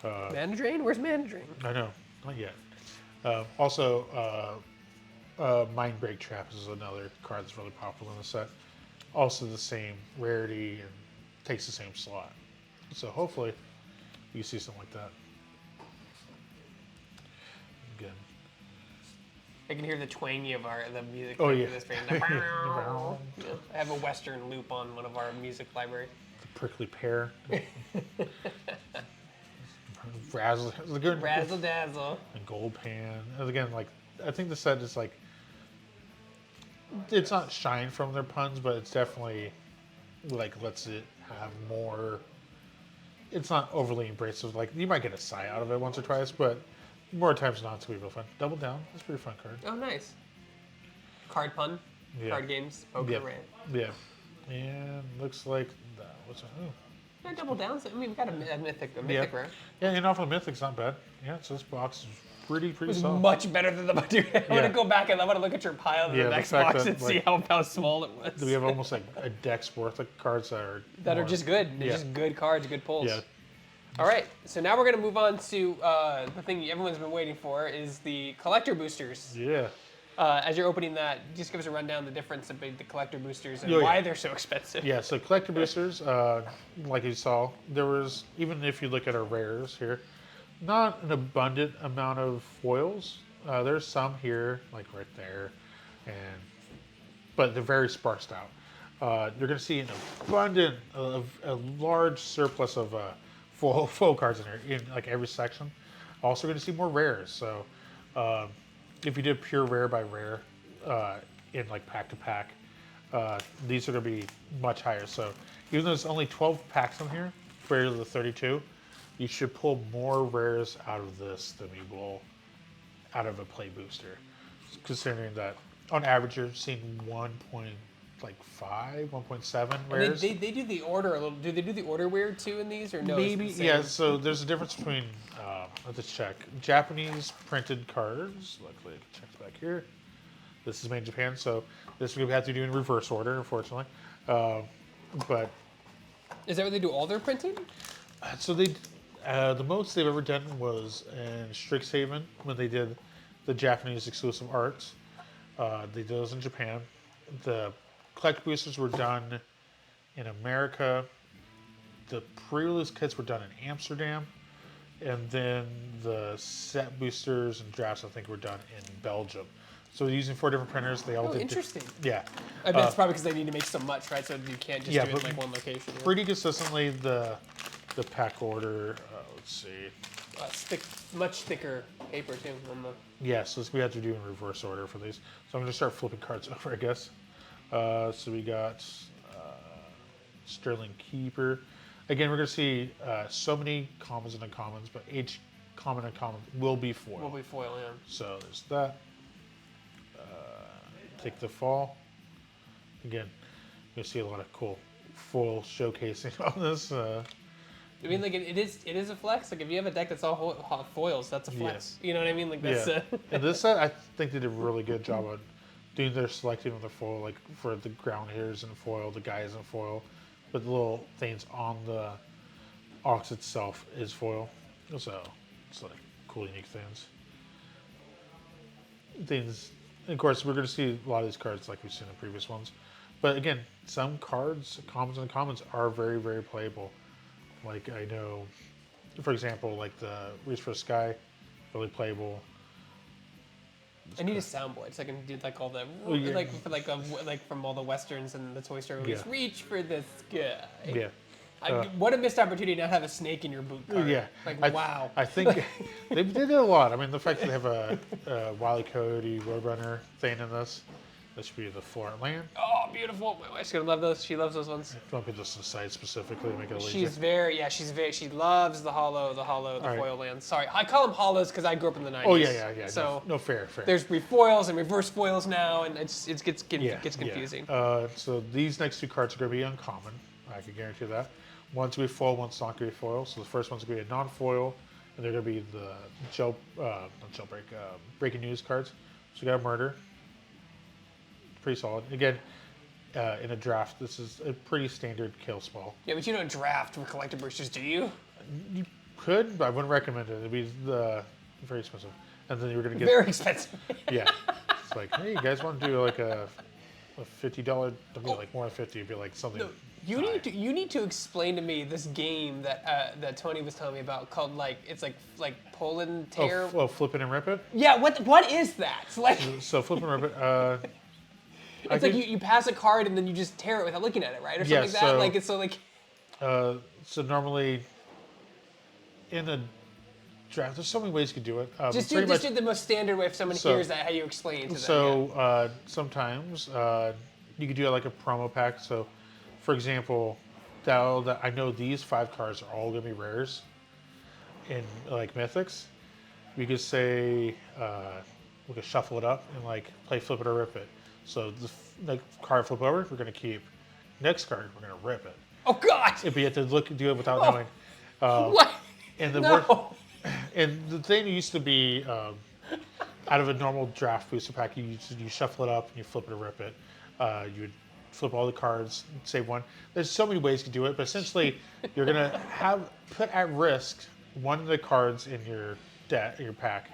Mana Drain? Where's Mana Drain? I know, not yet. Mind Break Trap is another card that's really popular in the set. Also the same rarity and takes the same slot. So hopefully you see something like that. Again. I can hear the twangy of the music. Oh, through yeah. This thing. Yeah, I have a Western loop on one of our music libraries. The prickly pear. Razzle Dazzle. and gold pan. And again, like I think the set is like it's not shine from their puns, but it's definitely like lets it have more. It's not overly abrasive. Like you might get a sigh out of it once or twice, but more times than not, it's gonna be real fun. Double Down, that's a pretty fun card. Oh, nice. Card pun. Yeah. Card games. Poker, Yeah. right? Yeah, and looks like that. What's that? Oh. Yeah, double down. I mean, we've got a mythic Yeah, rare. yeah, and off of the Mythic's not bad. Yeah, so this box is pretty It's solid. much better than the dude. I want Yeah. to go back and I want to look at your pile in Yeah, the the next fact box that, and see like, how small it was. We have almost like a deck's worth of cards that are just good. They're Yeah. just good cards, good pulls. Yeah. All right, so now we're going to move on to the thing everyone's been waiting for is the collector boosters. Yeah. As you're opening that, just give us a rundown of the difference between the collector boosters and Oh, yeah. why they're so expensive. Yeah, so collector boosters, like you saw, there was, even if you look at our rares here, not an abundant amount of foils. There's some here, like right there, but they're very sparsed out. You're going to see an abundant, a large surplus of foil cards in there, in like every section. Also going to see more rares, so if you did pure rare by rare in like pack to pack, these are going to be much higher. So even though there's only 12 packs in here, compared to the 32, you should pull more rares out of this than you will out of a play booster. Considering that on average you're seeing 1.7 rares. They do the order a little. Do they do the order weird too in these or no? it's Maybe, the same? yeah. So there's a difference between, let's check. Japanese printed cards. Luckily, I can check back here. This is made in Japan, so this we have to do in reverse order, unfortunately. But Is that what they do all their printing? so they, the most they've ever done was in Strixhaven when they did the Japanese exclusive arts. They did those in Japan. The collect boosters were done in America. The pre-release kits were done in Amsterdam. And then the set boosters and drafts, I think, were done in Belgium. So they're using 4 different printers. They all did interesting. Yeah. I bet it's probably because they need to make so much, right? So you can't just do it in like one location. Pretty consistently, the pack order, let's see. Much thicker paper too. On the... Yeah, so we have to do in reverse order for these. So I'm going to start flipping cards over, I guess. So we got Sterling Keeper. Again, we're going to see so many commons and uncommons, but each common and uncommon will be foil. Will be foil, yeah. So there's that. Take the fall. Again, you'll see a lot of cool foil showcasing on this. I mean, like it is a flex. Like if you have a deck that's all foils, that's a flex. Yeah. You know what I mean? Like that's. Yeah. And this set, I think they did a really good job on doing their selecting of the foil, like for the ground hairs in foil, the guys in foil, but the little things on the Ox itself is foil. So it's like cool, unique things. Of course, we're going to see a lot of these cards like we've seen in previous ones. But again, some cards, commons and uncommons, are very, very playable. Like I know, for example, like the Reach for the Sky, really playable. I need a soundboard so I can do like all the like from all the westerns and the Toy Story movies. Yeah. Reach for the sky. Yeah. What a missed opportunity to not have a snake in your boot card. Yeah. Like, wow. I think they did a lot. I mean, the fact that they have a Wile E. Coyote Roadrunner thing in this. This should be the Florent Land. Oh, beautiful. My wife's going to love those. She loves those ones. Do you want to put this aside specifically to make it a little she loves the foil lands. Sorry, I call them hollows because I grew up in the 90s. Oh, yeah. So no, fair. There's refoils and reverse foils now, and it gets confusing. Yeah. So these next 2 cards are going to be uncommon. I can guarantee that. One's going to be foil, one's not going to be foil. So the first one's going to be a non-foil, and they're going to be the breaking news cards. So we got a murder. Pretty solid. Again, in a draft, this is a pretty standard kill spell. Yeah, but you don't draft with collector boosters, do you? You could, but I wouldn't recommend it. It'd be very expensive. And then you're going to get... Very expensive. Yeah. It's like, hey, you guys want to do like a $50, don't be like more than 50, it'd be like something... No. You need to explain to me this game that Tony was telling me about called it's like pull and tear. Oh, flip it and rip it? Yeah, what is that? So flip and rip it. It's like you pass a card and then you just tear it without looking at it, right? Or something like that. So normally in a draft, there's so many ways you could do it. Just do the most standard way if someone hears that, how you explain it to them. So sometimes you could do it like a promo pack. So for example, I know these 5 cards are all going to be rares in like Mythics. We could say we could shuffle it up and like play flip it or rip it. So the card flip over, we're going to keep. Next card, we're going to rip it. Oh God! If you have to do it without knowing. What? And and the thing used to be out of a normal draft booster pack, you shuffle it up and you flip it or rip it. You would flip all the cards, save one. There's so many ways to do it, but essentially you're going to put at risk one of the cards in your pack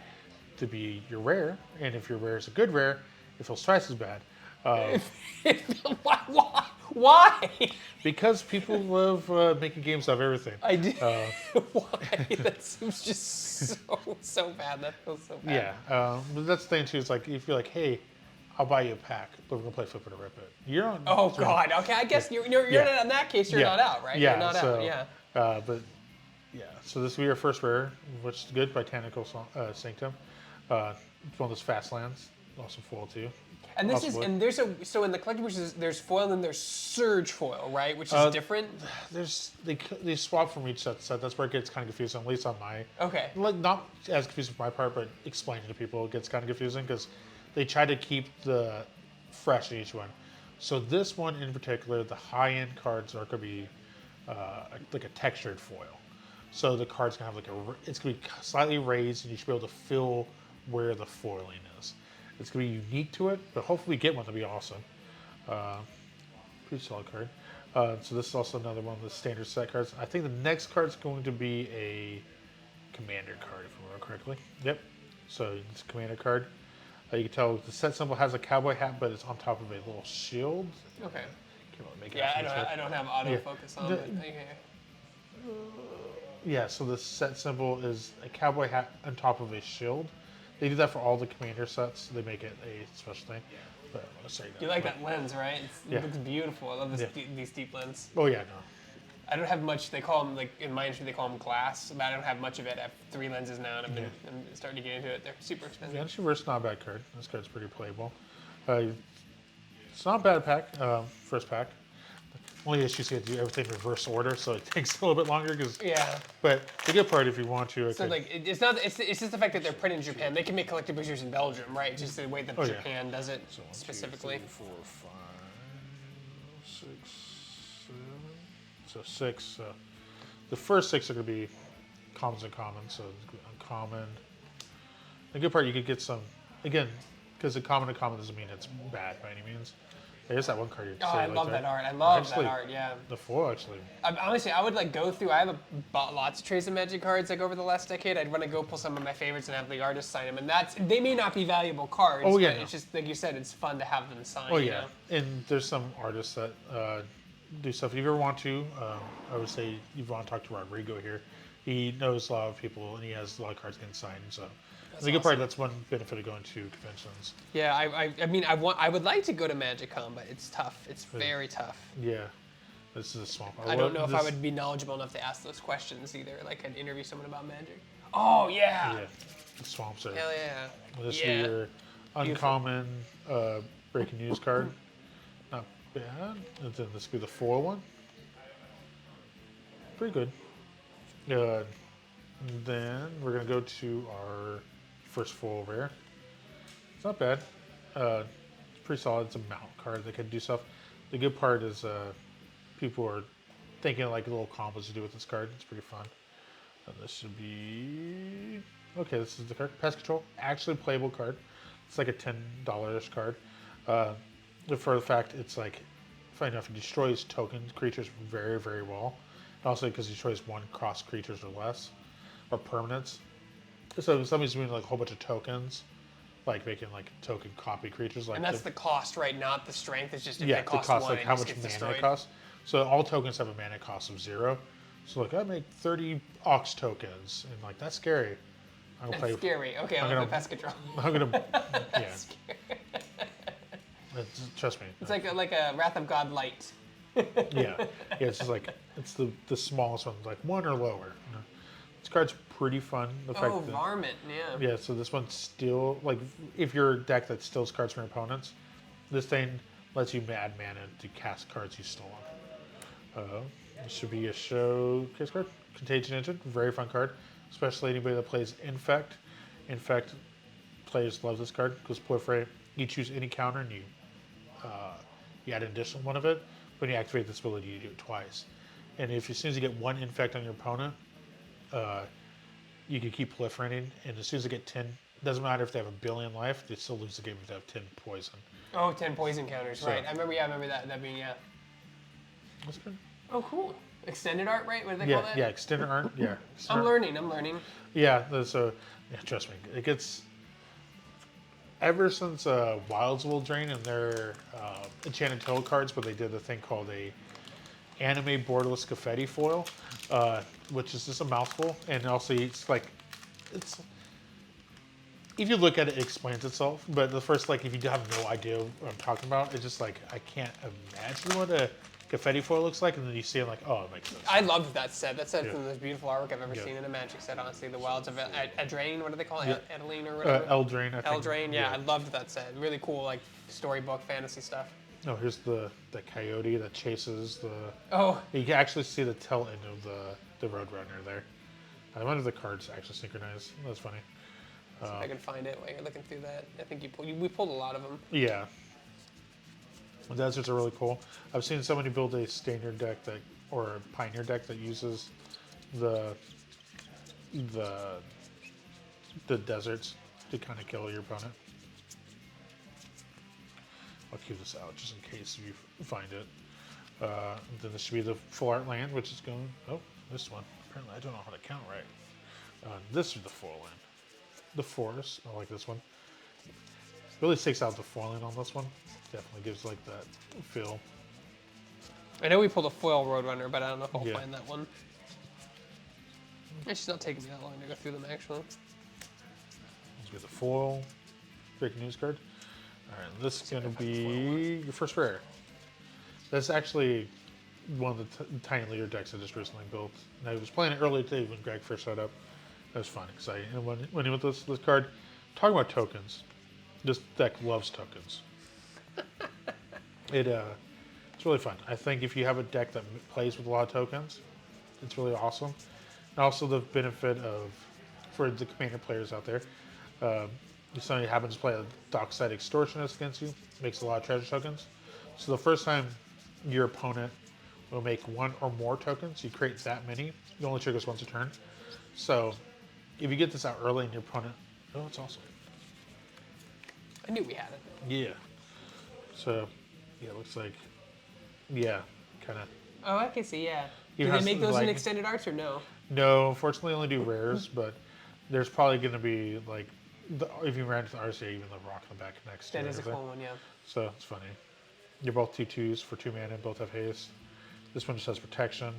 to be your rare, and if your rare is a good rare, it feels twice as bad. Why? Because people love making games out of everything. I do. Why? That seems just so bad. That feels so bad. Yeah, but that's the thing too. It's like if you're like, hey, I'll buy you a pack, but we're gonna play flip it or rip it. You're on. Oh God. Okay, I guess you're not, in that case. You're not out, right? Yeah. You're not out. Yeah. But yeah, so this will be our first rare, which is good, Botanical Sanctum. It's one of those fast lands, also foil too. And this is, and there's so in the collectibles there's foil and there's surge foil, right? Which is different. They swap from each set, so that's where it gets kind of confusing, at least on my. Okay. Like not as confusing for my part, but explaining to people it gets kind of confusing because they try to keep the fresh in each one. So this one in particular, the high-end cards are going to be like a textured foil. So the card's going to have it's going to be slightly raised, and you should be able to feel where the foiling is. It's going to be unique to it, but hopefully we get one that'll be awesome. Pretty solid card. So this is also another one of the standard set cards. I think the next card's going to be a commander card, if I remember correctly. Yep. So it's a commander card. You can tell the set symbol has a cowboy hat, but it's on top of a little shield. Okay. Can't really make it Yeah, out I from don't, this I don't have autofocus on, The- but okay. Yeah, so the set symbol is a cowboy hat on top of a shield. They do that for all the commander sets. They make it a special thing. But I'll say that. You like that lens, right? Yeah. It looks beautiful. I love this Yeah. these deep lens. Oh yeah, no. I don't have much. They call them, like in my industry, they call them glass, but I don't have much of it. I have 3 lenses now, and I'm starting to get into it. They're super expensive. Yeah, Multiverse, not a bad card. This card's pretty playable. It's not a bad pack. First pack. Only issue is you have to do everything in reverse order, so it takes a little bit longer. Yeah. But the good part, if you want to, So like, it's not. It's just the fact that they're printed in Japan. They can make collector boosters in Belgium, right? It's just the way that yeah. Japan does it So 1, 2, specifically. 3, 4, 5, 6, 7. So 6. The first 6 are going to be commons and commons. So uncommon. The good part, you could get some, again, because the common and common doesn't mean it's bad by any means. There's that one card you Oh, say I like love there. that art. I love Actually, that art. Yeah. The foil, actually. Honestly, I would like go through. I have bought lots of trays of Magic cards like over the last decade. I'd want to go pull some of my favorites and have the artist sign them, and they may not be valuable cards. Oh, yeah, but no. it's just like you said, it's fun to have them signed. Oh you yeah, know? and there's some artists that do stuff. If you ever want to, I would say you want to talk to Rodrigo here. He knows a lot of people, and he has a lot of cards getting signed. So the good part, that's one benefit of going to conventions. Yeah, I mean, I would like to go to MagicCon, but it's tough. It's very tough. Yeah, this is a swamp. I don't know if I would be knowledgeable enough to ask those questions either. Like, I'd interview someone about Magic. Oh yeah. Yeah, the swamps are. Hell yeah. This Yeah. is your uncommon breaking news card. Not bad. And then this would be the foil one. Pretty good. And then we're gonna go to our first foil rare. It's not bad. It's pretty solid. It's a mount card that can do stuff. The good part is people are thinking like little combos to do with this card. It's pretty fun. And this should be okay. This is the card. Pest Control, actually playable card. It's like a $10 card. For the fact it's like, funny enough, it destroys tokens, creatures very, very well. And also because it destroys 1 cross creatures or less, or permanents. So if somebody's doing like a whole bunch of tokens, like making like token copy creatures, like And that's the cost, right? Not the strength. It's just if yeah, they the cost cost, 1, like it how just much gets mana destroyed. it costs. So all tokens have a mana cost of 0. So like I make 30 Ox tokens, and like that's scary. I'm gonna That's scary. Okay, I'll gonna- play Pest Control. I'm gonna yeah. Trust me. It's like a Wrath of God light. Yeah, it's just like it's the smallest one, like 1 or lower. You know? This card's pretty fun. The fact Oh, that Varmint, yeah. yeah, so this one's still like if you're a deck that steals cards from your opponents, this thing lets you add mana to cast cards you stolen. This should be a showcase card. Contagion Engine, very fun card, especially anybody that plays Infect. Infect players love this card because proliferate. You choose any counter and you add an additional one of it. When you activate this ability, you do it twice. And if as soon as you get 1 Infect on your opponent, you can keep proliferating. And as soon as they get 10, doesn't matter if they have 1 billion life, they still lose the game if they have 10 poison. Oh, 10 poison counters, So- right. I remember that being, yeah. That's good. Oh, cool. Extended art, right? What do they Yeah, call that? yeah, extended art. Yeah, I'm learning. Yeah, so yeah, trust me, it gets. Ever since Wilds Will Drain and their Enchanted Tail cards, where they did a thing called a anime borderless confetti foil, which is just a mouthful, and also it's like, it's. If you look at it, it explains itself. But the first, like, if you have no idea what I'm talking about, it's just like I can't imagine what a confetti foil looks like, and then you see it like, oh, it makes sense. I loved that set. That set's Yeah. the most beautiful artwork I've ever Yeah. seen in a Magic set, honestly. The Wilds of Eldraine, what do they call it? Yeah. Edeline or whatever? Eldraine, I think. Eldraine, yeah, I loved that set. Really cool, like, storybook fantasy stuff. No, here's the coyote that chases the. Oh, You can actually see the tail end of the Roadrunner there. I wonder if the cards actually synchronize. That's funny. see if I can find it while you're looking through that. I think we pulled a lot of them. Yeah. The deserts are really cool. I've seen somebody build a standard deck or a pioneer deck that uses the deserts to kind of kill your opponent. I'll keep this out just in case you find it. Then this should be the full art land, which is going. Oh, this one. Apparently, I don't know how to count right. This is the full land. the forest. I like this one. Really sticks out the foiling on this one. Definitely gives like that feel. I know we pulled a foil Roadrunner, but I don't know if I'll Yeah. find that one. It's just not taking me that long to go through them, actually. Let's get the foil. Breaking news card. All right, this is going to if I can foil be your first rare. That's actually one of the tiny leader decks I just recently built. And I was playing it earlier today when Greg first showed up. It was fun because when he went with this card, talking about tokens, this deck loves tokens. It's really fun. I think if you have a deck that plays with a lot of tokens, it's really awesome. And also the benefit of, for the commander players out there, if somebody happens to play a dockside extortionist against you, makes a lot of treasure tokens. So the first time your opponent will make one or more tokens, you create that many, it only triggers once a turn. So if you get this out early and your opponent, oh, it's awesome. I knew we had it. Yeah. So, yeah, it looks like, yeah, kind of. Oh, I can see, yeah. You Do have they make some, those in like- extended arts or no? No, unfortunately, only do rares, but there's probably going to be like, if you ran to the RCA, even the rock in the back next to That it. is a everything. cool one, yeah. So it's funny. You're both 2/2s for 2 mana, both have haste. This one just has protection.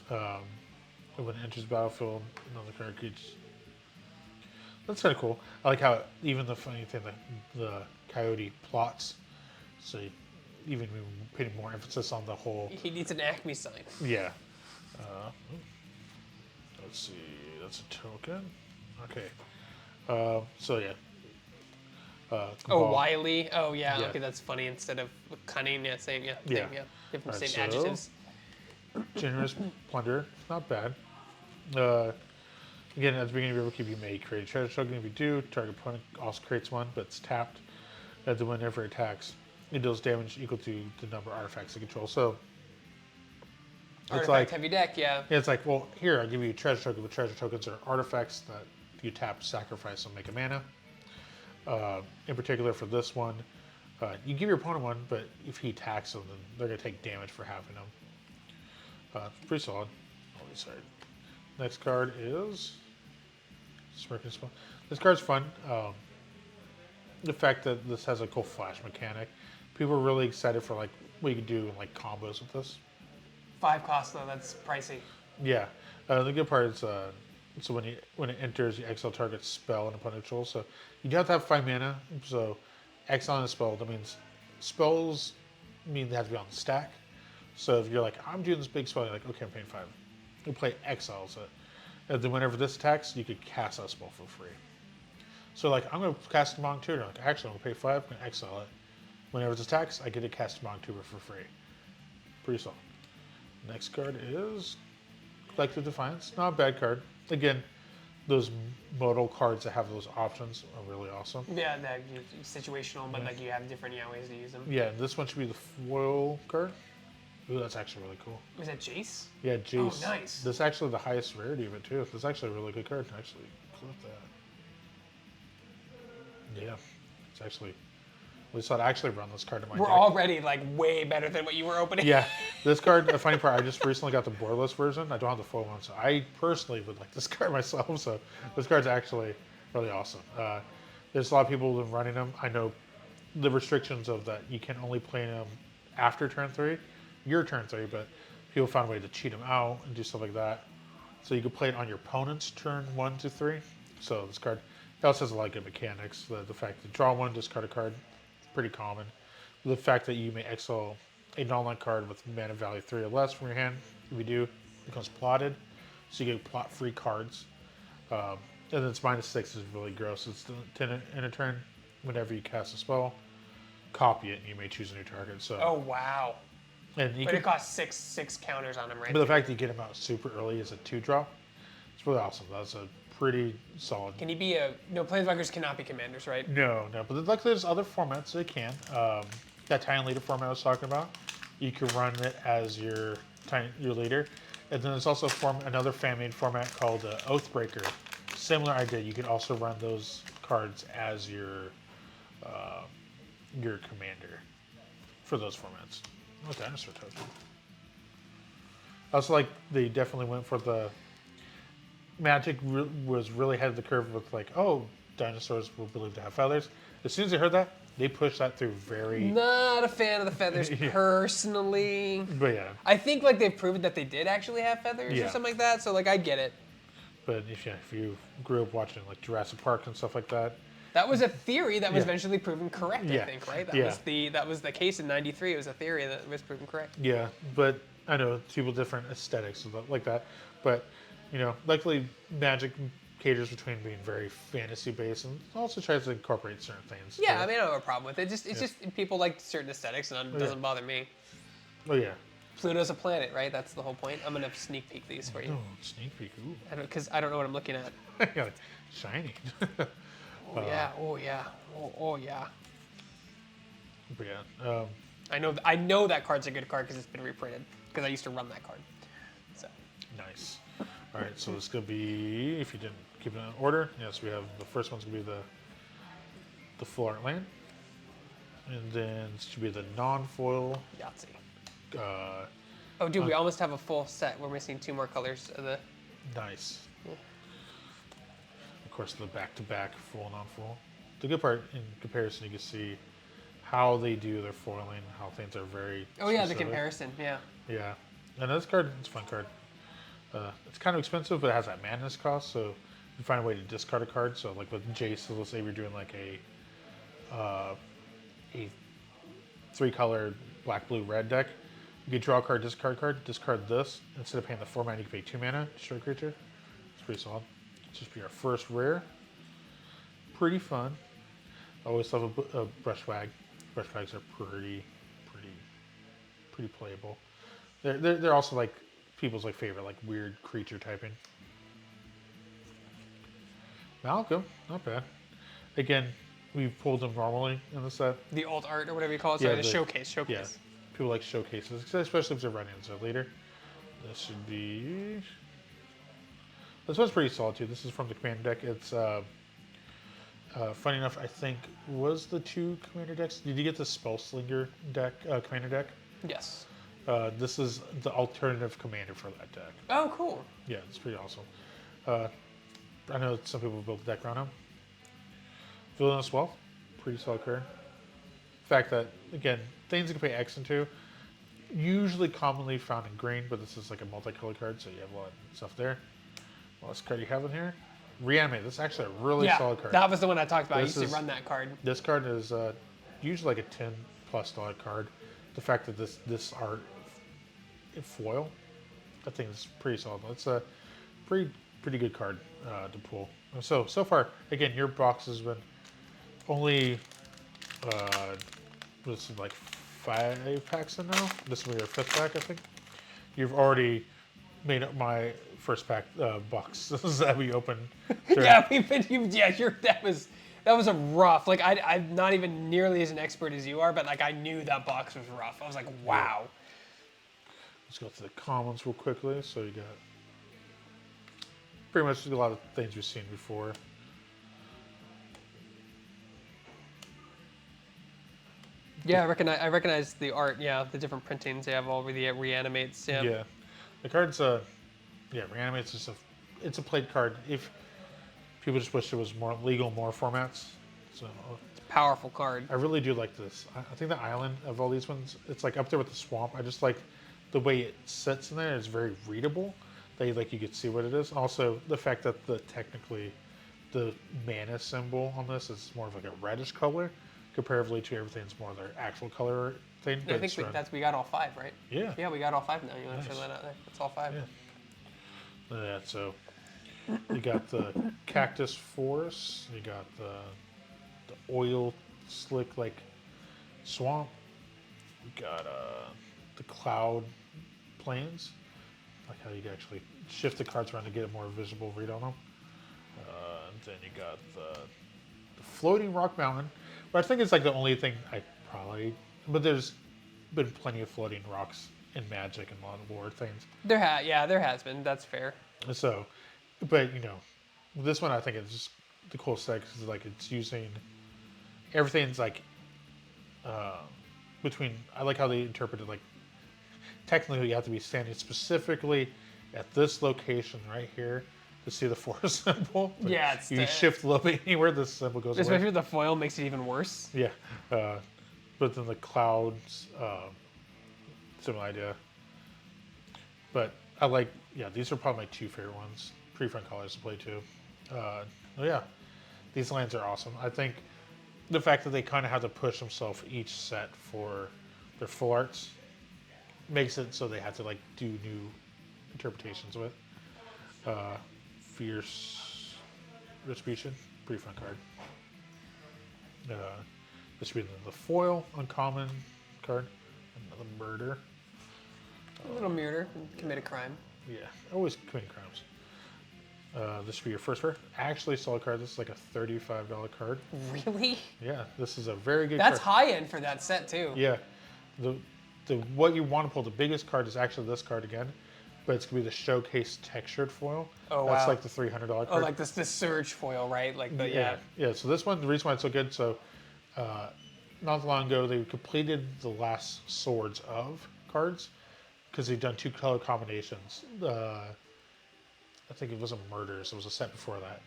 When it enters the battlefield, another card gets. That's kind of cool. I like how even the funny thing that the coyote plots. So even putting more emphasis on the whole. He needs an Acme sign. Yeah. Let's see. That's a token. Okay. So yeah. Oh, Cabal. wily. Oh, yeah. Yeah. Okay, that's funny. Instead of cunning, yeah, same, yeah. Yeah. Same, yeah. Different, Alright, same so- adjectives. Generous plunder, not bad. Again, at the beginning of your keep, you may create a treasure token. If you do, target opponent also creates one, but it's tapped. At the whenever it attacks, it deals damage equal to the number of artifacts it controls. So it's Artifact like, heavy deck, yeah. it's like, well, here I'll give you a treasure token, but treasure tokens are artifacts that you tap, sacrifice, and make a mana. In particular, for this one, you give your opponent one, but if he attacks them, then they're going to take damage for having them. It's pretty solid. Oh, sorry. Next card is Smirking Spell. This card's fun. The fact that this has a cool flash mechanic. People are really excited for like what you can do in like combos with this. 5 cost, though. That's pricey. Yeah. The good part is so when it enters, you exile target spell and opponent control. So you do have to have 5 mana. So exiling a spell, that means spells mean they have to be on the stack. So if you're like, I'm doing this big spell, you're like, okay, I'm paying 5. You play exiles it. And then whenever this attacks, you could cast that spell for free. So like, I'm going to cast Mong Tutor. Like, actually, I'm going to pay 5, I'm going to exile it. Whenever it attacks, I get to cast Mong Tutor for free. Pretty solid. Next card is Collective Defiance. Not a bad card. Again, those modal cards that have those options are really awesome. Yeah, that situational, but like you have different ways to use them. Yeah, this one should be the foil card. Ooh, that's actually really cool. Was that Jace? Yeah, Jace. Oh, nice. This is actually the highest rarity of it too. This is actually a really good card. Actually, clip that. Yeah, it's actually. We thought I actually run this card in my We're deck. already like way better than what you were opening. Yeah, this card. The funny part, I just recently got the boardless version. I don't have the full one, so I personally would like this card myself. So this card's actually really awesome. There's a lot of people who've been running them. I know the restrictions of that. You can only play them after turn 3, your turn 3, but people found a way to cheat them out and do stuff like that. So you can play it on your opponent's turn 1 to 3. So this card it also has a lot of good mechanics. The fact that draw 1, discard a card, pretty common. The fact that you may exile a non-land card with mana value 3 or less from your hand. If you do, it becomes plotted. So you get plot free cards. And then it's -6 is really gross. It's 10 in a turn. Whenever you cast a spell, copy it and you may choose a new target. So Oh wow. and you But can, it costs six counters on him, right? but the fact that you get him out super early as a 2-drop, it's really awesome. That's a pretty solid. Can he be a no? Planeswalkers cannot be commanders, right? No, but luckily there's other formats they can. That Tiny Leader format I was talking about, you can run it as your leader. And then there's also another fan-made format called Oathbreaker. Similar idea. You can also run those cards as your commander for those formats. Oh, dinosaur token. I also like they definitely went for the Magic was really ahead of the curve with like, oh, dinosaurs were believed to have feathers. As soon as they heard that, they pushed that through very. Not a fan of the feathers Yeah. personally. But yeah, I think like they've proven that they did actually have feathers or Yeah. something like that. So like I get it. but if you grew up watching like Jurassic Park and stuff like that, That was a theory that was Yeah. eventually proven correct. I Yeah. think, right? Yeah. That was the case in '93. It was a theory that was proven correct. yeah. But I know people different aesthetics and like that. But luckily Magic caters between being very fantasy based and also tries to incorporate certain things. Yeah, I mean I don't have a problem with it. It's just people like certain aesthetics, and it yeah. doesn't bother me. Oh yeah. Pluto's a planet, right? That's the whole point. I'm gonna sneak peek these for you, Oh, sneak peek. Ooh. because I don't know what I'm looking at. Yeah, shiny. Oh yeah, oh yeah, oh yeah. But yeah. I know that card's a good card because it's been reprinted. Because I used to run that card. So Nice. All right, so this could be, if you didn't keep it in order, yes, we have the first one's gonna be the full art land, and then this should be the non-foil. Yahtzee. Uh, Oh, dude, we almost have a full set. We're missing 2 more colors of the. nice. Of course, the back-to-back full non-foil. The good part, in comparison, you can see how they do their foiling, how things are very. Oh yeah, the specific. comparison. Yeah. Yeah, and this card, it's a fun card. It's kind of expensive, but it has that madness cost, so you find a way to discard a card. So like with Jace, so let's say you're doing like a 3-color black, blue, red deck. You can draw a card, discard this. Instead of paying the 4 mana, you can pay 2 mana to destroy a creature. It's pretty solid. It's just be our first rare. Pretty fun. I always love a brush wag. Brush wags are pretty playable. They're also like people's like favorite like weird creature typing. Malcolm, not bad. Again, we've pulled them normally in the set. The alt art or whatever you call it. Yeah, So the the- showcase. Yeah, people like showcases, especially if they're running into it later. This should be. This one's pretty solid too. This is from the commander deck. It's funny enough, I think was the 2 commander decks. Did you get the Spellslinger deck, commander deck? Yes. This is the alternative commander for that deck. Oh, cool. Yeah, it's pretty awesome. I know some people built the deck around him. Villainous Wealth, pretty solid card. The fact that, again, things you can pay X into, usually commonly found in green, but this is like a multicolored card, so you have a lot of stuff there. Last card you have in here, Reanimate. This is actually a really solid card. That was the one I talked about. This I used is- to run that card. This card is usually like a $10+ card. The fact that this art in foil, I think is pretty solid. It's a pretty good card to pull. So far, again, your box has been only this is like 5 packs in now. This will be your 5th pack, I think. You've already made up my first pack box that we opened. Yeah, that was a rough. Like I'm not even nearly as an expert as you are, but like I knew that box was rough. I was like, wow. Let's go to the commons real quickly. So you got pretty much a lot of things we've seen before. Yeah, I recognize the art. Yeah, the different printings they have all over the reanimates. Yeah. Yeah, the card's Reanimate's just it's a played card. If people just wish it was more legal, more formats. So Powerful card. I really do like this. I think the island of all these ones, it's like up there with the swamp. I just like the way it sits in there. It's very readable. Like you could see what it is. Also, the fact that technically the mana symbol on this is more of like a reddish color, comparatively to everything's more their actual color thing. I think we got all 5, right? Yeah. Yeah, we got all 5 now. You want to Nice. show that out there? That's all 5. Yeah. Yeah, so you got the cactus forest, you got the oil slick like swamp, you got the cloud plains, like how you can actually shift the cards around to get a more visible read on them. And then you got the floating rock mountain, but I think it's like the only thing but there's been plenty of floating rocks in Magic and a lot of lore things. There has been. That's fair. So, but this one I think is just the cool set because like it's using everything's like between. I like how they interpreted like technically you have to be standing specifically at this location right here to see the force symbol. Like, Yeah, it's you shift a little bit anywhere, this symbol goes away. especially with the foil makes it even worse. Yeah, but then the clouds, similar idea. But I like, yeah, these are probably my 2 favorite ones. Pretty fun colors to play too. Oh yeah, these lands are awesome. I think the fact that they kind of have to push themselves each set for their full arts makes it so they have to like do new interpretations of it. Fierce Retribution, pretty fun card. This would be the foil, uncommon card. Another murder. A little murder, commit a crime. Yeah, always committing crimes. This would be your first rare. Actually, solid card. This is like a $35 card. Really? Yeah, this is a very good That's card. high end for that set too. Yeah. The what you want to pull, the biggest card is actually this card again, but it's going to be the Showcase Textured Foil. Oh, That's wow. like the $300 card. Oh, like this Surge foil, right? Like the Yeah, so this one, the reason why it's so good, so not long ago they completed the last Swords of cards because they've done 2 color combinations. I think it wasn't Murders, it was a set before that.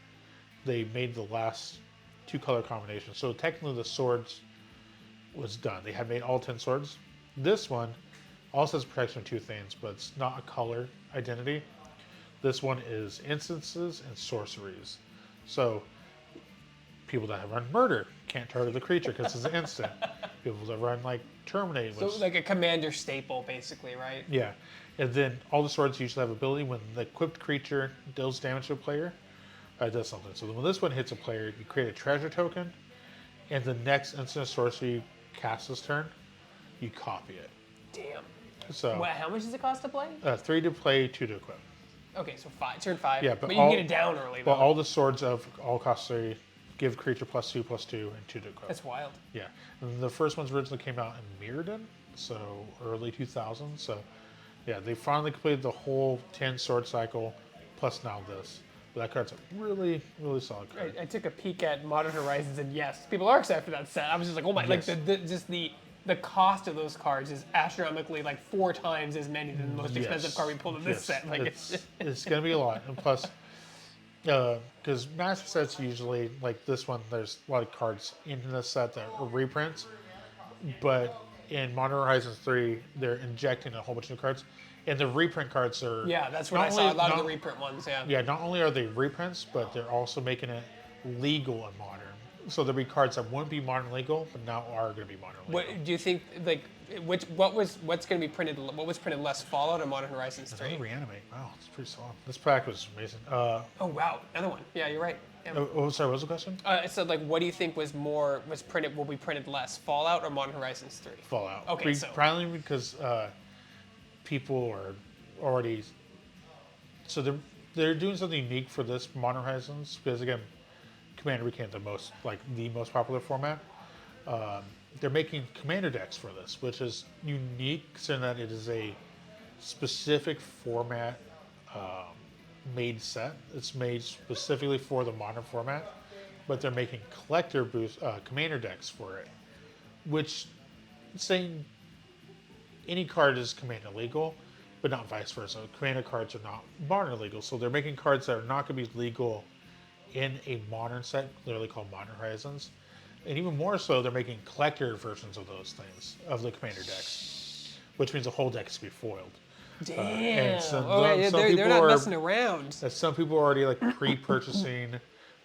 They made the last 2 color combinations. So technically the Swords was done. They had made all 10 swords. This one also has protection of 2 things, but it's not a color identity. This one is instances and sorceries. So people that have run Murder can't target the creature because it's an instant. People that run like Terminate. So like a commander staple, basically, right? Yeah. And then all the swords usually have ability when the equipped creature deals damage to a player, it does something. So when this one hits a player, you create a treasure token, and the next instant sorcery you cast this turn, you copy it. Damn. So Well, how much does it cost to play? 3 to play, 2 to equip. Okay, so turn 5. Yeah, but but you can get it down early though. But all the swords of all cost 3 give creature +2/+2 and 2 to equip. That's wild. Yeah. And the first ones originally came out in Mirrodin, so early 2000s. So yeah, they finally completed the whole 10 sword cycle plus now this. But that card's a really, really solid card. I took a peek at Modern Horizons, and yes, people are excited for that set. I was just like, oh my, Yes. like just the cost of those cards is astronomically like 4 times as many than the most expensive card we pulled in this set. Like it's going to be a lot. And plus, because master sets usually, like this one, there's a lot of cards in this set that are reprints. But in Modern Horizons 3, they're injecting a whole bunch of new cards. And the reprint cards are... yeah, that's what not I saw. only- A lot of not- the reprint ones. Yeah. Yeah, not only are they reprints, but they're also making it legal and modern. So there'll be cards that wouldn't be modern legal, but now are going to be modern legal. What do you think? Like, what's going to be printed? What was printed less? Fallout or Modern Horizons 3? Another Reanimate. Wow, it's pretty solid. This pack was amazing. Oh wow, another one. Yeah, you're right. Yeah. Sorry, what was the question? So like, what do you think was printed? Will be printed less? Fallout or Modern Horizons 3? Fallout. Okay, so Probably because people are already... So they're doing something unique for this Modern Horizons, because again, Commander became the most popular format. They're making Commander decks for this, which is unique, in that it is a specific format made set. It's made specifically for the modern format, but they're making collector Commander decks for it, which saying any card is Commander legal, but not vice versa. Commander cards are not modern legal, so they're making cards that are not going to be legal in a modern set, literally called Modern Horizons. And even more so, they're making collector versions of those things, of the Commander decks, which means the whole deck is to be foiled. damn. And some They're not people messing around. some people are already like pre-purchasing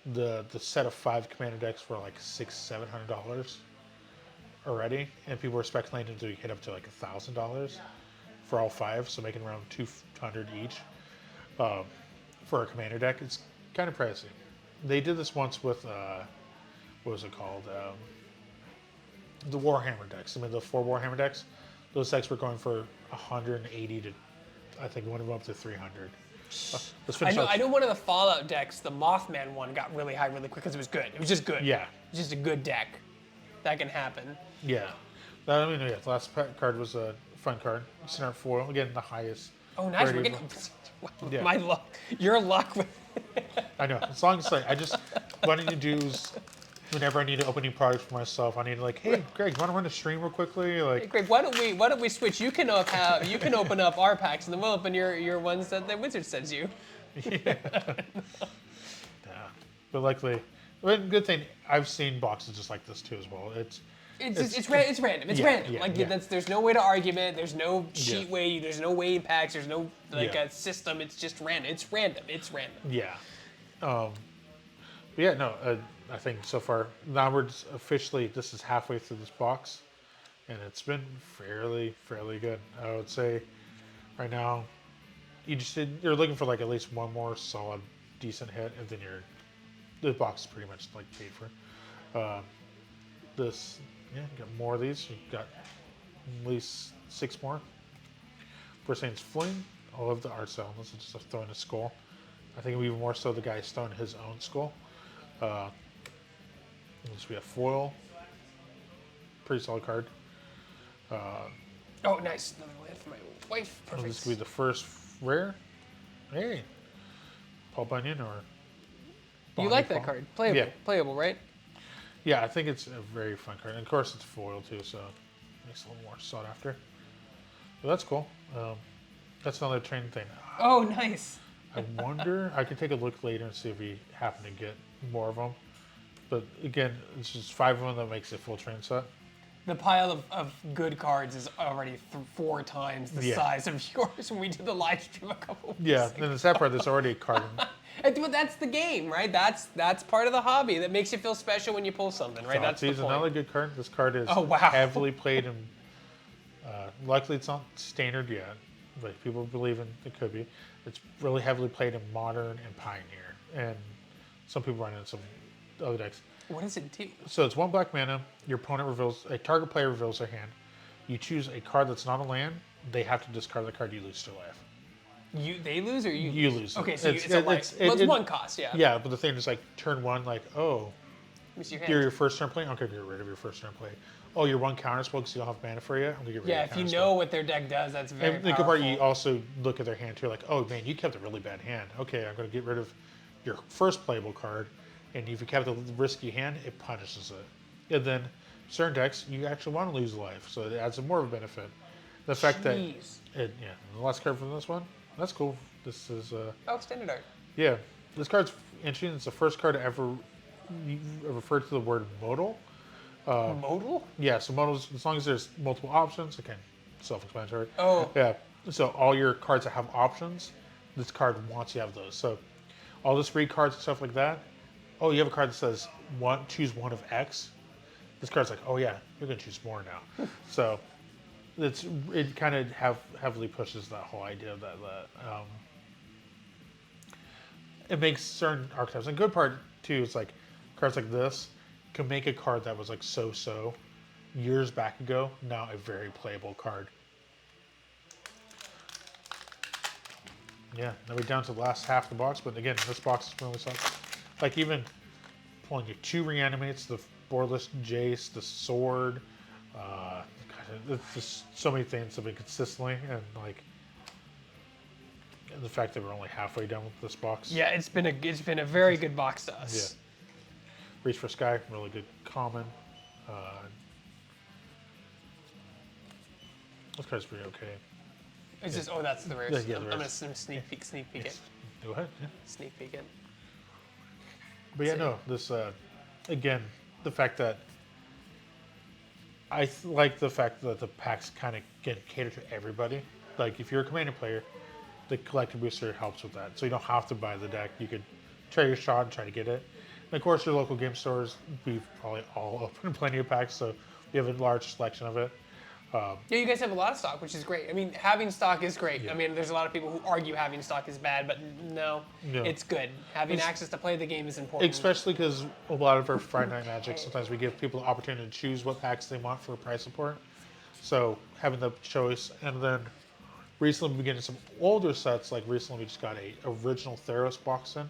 the set of 5 Commander decks for like $600-700 already, and people are speculating to hit up to like $1,000 for all 5, so making around $200 each for a Commander deck. It's kind of pricey. They did this once with what was it called? The Warhammer decks. I mean, the 4 Warhammer decks. Those decks were going for 180 to, I think, one of them up to 300. Let's finish I know one of the Fallout decks, the Mothman one, got really high really quick because it was good. It was just good. Yeah. It was just a good deck. That can happen. Yeah. The last card was a fun card. Center foil. Again, the highest. Oh, nice. We're rarity getting Yeah. my luck. Your luck with I know. As long as what I need to do is whenever I need to open new products for myself, I need to like, hey, Greg, you want to run a stream real quickly? Like, Greg, why don't we switch? You can open up our packs, and then we'll open your ones that the wizard sends you. Yeah, but luckily, but good thing I've seen boxes just like this too as well. It's random. It's yeah, random. yeah, Like yeah. there's no way to argument. There's no Yeah. cheat way. There's no weight packs. There's no Yeah. a system. It's just random. It's random. It's random. Yeah. But yeah, no, I think so far, now we're just officially, this is halfway through this box, and it's been fairly good. I would say right now, you're looking for like at least one more solid, decent hit, and then the box is pretty much like paid for. This, yeah, you got more of these. You've got at least 6 more. First thing is Fling. I love the art style. This is just throwing a skull. I think even more so the guy's throwing his own skull. We have foil. Pretty solid card. Oh, nice. Another land for my wife. Perfect. This could be the first rare. Hey, Paul Bunyan or. You Bonnie like that Paul. card? Playable. Yeah. Playable, right? Yeah, I think it's a very fun card. And of course, it's foil too, so it makes it a little more sought after. But that's cool. That's another train thing. Oh, nice. I wonder, I could take a look later and see if we happen to get more of them. But again, it's just 5 of them that makes it full train set. The pile of good cards is already 4 times the Yeah. size of yours when we did the live stream a couple weeks Yeah, ago. then the sad part, there's already a card. But that's the game, right? That's part of the hobby. That makes you feel special when you pull something, right? That's the Thoughtseize, point. another good card. This card is Oh, wow. heavily played in. Luckily, it's not standard yet, but people believe it could be. It's really heavily played in Modern and Pioneer, and some people run in some other decks. What does it do? So it's 1 black mana. Your opponent a target player reveals their hand. You choose a card that's not a land. They have to discard the card. You lose 2 life. They lose or you? You lose. Okay, so it's a life. Well, it's 1 cost, yeah. Yeah, but the thing is, like, turn 1, like, oh, It's your hand. you're your first turn play. I'm gonna get rid of your first turn play. Oh, you're 1 counter spell because you don't have mana for it. I'm gonna get rid Yeah, of if your you counter know spell. what their deck does, that's very And the good part, powerful. you also look at their hand too, like, oh man, you kept a really bad hand. Okay, I'm going to get rid of your first playable card, and if you kept a risky hand, it punishes it. And then certain decks, you actually want to lose life, so it adds more of a benefit. The fact Jeez. that, the last card from this one, that's cool. This is, Oh, standard art. yeah, this card's interesting. It's the first card to ever refer to the word modal. Modal? Yeah, so modals, as long as there's multiple options, again, self-explanatory. Oh. Yeah, so all your cards that have options, this card wants you to have those. So all this free cards and stuff like that, oh, you have a card that says choose one of X. This card's like, oh yeah, you're going to choose more now. So it kind of heavily pushes that whole idea of that it makes certain archetypes. And good part too is like cards like this can make a card that was like so years back ago now a very playable card. Yeah, now we're down to the last half of the box, but again, this box is really sucks. Like even pulling your 2 reanimates, the boardless Jace, the sword, it's just so many things have been consistently, and like and the fact that we're only halfway done with this box. Yeah, it's been a very good box to us. Yeah. Reach for Sky, really good common. This card's pretty okay. It's just that's the rare. Yeah, the I'm rares. gonna sneak peek it. Go ahead. Yeah. Sneak peek it. But yeah, no, this again, the fact that like the fact that the packs kind of get catered to everybody. Like if you're a commander player, the collector booster helps with that. So you don't have to buy the deck. You could try your shot and try to get it. And of course, your local game stores, we've probably all opened plenty of packs, so we have a large selection of it. Yeah, you guys have a lot of stock, which is great. I mean, having stock is great. Yeah. I mean, there's a lot of people who argue having stock is bad, but no, No. it's good. Having access to play the game is important. Especially because a lot of our Friday Night Magic, sometimes we give people the opportunity to choose what packs they want for price support. So having the choice, and then recently we've been getting some older sets. Like recently we just got a original Theros box in.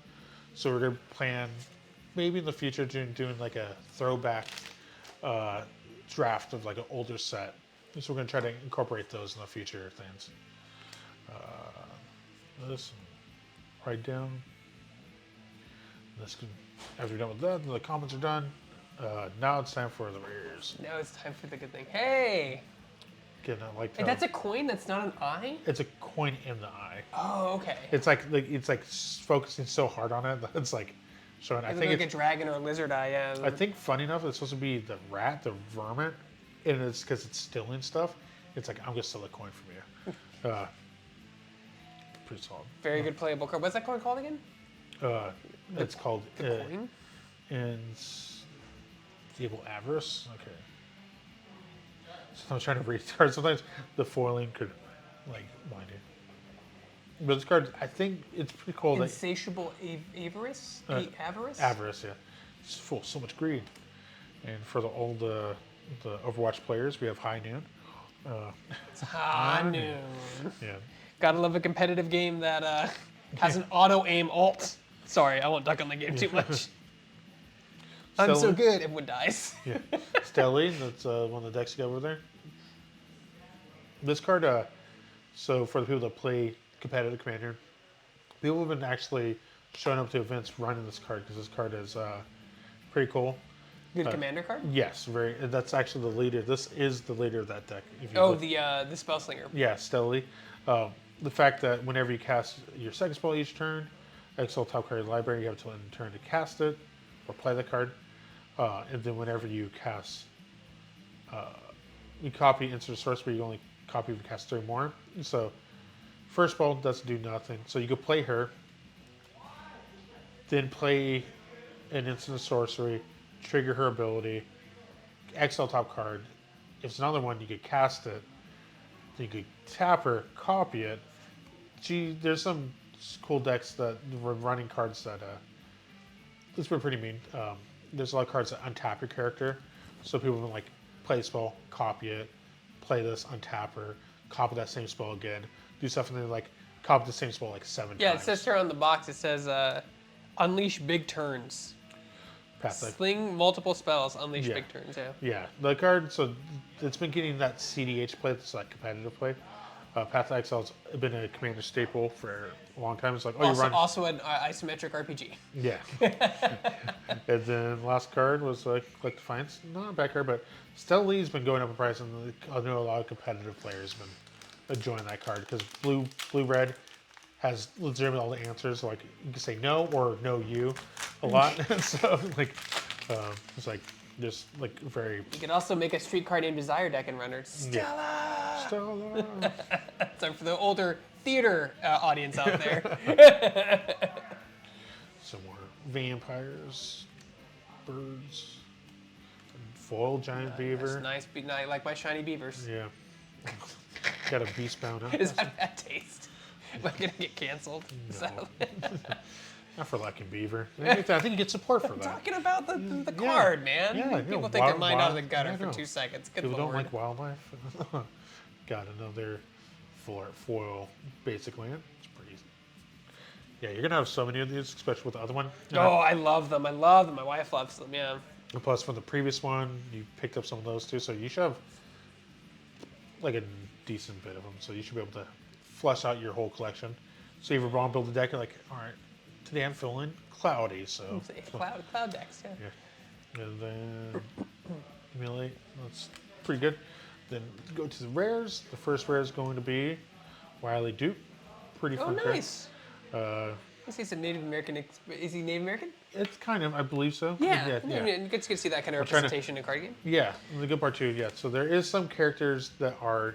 So we're gonna plan maybe in the future doing like a throwback draft of like an older set. So we're gonna try to incorporate those in the future things. This write down. This can, after we're done with that, the comments are done. Now it's time for the rares. Now it's time for the good thing. Hey, Again, I like Hey, how that's a coin. That's not an eye. it's a coin in the eye. Oh, okay. It's like focusing so hard on it that it's like showing. It looks like a dragon or a lizard eye. Yeah. I think funny enough, it's supposed to be the rat, the vermin, and it's because it's stealing stuff. It's like I'm gonna steal a coin from you. Pretty solid. Very good playable card. What's that card called again? It's called The coin. Insatiable Avarice. Okay. So I was trying to read cards. Sometimes the foiling could like blind you. But this card, I think it's pretty cool. Insatiable avarice. Avarice. Avarice, yeah. It's full of so much greed. And for the Overwatch players, we have High Noon. It's high noon. Yeah. Gotta love a competitive game that has an auto aim alt. Sorry, I won't duck on the game too much. I'm so good. Everyone dies. Yeah. Stelly, that's one of the decks you got over there. This card, so for the people that play competitive Commander, people have been actually showing up to events running this card because this card is pretty cool. Good commander card. Yes, very. That's actually the leader. This is the leader of that deck. If you Oh, look. the Spellslinger. Yeah, Stelly. The fact that whenever you cast your second spell each turn, exile top card of the library, you have to end the turn to cast it or play the card. And then whenever you cast, you copy instant sorcery, you only copy if you cast 3 more. So first spell doesn't do nothing. So you could play her, then play an instant sorcery, trigger her ability, exile top card. If it's another one, you could cast it. You could tap her, copy it. There's some cool decks that were running cards that this were pretty mean. There's a lot of cards that untap your character, so people can like play a spell, copy it, play this, untap her, copy that same spell again, do stuff, and then like copy the same spell like 7 times. Yeah, it says here on the box. It says unleash big turns. Sling multiple spells, unleash big turns. Yeah. Yeah, the card. So it's been getting that CDH play, that's like competitive play. Path to Exile's been a commander staple for a long time. It's like, oh, also an isometric RPG. Yeah. And then last card was like Defiance. Not a bad card, but Stelly's been going up in price, and I know a lot of competitive players have been enjoying that card because blue-red has legitimately all the answers. Like you can say no or no you a lot. So like it's like just like very. You can also make a streetcar named Desire deck and runner. Stella. Stella. So for the older theater audience out there. Some more vampires, birds, foil giant beaver. That's nice, like my shiny beavers. Yeah. Got a beast bound up. Is that bad taste? Am I gonna get canceled? No. Not for liking beaver. I think you get support for that. Talking about the card, man. Yeah, People take their mind out of the gutter for 2 seconds. Good People Lord. don't like wildlife. Got another foil basic land. It's pretty. Yeah, you're gonna have so many of these, especially with the other one. Oh, I love them. I love them. My wife loves them. Yeah. And plus, from the previous one, you picked up some of those too, so you should have like a decent bit of them. So you should be able to flush out your whole collection. So you ever build a deck, you're like, all right, today I'm feeling cloudy, so Cloud decks, yeah. yeah. And then accumulate. That's pretty good. Then go to the rares. The first rare is going to be Wily Duke. Pretty fun card. Nice. Is he some Native American? Is he Native American? It's kind of, I believe so. Yeah. Good to see that kind of representation in a card game. Yeah, and the good part too. Yeah, so there is some characters that are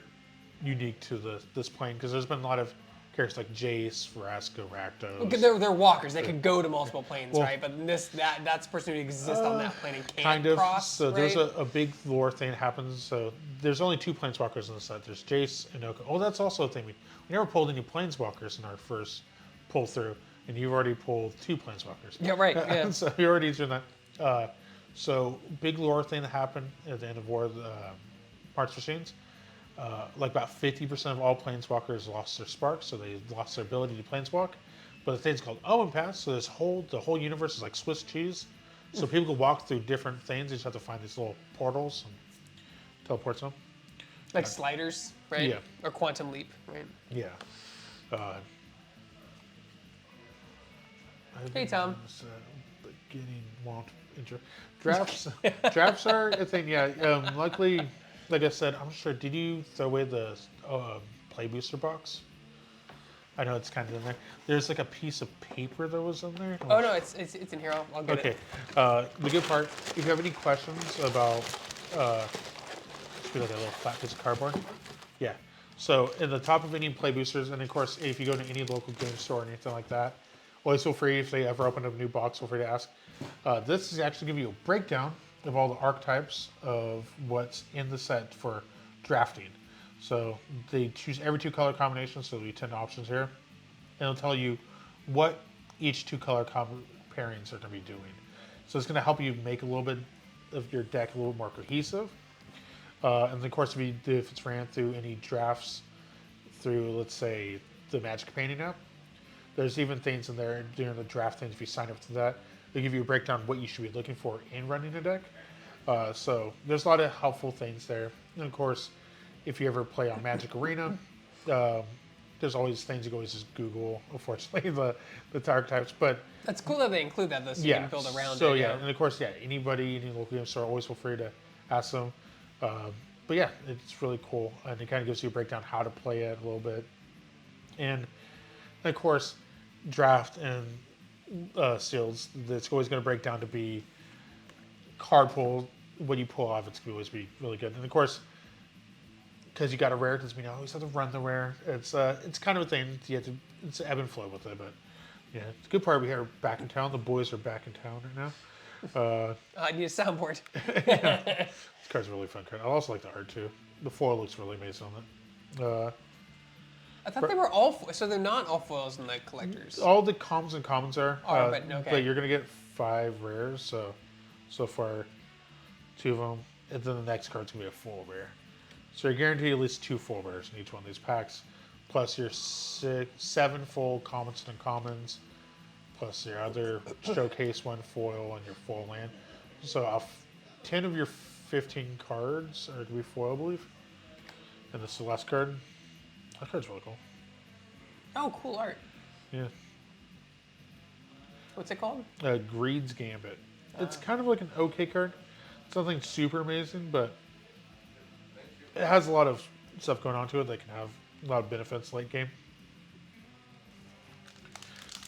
unique to this plane because there's been a lot of characters like Jace, Vraska, Rakdos. They're walkers. They could go to multiple planes, right? But that's a person who exists on that plane and can't kind of cross. So right? there's a big lore thing that happens. So there's only 2 planeswalkers in the set. There's Jace and Oko. Oh, that's also a thing. We never pulled any planeswalkers in our first pull through, and you've already pulled 2 planeswalkers. Yeah, right. Yeah. So you're already doing that. So big lore thing that happened at the end of War of the Parts Machines. Like about 50% of all planeswalkers lost their spark, so they lost their ability to planeswalk. But the thing's called Owen Pass, so the whole universe is like Swiss cheese. So people can walk through different things. You just have to find these little portals and teleport them. Like sliders, right? Yeah. Or quantum leap, right? Yeah. Hey, Tom. Beginning won't intro. Drafts are a thing. Yeah. Luckily, like I said, I'm not sure. Did you throw away the play booster box? I know it's kind of in there. There's like a piece of paper that was in there. Oh no, it's in here. I'll get Okay. it. The good part, if you have any questions about, just be like a little flat piece of cardboard. Yeah. So in the top of any play boosters, and of course, if you go to any local game store or anything like that, always feel free, if they ever open up a new box, feel free to ask. This is actually giving you a breakdown of all the archetypes of what's in the set for drafting. So they choose every 2 color combination, so there'll be 10 options here. And it'll tell you what each 2 color pairings are going to be doing. So it's going to help you make a little bit of your deck a little more cohesive. And of course, if it's ran through any drafts through, let's say, the Magic Companion app, there's even things in there during the draft things. If you sign up to that, they give you a breakdown of what you should be looking for in running a deck. So there's a lot of helpful things there. And of course, if you ever play on Magic Arena, there's always things you can always just Google, unfortunately, the archetypes. But That's cool that they include that though, so you can build around it. So yeah, and of course, anybody, any local game store, always feel free to ask them. But yeah, it's really cool, and it kind of gives you a breakdown how to play it a little bit. And of course, draft and seals, that's always going to break down to be card pull. What you pull off, it's going to always be really good. And of course, because you got a rare, doesn't mean you always have to run the rare. It's kind of a thing. You have to, it's ebb and flow with it, but yeah, it's a good part. We are back in town. The boys are back in town right now. I need a soundboard. This card's a really fun card. I also like the art too. The foil looks really amazing on it. I thought they were all so they're not all foils in the collectors. All the commons and commons are. But okay. But you're gonna get 5 rares. So far, 2 of them, and then the next card's gonna be a full rare. So you're guaranteed at least 2 full rares in each one of these packs, plus your 7 full commons and uncommons, plus your other showcase 1 foil and your foil land. So 10 of your 15 cards are to be foil, I believe. And this is the last card. That card's really cool. Oh, cool art. Yeah. What's it called? Greed's Gambit. It's kind of like an okay card. It's nothing super amazing, but it has a lot of stuff going on to it that can have a lot of benefits late game.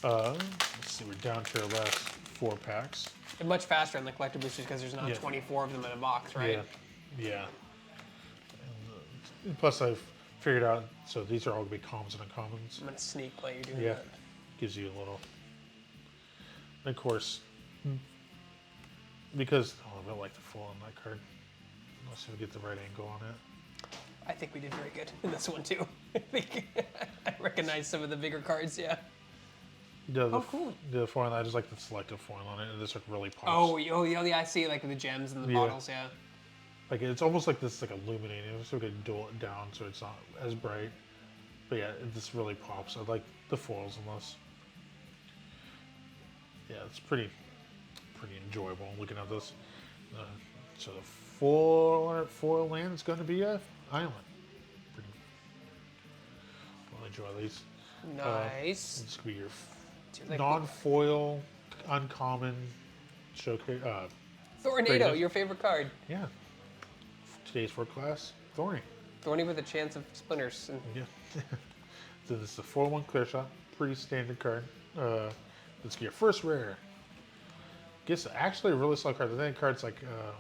Let's see, we're down to our last 4 packs. They're much faster on the collector boosters because there's not 24 of them in a box, right? Yeah. And plus, I've figured out, so these are all going to be commons and uncommons. I'm going to sneak while you're doing Yeah. that. Gives you a little. And of course, because, I really like the full on that card. Let's see if we get the right angle on it. I think we did very good in this one too. I think I recognize some of the bigger cards, yeah. Cool. The foil, I just like the selective foil on it, and this like really pops. Oh, yeah, I see like the gems and the bottles, yeah. Like it's almost like this, like illuminating. So we could dull it down so it's not as bright. But yeah, this really pops. I like the foils on this. Yeah, it's pretty enjoyable looking at this. So the foil land is going to be a island. I'll enjoy these. Nice. This could be your like non-foil, uncommon showcase. Tornado, your favorite card. Yeah. Today's for class, Thorny. Thorny with a chance of splinters. Yeah. So this is a 4-1 clear shot. Pretty standard card. Let's get your first rare. Gets actually a really slow card. I think the card's like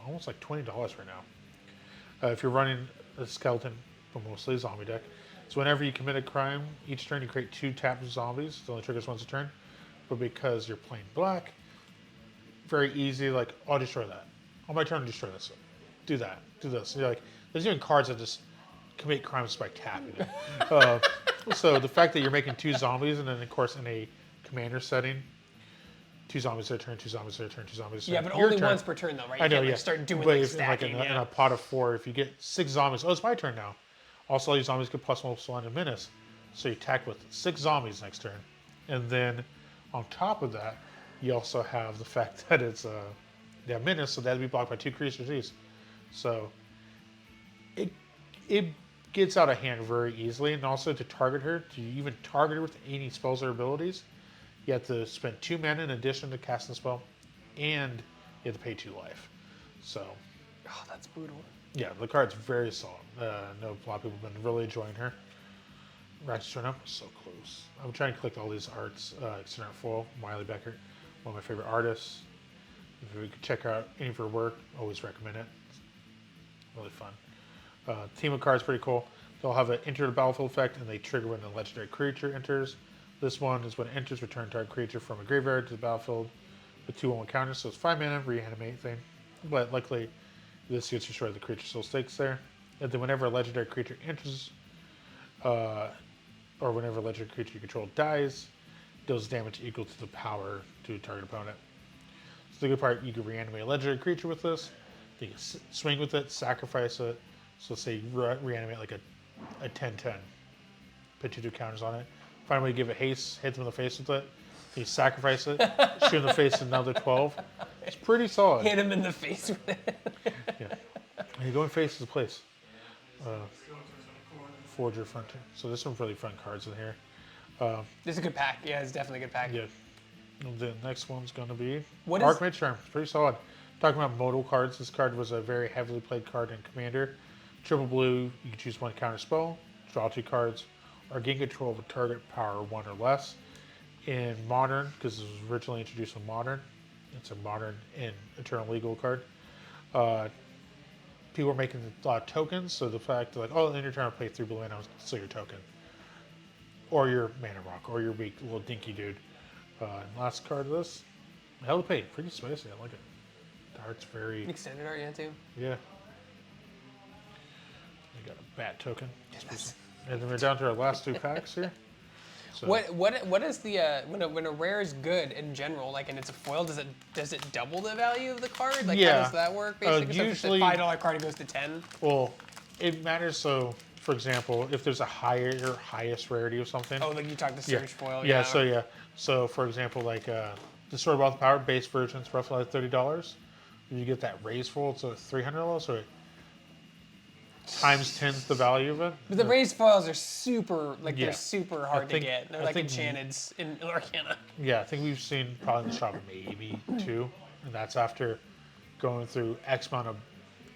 almost like $20 right now. If you're running a skeleton, but mostly a zombie deck. So whenever you commit a crime, each turn you create 2 tapped zombies. It only triggers once a turn. But because you're playing black, very easy, like, I'll destroy that. On my turn, destroy this. Do that. Do this. You're like, there's even cards that just commit crimes by tapping it. So the fact that you're making 2 zombies, and then of course in a commander setting, 2 zombies at a turn, 2 zombies at a turn, 2 zombies at a turn. Yeah, but only once per turn though, right? You I know, can't, yeah. start doing but like if, stacking. in a pot of 4, if you get 6 zombies, it's my turn now. Also, all these zombies get +1/+1 in menace. So you attack with 6 zombies next turn. And then on top of that, you also have the fact that it's they have menace, so that'll be blocked by 2 creatures each. So it gets out of hand very easily. And also to target her, to even target her with any spells or abilities, you have to spend 2 mana in addition to casting the spell, and you have to pay 2 life. So Oh, that's brutal. Yeah, the card's very solid. No, a lot of people have been really enjoying her. Rakdos turn up, so close. I'm trying to collect all these arts. External foil, Miley Beckert, one of my favorite artists. If you could check out any of her work, always recommend it. It's really fun. Team of cards pretty cool. They'll have an enter the battlefield effect, and they trigger when a legendary creature enters. This one is when it enters, return target creature from a graveyard to the battlefield with 2/1 counters. So it's 5 mana, reanimate thing. But luckily, this gets destroyed. The creature still stakes there. And then whenever a legendary creature enters, or whenever a legendary creature you control dies, deals damage equal to the power to a target opponent. So the good part, you can reanimate a legendary creature with this. You can swing with it, sacrifice it. So say you reanimate like a 10/10. Put 2 counters on it. Find a way to give it haste, hit them in the face with it. Then you sacrifice it, shoot in the face another 12. It's pretty solid. Hit him in the face with it. Yeah. And you go in face to place. Forger Frontier. So there's some really fun cards in here. This is a good pack. Yeah, it's definitely a good pack. Yeah. And the next one's going to be What Archmage Charm. It's pretty solid. Talking about modal cards, this card was a very heavily played card in Commander. Triple blue, you can choose 1 counter spell, draw 2 cards, or gain control of a target power 1 or less. In Modern, because it was originally introduced in Modern, it's a Modern and Eternal Legal card. People are making a lot of tokens, so the fact that, like, oh, then you're trying to play 3 blue mana, so your token. Or your mana rock, or your weak little dinky dude. And last card of this, Hell to Pay. Pretty spicy, I like it. The art's very... Extended art, yeah, too. Yeah. You got a bat token. And then we're down to our last 2 packs here. So, What is the when a rare is good in general, like, and it's a foil, does it double the value of the card? Like, Yeah. how does that work? Basically, so usually- if it's a $5 card, it goes to 10. well, it matters. So, for example, if there's a highest rarity of something. Oh, like you talked the surge foil. Yeah. So, for example, like the Sword of Wealth Power base version is roughly like $30. If you get that raise foil, it's $300. So it times 10's the value of it. But the raised foils are super, like, Yeah. they're super hard to get. They're like think- enchanted in Arcana. Yeah, I think we've seen probably in the shop maybe 2, and that's after going through X amount of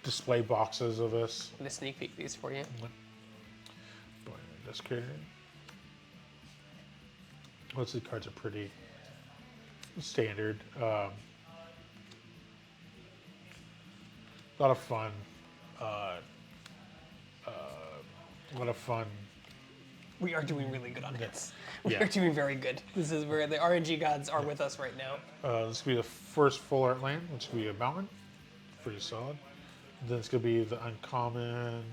display boxes of this. I'm gonna sneak peek these for you. That's crazy. Most of the cards are pretty standard. A lot of fun. A lot of fun. We are doing really good on hits. We Yeah. are doing very good. This is where the RNG gods are with us right now. This will be the first full art land, which will be a mountain. Pretty solid. Then it's going to be the uncommon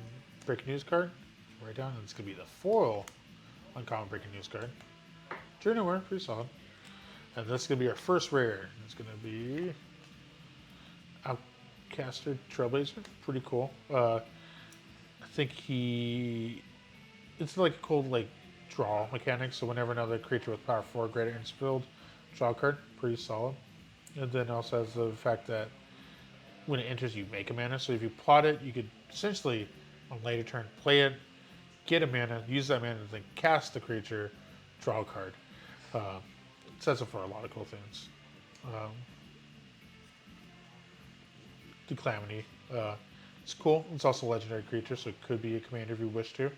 breaking news card. Right down. And it's going to be the foil uncommon breaking news card. Journey Nowhere, pretty solid. And this is going to be our first rare. It's going to be Outcaster Trailblazer. Pretty cool. I think it's like a cool like draw mechanic. So whenever another creature with power 4 or greater enters the field, draw a card. Pretty solid. And then also has the fact that when it enters, you make a mana. So if you plot it, you could essentially on later turn play it, get a mana, use that mana, then cast the creature, draw a card. It sets up for a lot of cool things. The Calamity. It's cool. It's also a legendary creature, so it could be a commander if you wish to.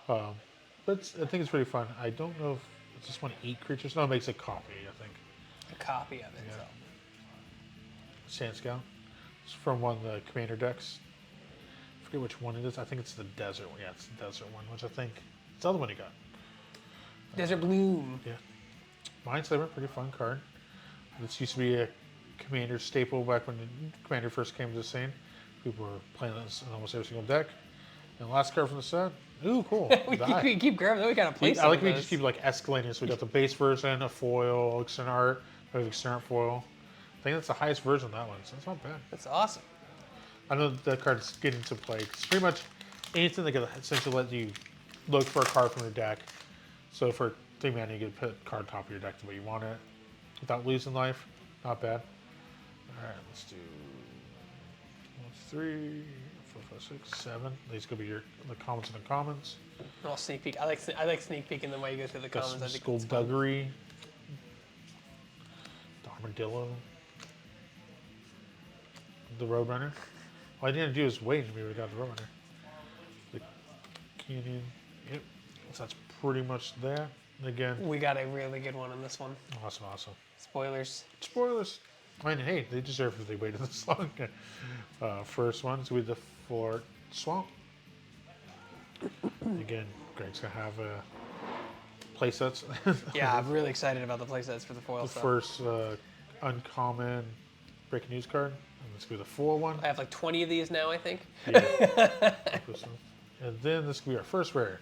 But I think it's pretty fun. I don't know if it's just want to eat creatures. No, it makes a copy, I think. A copy of it. Yeah. So. Sand Scout. It's from one of the commander decks. I forget which one it is. I think it's the desert one. Yeah, it's the desert one, which I think it's the other one you got. Desert Bloom. Yeah. Mindslaver, pretty fun card. This used to be a commander staple back when Commander first came to the scene. People were playing this in almost every single deck. And the last card from the set. Ooh, cool. we keep grabbing them. We gotta play some I like of we those. just keep like escalating. So we got the base version, a foil, external art, external foil. I think that's the highest version of that one, so it's not bad. That's awesome. I know that card's getting to play. It's pretty much anything that can essentially let you look for a card from your deck. So for 3 mana, you can put a card top of your deck the way you want it without losing life. Not bad. All right, let's do 1, 3, 4, 5, 6, 7. These could be the commons and uncommons. I'll sneak peek. I like sneak peeking the way you go through the Got comments. some I think that's fun. Skullduggery. The Armadillo. The Roadrunner. All I didn't do is wait and we got the runner. The canyon. Yep. So that's pretty much that. Again. We got a really good one on this one. Awesome, awesome. Spoilers. Spoilers. I mean, hey, they deserve if they waited this long. First one's with the Fort Swamp. Again, Greg's gonna have playsets. Yeah, I'm really excited about the playsets for the foil The stuff. first uncommon breaking news card. And let's go with the foil one. I have like 20 of these now, I think. Yeah. And then this will be our first rare.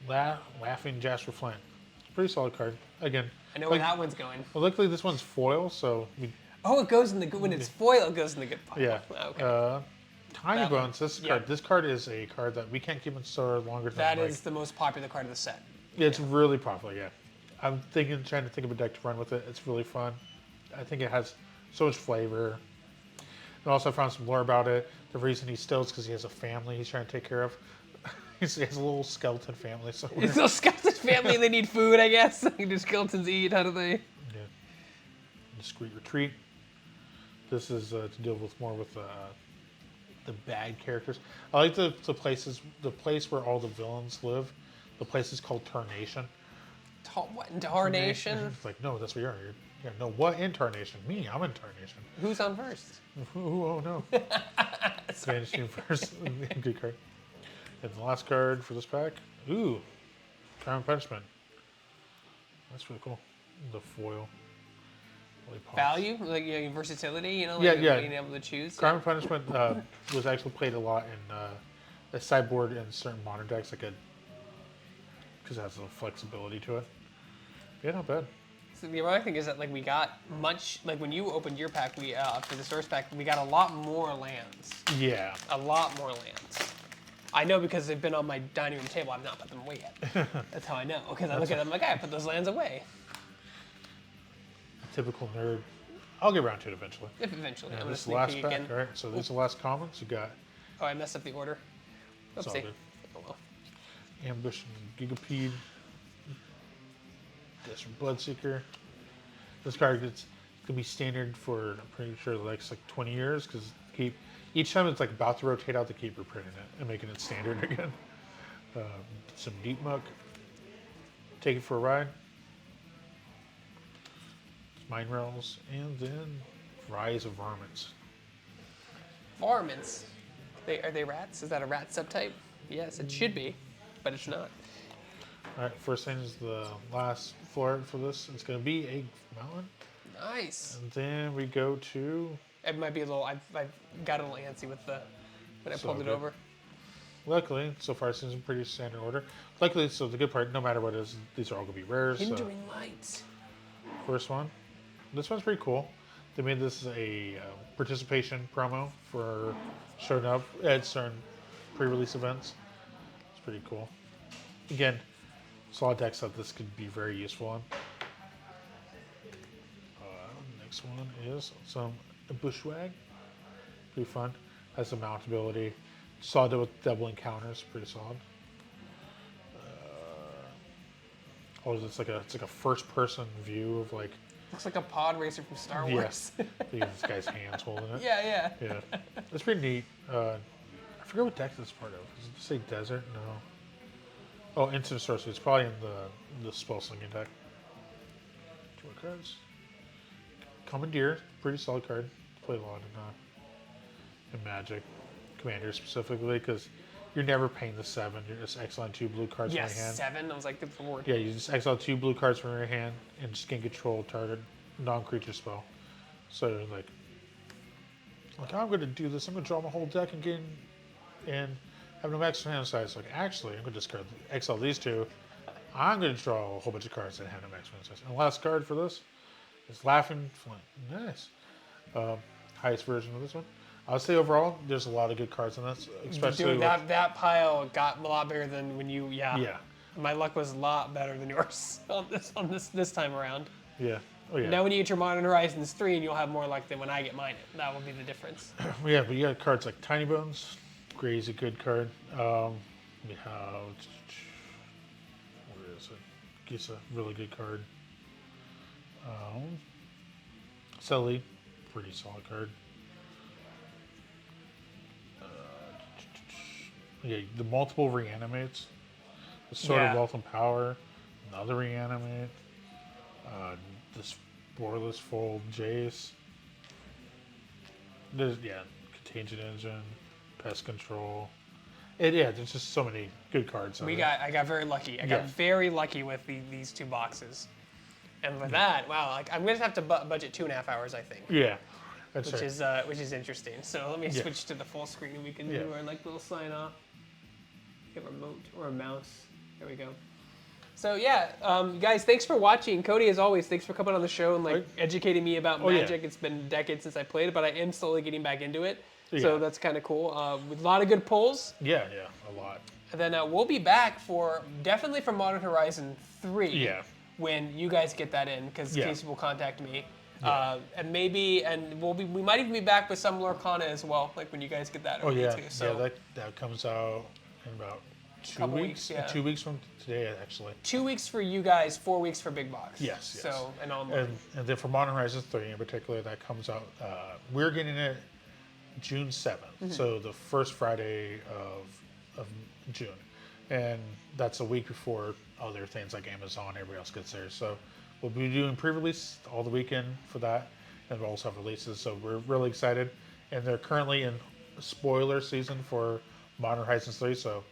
Laughing Jasper Flint. Pretty solid card. Again. I know where that one's going. Well, luckily this one's foil, so Oh, it goes in the good. When it's foil, it goes in the good pile. yeah. Okay. Tinybones. This Yeah. card. This card is a card that we can't keep in store longer than That like, is the most popular card of the set. Yeah, it's really popular. Yeah, I'm trying to think of a deck to run with it. It's really fun. I think it has so much flavor. And also, I found some lore about it. The reason he steals because he has a family he's trying to take care of. He has a little skeleton family. So It's those skeleton family. They need food, I guess. Do skeletons eat? How do they? yeah. Discreet retreat. This is to deal with more with the bad characters. I like the place where all the villains live. The place is called Tarnation. What? Tarnation? It's like, no, that's what you are. You're no, what in Tarnation? Me, I'm in Tarnation. Who's on first? Ooh, oh no. Vanishing first. Good card. And the last card for this pack. Ooh. Crime and Punishment. That's really cool. The foil. Really pops. Value? Like, you know, versatility, you know? Yeah, Like yeah. being able to choose. Crime and Punishment was actually played a lot in a sideboard in certain modern decks, like because it has a little flexibility to it. Yeah, not bad. So the ironic thing is that like we got much like when you opened your pack, we for the source pack, we got a lot more lands. Yeah. A lot more lands. I know because they've been on my dining room table. I've not put them away yet. That's how I know. Because I look at them like, I put those lands away. Typical nerd. I'll get around to it eventually. If eventually. Yeah, I'm gonna this is the sneak last peek pack. again. All right, so these are the last comments. You got Oh, I messed up the order. It's all Oopsie. good. Oh well. Ambush and Gigapede. This from Bloodseeker. This card gets gonna be standard for I'm pretty sure the next like 20 years because each time it's like about to rotate out, they keep reprinting it and making it standard again. Some Deep Muck. Take it for a ride. Mind Rails, and then Rise of Varmints. Varmints. Are they rats? Is that a rat subtype? Yes, it should be, but it's not. All right, first thing is the last floor for this. It's going to be a mountain. Nice. And then we go to... It might be a little. I've got a little antsy with when I pulled it good. over. Luckily, so far it seems in pretty standard order. Luckily, so the good part, no matter what it is, these are all going to be rares. Hindering lights. First one. This one's pretty cool. They made this a participation promo for showing up at certain pre-release events. It's pretty cool. Again, solid decks that this could be very useful on. Next one is some Bushwag. Pretty fun. Has some mount ability. Solid with double encounters. Pretty solid. It's like a first-person view of like. Looks like a pod racer from Star Wars. Yes. This guy's hands holding it. Yeah. Yeah. It's pretty neat. I forget what deck this is part of. Does it say desert? No. Oh, instant sorcery. It's probably in the spell slinging deck. 2 more cards. Commandeer. Pretty solid card. Play a lot in Magic. Commander specifically, because you're never paying the 7. You're just exiling 2 blue cards from your hand. 7. I was like, good lord. Yeah, you just exile 2 blue cards from your hand and just gain control of target non-creature spell. So like I'm going to do this. I'm going to draw my whole deck and have no extra hand size. Like actually, I'm going to discard exile these 2. I'm going to draw a whole bunch of cards that have no extra hand size. And the last card for this is Laughing Flint. Nice. Highest version of this one. I'll say overall, there's a lot of good cards in this, especially Dude, that pile got a lot bigger than when you. Yeah. My luck was a lot better than yours on this time around. Yeah. Oh yeah. Now when you get your Modern Horizons 3, and you'll have more luck than when I get mine. That will be the difference. Yeah, but you got cards like Tinybones. Gray's a good card. We have where is it? It's a really good card. Sully, pretty solid card. the multiple reanimates, the Sword of Wealth and Power, another reanimate, this Borderless Fold Jace. There's Contagion Engine, Pest Control. There's just so many good cards. I got very lucky. I got very lucky with these 2 boxes. And with that, wow, like I'm gonna have to budget 2.5 hours, I think. Yeah, which is interesting. So let me switch to the full screen and we can do our like little sign off. Get a remote or a mouse. There we go. So guys, thanks for watching. Cody, as always, thanks for coming on the show and like educating me about Magic. It's been decades since I played it, but I am slowly getting back into it. So that's kind of cool. With a lot of good pulls. Yeah, a lot. And then we'll be back definitely for Modern Horizon 3. Yeah. When you guys get that in, because Casey will contact me. And we might even be back with some Lorcana as well, like when you guys get that. Too. So that comes out in about 2 weeks. Weeks, 2 weeks from today, actually. 2 weeks for you guys, 4 weeks for Big Box. Yes. So and then for Modern Horizons 3 in particular, that comes out. We're getting it June 7th, so the first Friday of June, and that's a week before other things like Amazon, everybody else gets theirs. So we'll be doing pre-release all the weekend for that, and we'll also have releases. So we're really excited, and they're currently in spoiler season for Modern Horizons 3. So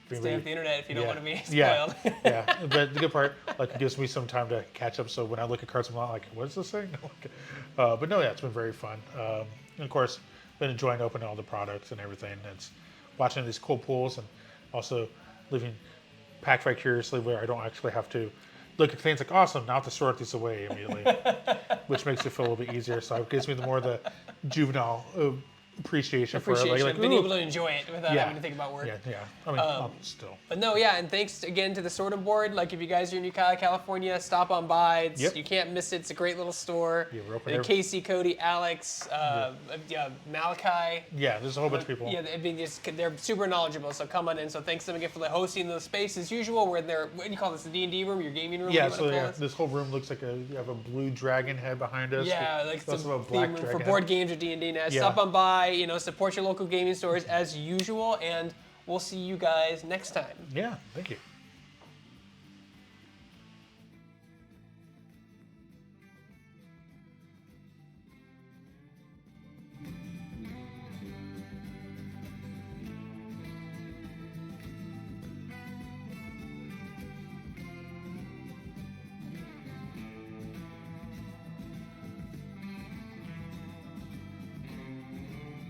stay off the internet if you don't want to be spoiled. But the good part, like, it gives me some time to catch up. So when I look at cards, I'm not like, what is this thing? But no, it's been very fun. And of course, been enjoying opening all the products and everything. It's watching these cool pulls and also living pack vicariously where I don't actually have to look at things like, awesome, now I have to sort these away immediately, which makes it feel a little bit easier. So it gives me the juvenile appreciation for it. Like being able to enjoy it without having to think about work. I mean, still. But no, and thanks again to the Sorting Board. Like, if you guys are in Ukiah, California, stop on by. You can't miss it. It's a great little store. We're open Casey, Cody, Alex, Malachi. There's a whole bunch of people. They're super knowledgeable, so come on in. So thanks to them again for hosting the space as usual. We're in their, what do you call this, the D&D room, your gaming room? This whole room looks like you have a blue dragon head behind us. Like some theme room for board games or D&D now. Stop on by. Support your local gaming stores as usual, and we'll see you guys next time. Thank you.